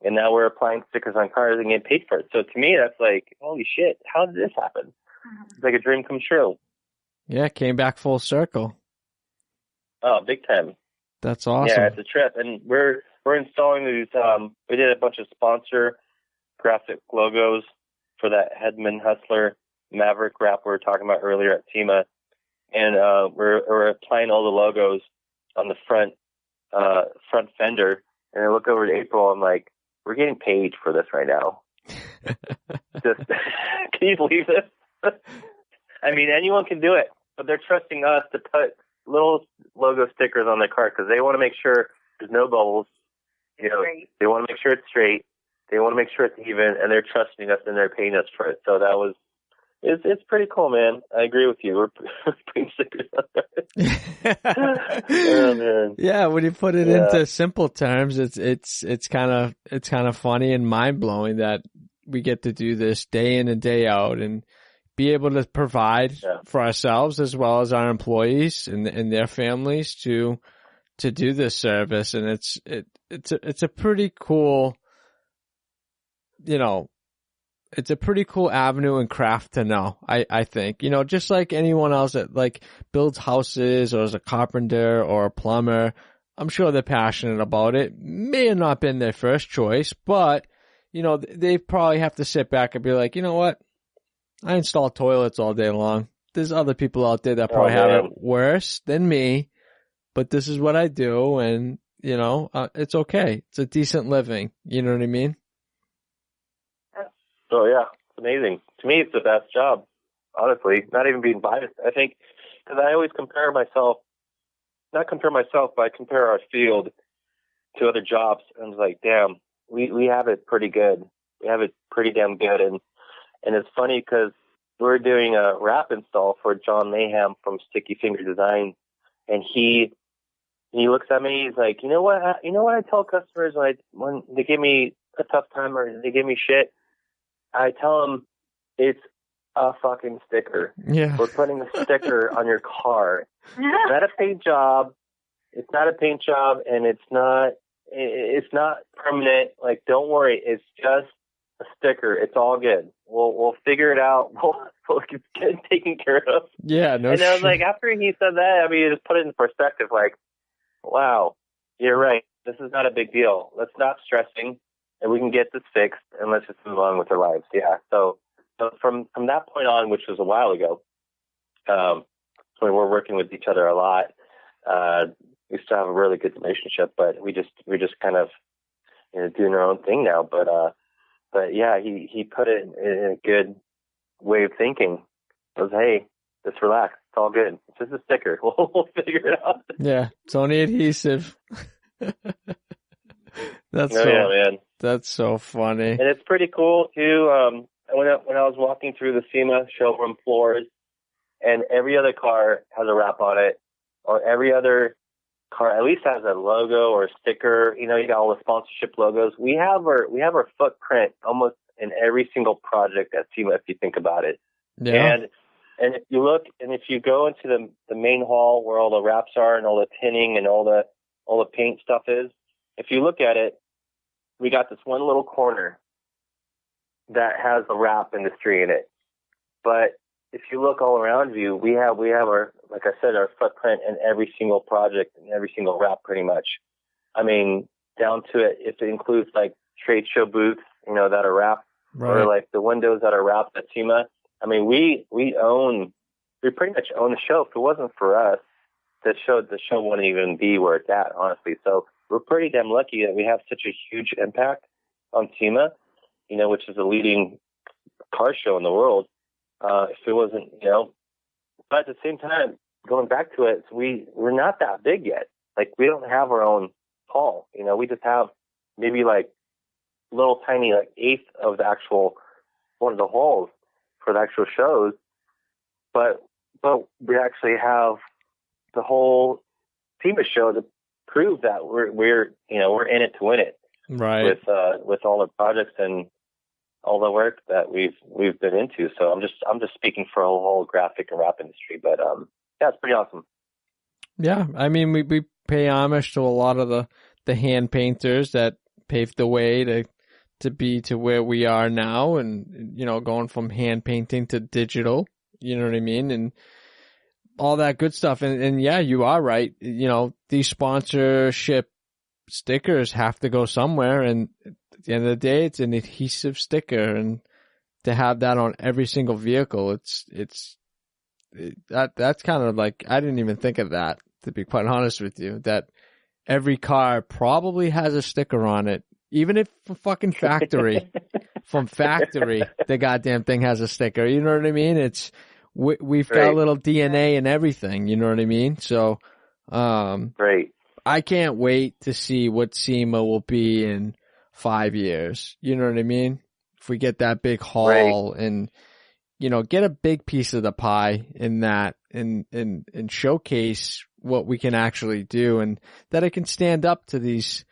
And now we're applying stickers on cars and getting paid for it. So to me, that's like, holy shit, how did this happen? It's like a dream come true. Yeah, came back full circle. Oh, big time. That's awesome. Yeah, it's a trip. And we're installing these, we did a bunch of sponsor graphic logos for that Hedman Hustler Maverick wrap we were talking about earlier at SEMA. And we're applying all the logos on the front fender. And I look over to April, I'm like, we're getting paid for this right now. Just, can you believe this? I mean, anyone can do it, but they're trusting us to put little logo stickers on their car because they want to make sure there's no bubbles. You know, Right. They want to make sure it's straight. They want to make sure it's even, and they're trusting us and they're paying us for it. So it's pretty cool, man. I agree with you. We're putting stickers on there. Oh, man. Yeah, when you put it into simple terms, it's kind of funny and mind blowing that we get to do this day in and day out and be able to provide for ourselves as well as our employees and their families to do this service. And it's a pretty cool, it's a pretty cool avenue and craft to know, I think. Just like anyone else that like builds houses or is a carpenter or a plumber, I'm sure they're passionate about it. May have not been their first choice, but, they probably have to sit back and be like, you know what? I install toilets all day long. There's other people out there that probably have it worse than me, but this is what I do, and, it's okay. It's a decent living. You know what I mean? Oh, yeah. It's amazing. To me, it's the best job, honestly. Not even being biased. I think, because I always but I compare our field to other jobs. And it's like, damn, we have it pretty good. We have it pretty damn good. And it's funny because we're doing a wrap install for John Mayhem from Sticky Finger Design. And he looks at me, he's like, you know what I tell customers when they give me a tough time or they give me shit? I tell them it's a fucking sticker. Yeah. We're putting a sticker on your car. It's not a paint job. It's not a paint job, and it's not permanent. Like, don't worry. It's just a sticker. It's all good. We'll figure it out. We'll get it taken care of. Yeah, no. And I was like, after he said that, I mean, it just put it in perspective. Like, wow, you're right. This is not a big deal. Let's stop stressing, and we can get this fixed, and let's just move on with our lives. Yeah. So from that point on, which was a while ago, so we're working with each other a lot. We still have a really good relationship, but we're just kind of doing our own thing now. But yeah, he put it in a good way of thinking. It was, hey, just relax. It's all good. It's just a sticker. We'll figure it out. Yeah, it's only adhesive. That's man. That's so funny. And it's pretty cool too. When I was walking through the SEMA showroom floors, and every other car has a wrap on it, or every other car at least has a logo or a sticker. You got all the sponsorship logos. We have our footprint almost in every single project at SEMA, if you think about it. Yeah. And if you look, and if you go into the main hall where all the wraps are and all the tinning and all the paint stuff is, if you look at it, we got this one little corner that has the wrap industry in it. But if you look all around you, we have our, like I said, our footprint in every single project and every single wrap pretty much. I mean, down to it, if it includes like trade show booths, that are wrapped, right, or like the windows that are wrapped at SEMA. I mean, we pretty much own the show. If it wasn't for us, the show wouldn't even be where it's at, honestly. So we're pretty damn lucky that we have such a huge impact on SEMA, which is the leading car show in the world. If it wasn't, but at the same time, going back to it, we're not that big yet. Like, we don't have our own hall. We just have maybe like little tiny, like eighth of the actual one of the halls for the actual shows. But we actually have the whole SEMA show to prove that we're in it to win it. Right. With all the projects and all the work that we've been into. So I'm just speaking for a whole graphic and wrap industry, but yeah, it's pretty awesome. Yeah, I mean, we pay homage to a lot of the hand painters that paved the way to be to where we are now, and going from hand painting to digital, you know what I mean, and all that good stuff. And yeah, you are right. These sponsorship stickers have to go somewhere, and at the end of the day, it's an adhesive sticker, and to have that on every single vehicle, that's kind of like, I didn't even think of that, to be quite honest with you, that every car probably has a sticker on it, even if from fucking factory, the goddamn thing has a sticker. You know what I mean? We've got a little DNA and everything. You know what I mean? So, Right. I can't wait to see what SEMA will be in 5 years. You know what I mean? If we get that big haul and, get a big piece of the pie in that and showcase what we can actually do, and that it can stand up to these,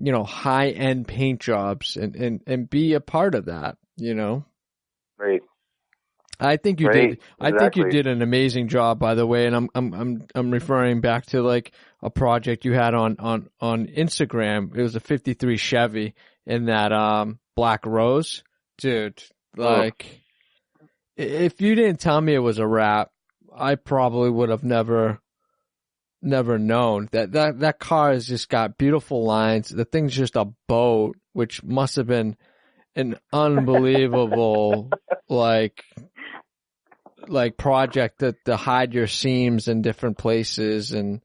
high-end paint jobs and be a part of that, Right. I think you did. Exactly. I think you did an amazing job, by the way. And I'm referring back to like a project you had on Instagram. It was a '53 Chevy in that black rose, dude. Like, if you didn't tell me it was a wrap, I probably would have never known. That car has just got beautiful lines. The thing's just a boat, which must have been an unbelievable like project to hide your seams in different places, and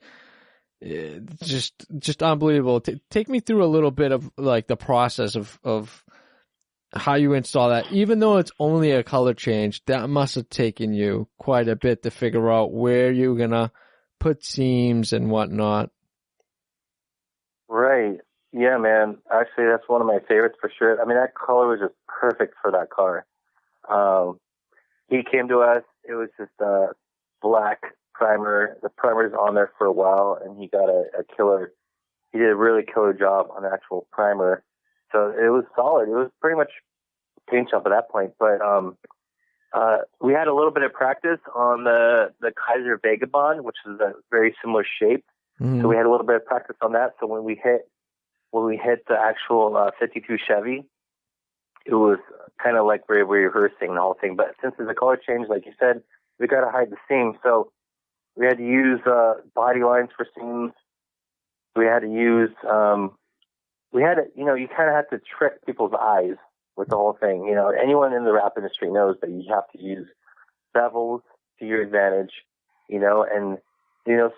just unbelievable. Take me through a little bit of like the process of how you install that. Even though it's only a color change, that must have taken you quite a bit to figure out where you're gonna put seams and whatnot. Right. Yeah, man. Actually, that's one of my favorites for sure. I mean, that color was just perfect for that car. He came to us. It was just a black primer. The primer's on there for a while, and he got a killer. He did a really killer job on the actual primer. So it was solid. It was pretty much paint job at that point. But we had a little bit of practice on the Kaiser Vagabond, which is a very similar shape. Mm-hmm. So we had a little bit of practice on that. So when we hit the actual 52 Chevy, it was kind of like we were rehearsing the whole thing. But since it's a color change, like you said, we got to hide the seams. So we had to use body lines for seams. We had to use, you kind of have to trick people's eyes with the whole thing. Anyone in the wrap industry knows that you have to use bevels to your advantage, and,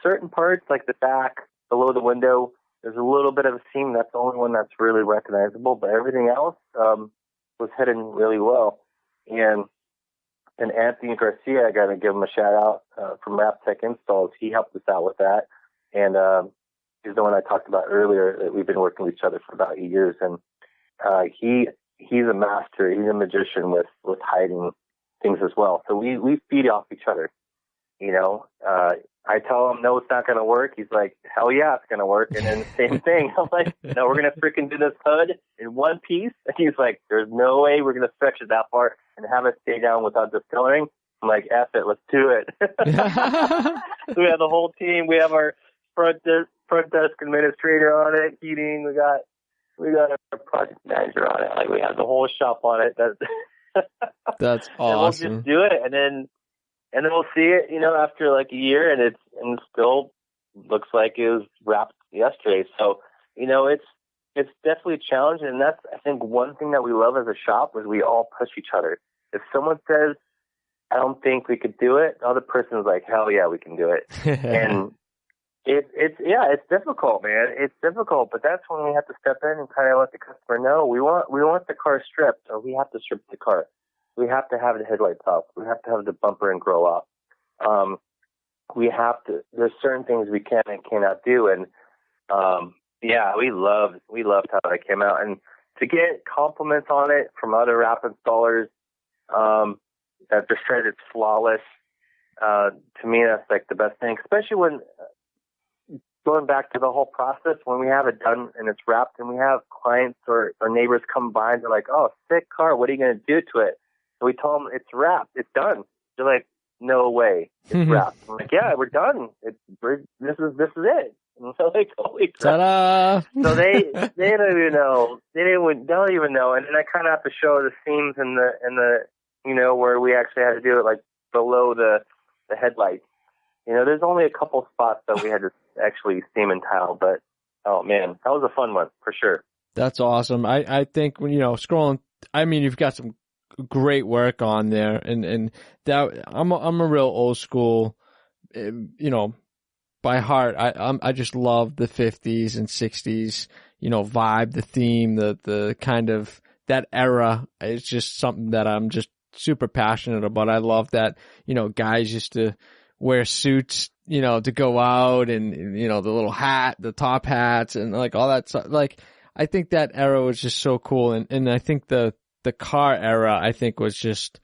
certain parts like the back below the window, there's a little bit of a seam. That's the only one that's really recognizable, but everything else, was hidden really well. And Anthony Garcia, I got to give him a shout out from Wrap Tech Installs. He helped us out with that. And he's the one I talked about earlier that we've been working with each other for about 8 years. And he's a master. He's a magician with hiding things as well. So we feed off each other. I tell him, no, it's not going to work. He's like, hell yeah, it's going to work. And then same thing. I'm like, no, we're going to freaking do this hood in one piece. And he's like, there's no way we're going to stretch it that far and have it stay down without discoloring. I'm like, F it, let's do it. So we have the whole team. We have our front desk administrator on it, heating. We got a project manager on it. Like, we have the whole shop on it. That's awesome. And we'll just do it. And then we'll see it, after like a year, and it still looks like it was wrapped yesterday. So, it's definitely a challenge, and that's, I think, one thing that we love as a shop is we all push each other. If someone says, I don't think we could do it, the other person is like, hell yeah, we can do it. And it's difficult, man. It's difficult, but that's when we have to step in and kind of let the customer know we want the car stripped, or we have to strip the car. We have to have the headlights off. We have to have the bumper and grill off. There's certain things we can and cannot do. And, we loved how that came out. And to get compliments on it from other wrap installers, that just said it's flawless, to me, that's like the best thing, especially when going back to the whole process, when we have it done and it's wrapped and we have clients or neighbors come by and they're like, oh, sick car. What are you going to do to it? So we told them it's wrapped. It's done. They're like, no way, it's wrapped. I'm like, yeah, we're done. This is it. And so like, holy crap. Ta-da! So they don't even know. Don't even know. And then I kind of have to show the seams in the where we actually had to do it like below the headlights. There's only a couple spots that we had to actually seam and tile, but oh man, that was a fun one for sure. That's awesome. I think when scrolling, I mean, you've got some great work on there, and that I'm a real old school, by heart. I just love the 50s and 60s, vibe, the theme, the kind of that era. It's just something that I'm just super passionate about. I love that, guys used to wear suits, to go out, and, the little hat, the top hats, and like all that stuff. Like, I think that era was just so cool. And I think the car era, I think, was just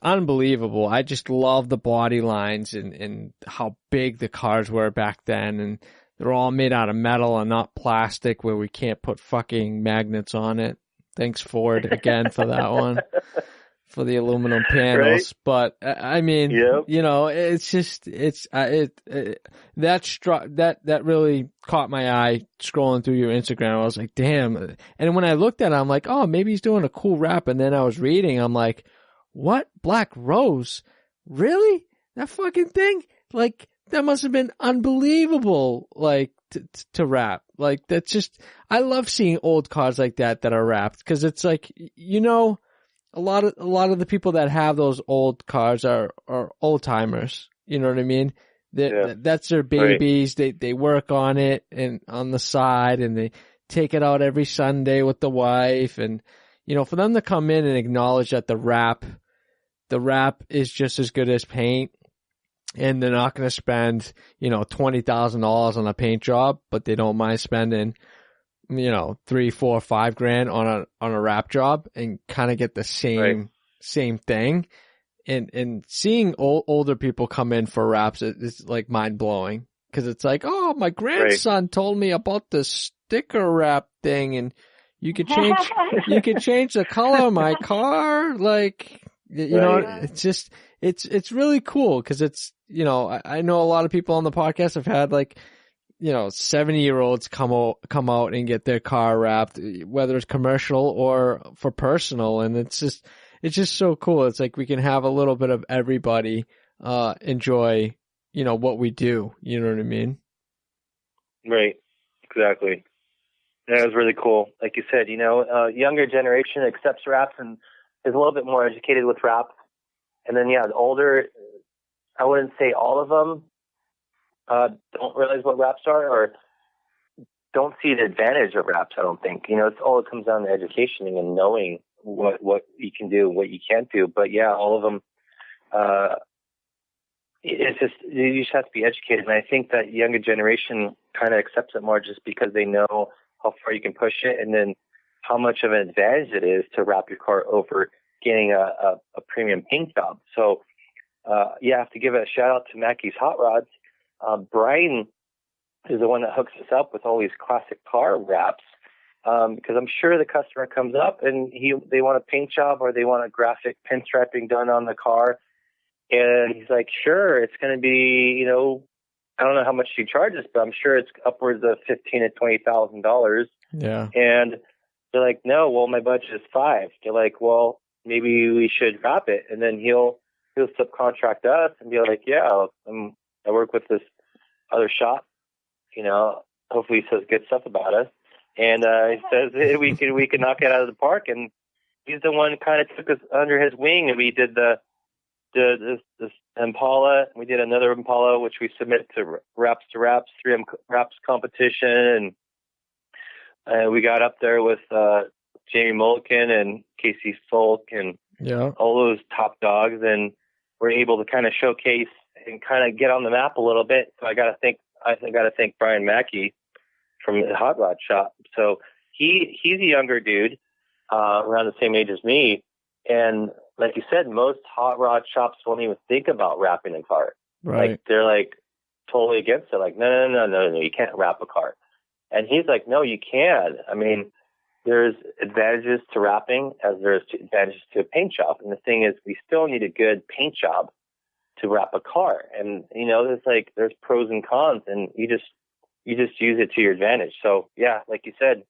unbelievable. I just love the body lines and how big the cars were back then. And they're all made out of metal and not plastic, where we can't put fucking magnets on it. Thanks, Ford, again, for that one. For the aluminum panels. Right? But I mean, yep. It's just, that really caught my eye scrolling through your Instagram. I was like, damn. And when I looked at it, I'm like, oh, maybe he's doing a cool rap. And then I was reading, I'm like, what? Black Rose? Really? That fucking thing? Like, that must have been unbelievable, like, to rap. Like, that's just, I love seeing old cars like that are wrapped, because it's like, a lot of the people that have those old cars are old timers. You know what I mean? That's their babies. Right. They work on it and on the side, and they take it out every Sunday with the wife. And, for them to come in and acknowledge that the wrap is just as good as paint, and they're not going to spend, $20,000 on a paint job, but they don't mind spending, $3, $4, $5,000 on a wrap job, and kind of get the same thing. And seeing older people come in for wraps is like mind blowing, because it's like, oh, my grandson told me about the sticker wrap thing, and you could change the color of my car. Like, it's just, it's really cool, because it's, I know a lot of people on the podcast have had, like, 70-year-olds come out and get their car wrapped, whether it's commercial or for personal. And it's just so cool. It's like we can have a little bit of everybody, enjoy, what we do. You know what I mean? Right. Exactly. That was really cool. Like you said, younger generation accepts wraps and is a little bit more educated with wraps. And then, the older, I wouldn't say all of them, don't realize what wraps are, or don't see the advantage of wraps. I don't think, it comes down to education and knowing what you can do, what you can't do. But all of them, it's just, you just have to be educated. And I think that younger generation kind of accepts it more, just because they know how far you can push it, and then how much of an advantage it is to wrap your car over getting a premium paint job. So, I have to give a shout out to Mackey's Hot Rods. Brian is the one that hooks us up with all these classic car wraps, because I'm sure the customer comes up and they want a paint job, or they want a graphic pinstriping done on the car, and he's like, sure, it's going to be, I don't know how much he charges, but I'm sure it's upwards of $15,000 to $20,000. Yeah. And they're like, no, well, my budget is $5,000. They're like, well, maybe we should wrap it, and then he'll subcontract us and be like, yeah, I work with this other shop, hopefully he says good stuff about us. And he says, hey, we can knock it out of the park. And he's the one who kind of took us under his wing, and we did this Impala. We did another Impala, which we submitted to Wraps, 3M Wraps competition. And we got up there with Jamie Mullican and Casey Folk and all those top dogs. And we're able to kind of showcase and kind of get on the map a little bit. So I got to thank Brian Mackey from the Hot Rod Shop. So he's a younger dude, around the same age as me. And like you said, most hot rod shops won't even think about wrapping a car. Right. Like, they're like totally against it. Like, no, you can't wrap a car. And he's like, no, you can. I mean, there's advantages to wrapping as there's advantages to a paint job. And the thing is, we still need a good paint job wrap a car. And, there's pros and cons, and you just use it to your advantage. So yeah, like you said,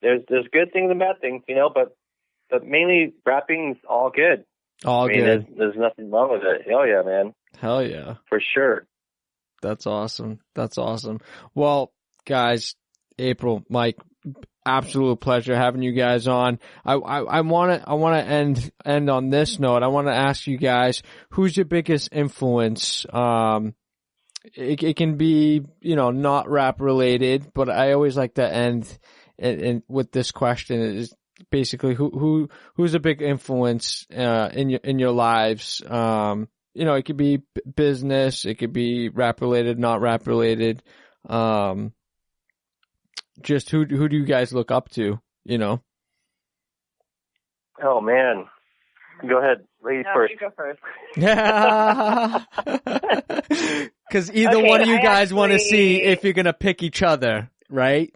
there's good things and bad things, but mainly wrapping's all good. All good. There's nothing wrong with it. Oh yeah, man. Hell yeah. For sure. That's awesome. Well, guys, April, Mike, absolute pleasure having you guys on. I want to end on this note. I want to ask you guys, who's your biggest influence? It can be, not rap related, but I always like to end with this question is basically who's a big influence in your lives. It could be business, it could be rap related, not rap related. Just who do you guys look up to? Oh man, go ahead, ladies first. You go first. Because either one of you guys want to see if you're gonna pick each other, right?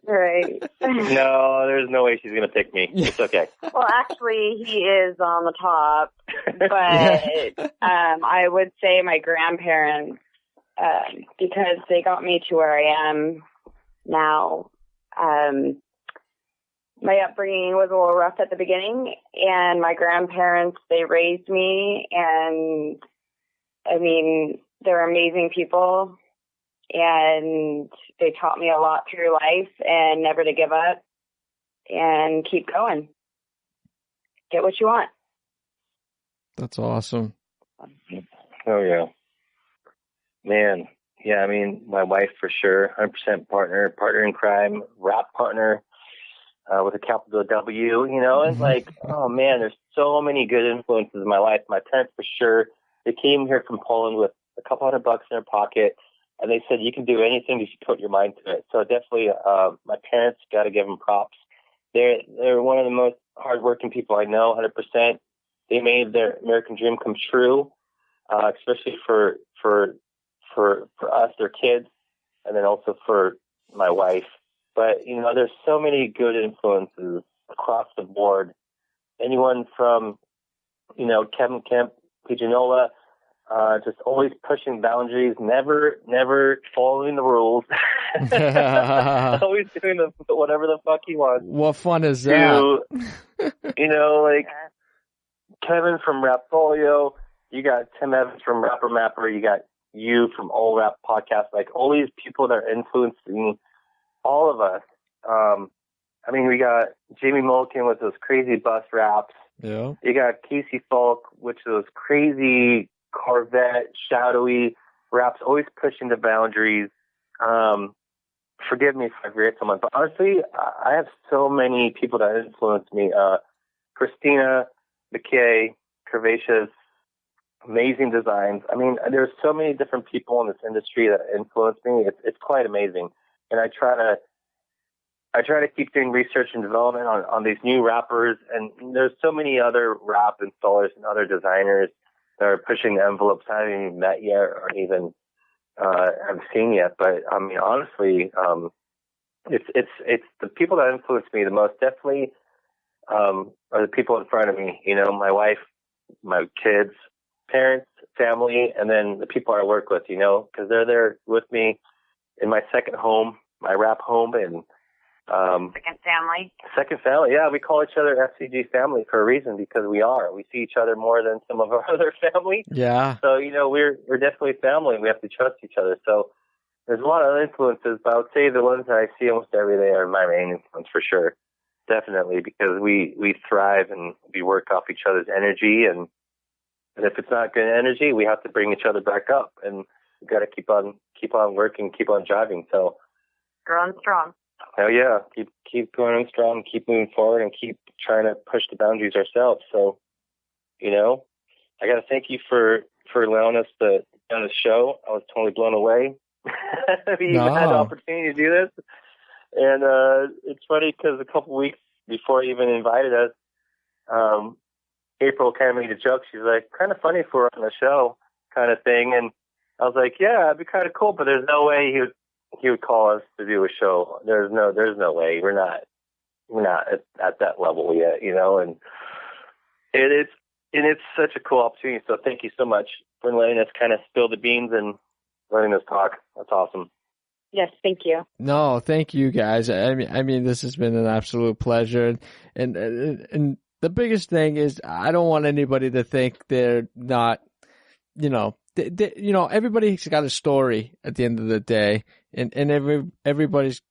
Right. No, there's no way she's gonna pick me. It's okay. Well, actually, he is on the top, but I would say my grandparents, because they got me to where I am now. My upbringing was a little rough at the beginning, and my grandparents, they raised me, and they're amazing people. And they taught me a lot through life, and never to give up and keep going. Get what you want. That's awesome. Oh yeah, man. Yeah, my wife for sure, 100% partner in crime, rap partner with a capital W. It's like, oh man, there's so many good influences in my life. My parents for sure. They came here from Poland with a couple $100 in their pocket. And they said, you can do anything if you put your mind to it. So definitely, my parents, got to give them props. They're one of the most hardworking people I know, 100%. They made their American dream come true, especially for us, their kids, and then also for my wife. But, there's so many good influences across the board. Anyone from, Kevin Kemp, Pigeonola, just always pushing boundaries, never following the rules. Always doing whatever the fuck he wants. What fun is that? Like Kevin from Rapfolio, you got Tim Evans from Rapper Mapper, you got you from All Rap Podcast, like all these people that are influencing all of us. We got Jamie Mulligan with those crazy bus raps. Yeah. You got Casey Falk, which those crazy Corvette, shadowy raps, always pushing the boundaries. Forgive me if I forget someone, but honestly, I have so many people that influence me. Christina McKay, Curvaceous, amazing designs. There's so many different people in this industry that influence me. It's quite amazing. And I try to keep doing research and development on these new rappers. And there's so many other rap installers and other designers that are pushing the envelopes I haven't even met yet or even have seen yet. But honestly, it's the people that influence me the most definitely are the people in front of me. My wife, my kids, parents, family, and then the people I work with. Because they're there with me in my second home, my rap home, and Second family, yeah. We call each other FCG family for a reason, because we are. We see each other more than some of our other family. Yeah. So, we're definitely family, and we have to trust each other. So there's a lot of influences, but I would say the ones that I see almost every day are my main influence for sure. Definitely, because we thrive and we work off each other's energy, and if it's not good energy, we have to bring each other back up, and we've got to keep on working, keep on driving. So growing strong. Hell yeah. Keep going strong, keep moving forward, and keep trying to push the boundaries ourselves. So, I got to thank you for allowing us to be on the show. I was totally blown away. We even had the opportunity to do this. And it's funny because a couple weeks before you even invited us, April kind of made a joke. She's like, kind of funny if we're on the show kind of thing. And I was like, yeah, it'd be kind of cool, but there's no way he would call us to do a show. There's no way. We're not at that level yet, and it's And it's such a cool opportunity. So thank you so much for letting us kind of spill the beans and letting us talk. That's awesome. Yes, thank you. No, thank you guys. I mean, this has been an absolute pleasure. And the biggest thing is I don't want anybody to think they're not, everybody's got a story at the end of the day, and everybody's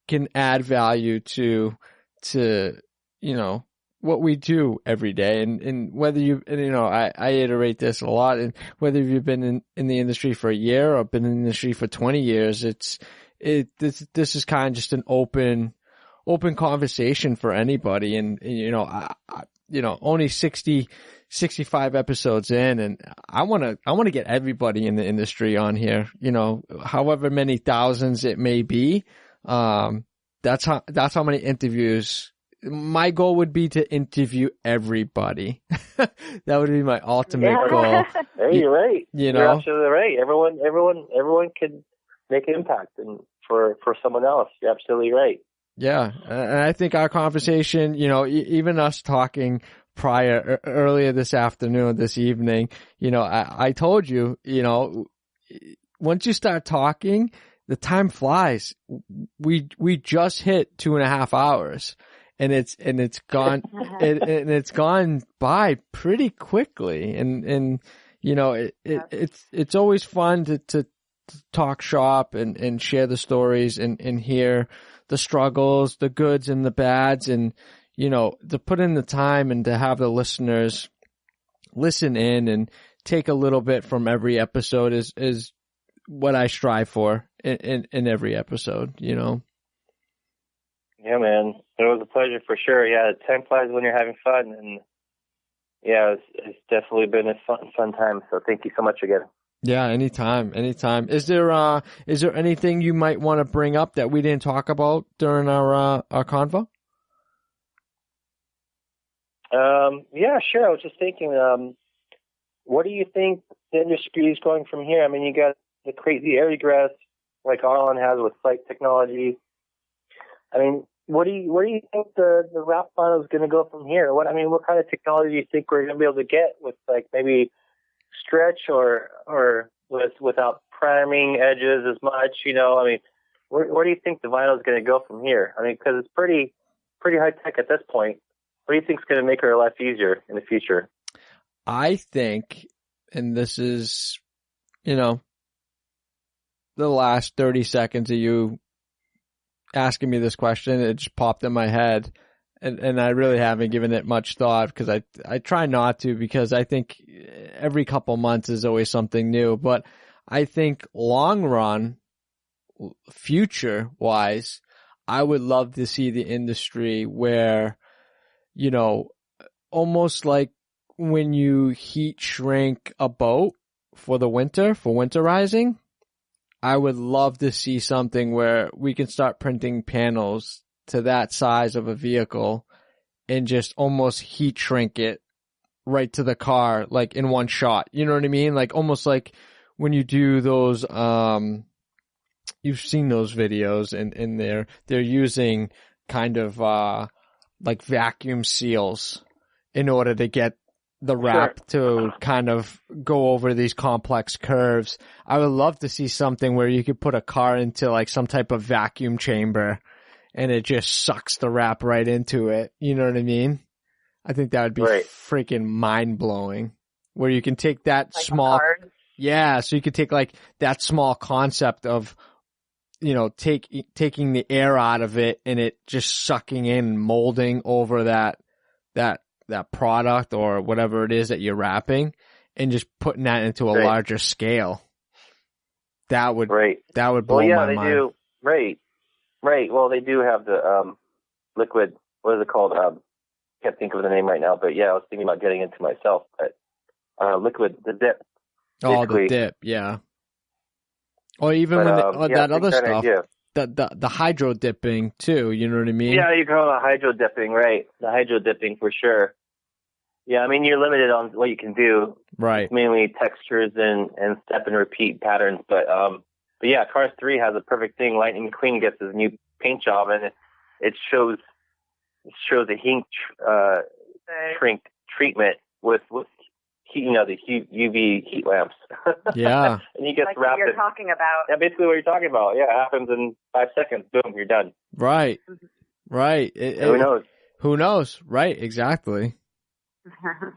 can add value to what we do every day. And whether I iterate this a lot, and whether you've been in the industry for a year or been in the industry for 20 years, this is kind of just an open conversation for anybody. And only 65 episodes in, and I want to get everybody in the industry on here, however many thousands it may be. That's how many interviews. My goal would be to interview everybody. That would be my ultimate goal. Hey, you're right. You're absolutely right. Everyone can make an impact and for someone else. You're absolutely right. Yeah. And I think our conversation, even us talking earlier this afternoon, this evening, I told you, once you start talking, the time flies. We just hit 2.5 hours. And it's gone, and it's gone by pretty quickly. And it's always fun to talk shop and share the stories and hear the struggles, the goods and the bads, and, to put in the time and to have the listeners listen in and take a little bit from every episode is what I strive for in every episode, Yeah, man. It was a pleasure for sure. Yeah, time flies when you're having fun, and yeah, it's definitely been a fun time. So thank you so much again. Yeah, anytime. Is there anything you might want to bring up that we didn't talk about during our convo? Yeah, sure. I was just thinking, what do you think the industry is going from here? I mean, you got the crazy air egress like Arlen has with flight technology. I mean, what do you think the wrap funnel is going to go from here? What kind of technology do you think we're going to be able to get with, like, maybe stretch or without priming edges as much? Where do you think the vinyl is going to go from here? I mean, because it's pretty high tech at this point. What do you think is going to make our life easier in the future? I think, and this is, the last 30 seconds of you asking me this question, it just popped in my head, and I really haven't given it much thought because I try not to, because I think every couple months is always something new. But I think long run, future wise, I would love to see the industry where, almost like when you heat shrink a boat for winterizing, I would love to see something where we can start printing panels to that size of a vehicle and just almost heat shrink it right to the car, like in one shot. You know what I mean? Like almost like when you do those, you've seen those videos and they're using kind of, like vacuum seals in order to get the wrap to kind of go over these complex curves. I would love to see something where you could put a car into like some type of vacuum chamber and it just sucks the wrap right into it. You know what I mean? I think that would be freaking mind blowing, where you can take that like small, so you could take like that small concept of, taking the air out of it and it just sucking in and molding over that product or whatever it is that you're wrapping, and just putting that into a larger scale. That would blow my mind. Do. Right. Well, they do have the liquid. What is it called? Can't think of the name right now, but yeah, I was thinking about getting into myself. But liquid, the dip. Oh, the dip, yeah. Or even that other stuff, the hydro dipping too. You know what I mean? Yeah, you call it hydro dipping, right? The hydro dipping for sure. Yeah, I mean, you're limited on what you can do. Right. It's mainly textures and step and repeat patterns. But yeah, Cars 3 has a perfect thing. Lightning McQueen gets his new paint job, and it shows the heat shrink treatment with heat, the UV heat lamps. Yeah. And you get like wrapped. What you're talking about. Yeah, basically what you're talking about. Yeah, it happens in 5 seconds. Boom, you're done. Right. Right. Who knows? Who knows? Right. Exactly.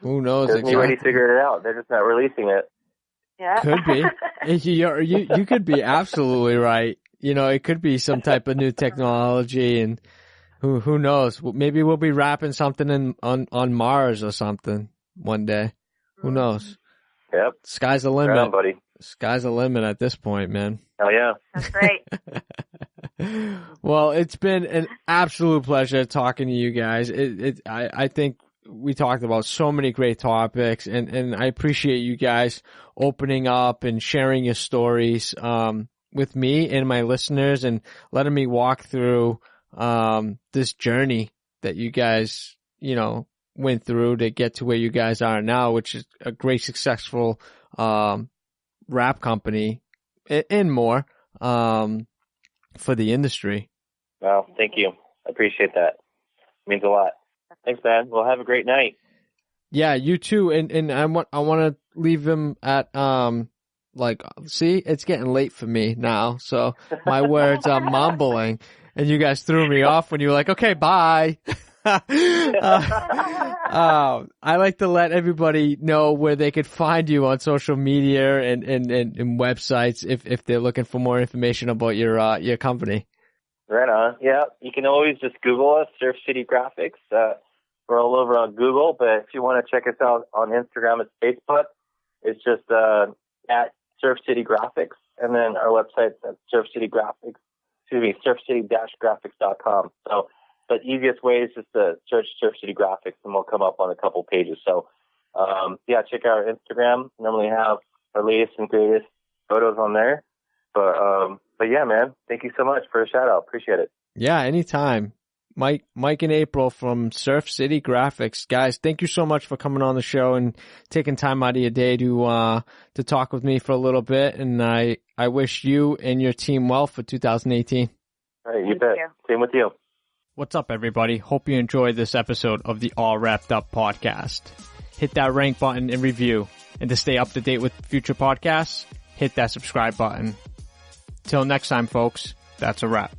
Who knows? There's anybody figured it out. They're just not releasing it. Yeah. Could be. You could be absolutely right. It could be some type of new technology, and who knows? Maybe we'll be wrapping something on Mars or something one day. Who knows? Yep. Sky's the limit. Right on, buddy. Sky's the limit at this point, man. Hell yeah. That's great. Well, it's been an absolute pleasure talking to you guys. I think we talked about so many great topics, and I appreciate you guys opening up and sharing your stories with me and my listeners, and letting me walk through this journey that you guys, went through to get to where you guys are now, which is a great, successful wrap company and more for the industry. Well, thank you. I appreciate that. It means a lot. Thanks, man. Well, have a great night. Yeah, you too. And I want to leave them at see, it's getting late for me now, so my words are mumbling, and you guys threw me off when you were like, okay, bye. I like to let everybody know where they could find you on social media and websites if they're looking for more information about your company. Right on. Yeah, you can always just Google us, SurfCity Graphics. We're all over on Google, but if you want to check us out on Instagram and Facebook, it's just at SurfCity Graphics, and then our website's at surfcity-graphics.com. So the easiest way is just to search SurfCity Graphics, and we'll come up on a couple pages. So, check out our Instagram. Normally have our latest and greatest photos on there. But yeah, man, thank you so much for a shout out. Appreciate it. Yeah, anytime. Mike and April from SurfCity Graphics. Guys, thank you so much for coming on the show and taking time out of your day to talk with me for a little bit. And I wish you and your team well for 2018. All right, you bet. Same with you. What's up, everybody? Hope you enjoyed this episode of the All Wrapped Up podcast. Hit that rank button and review. And to stay up to date with future podcasts, hit that subscribe button. Till next time, folks, that's a wrap.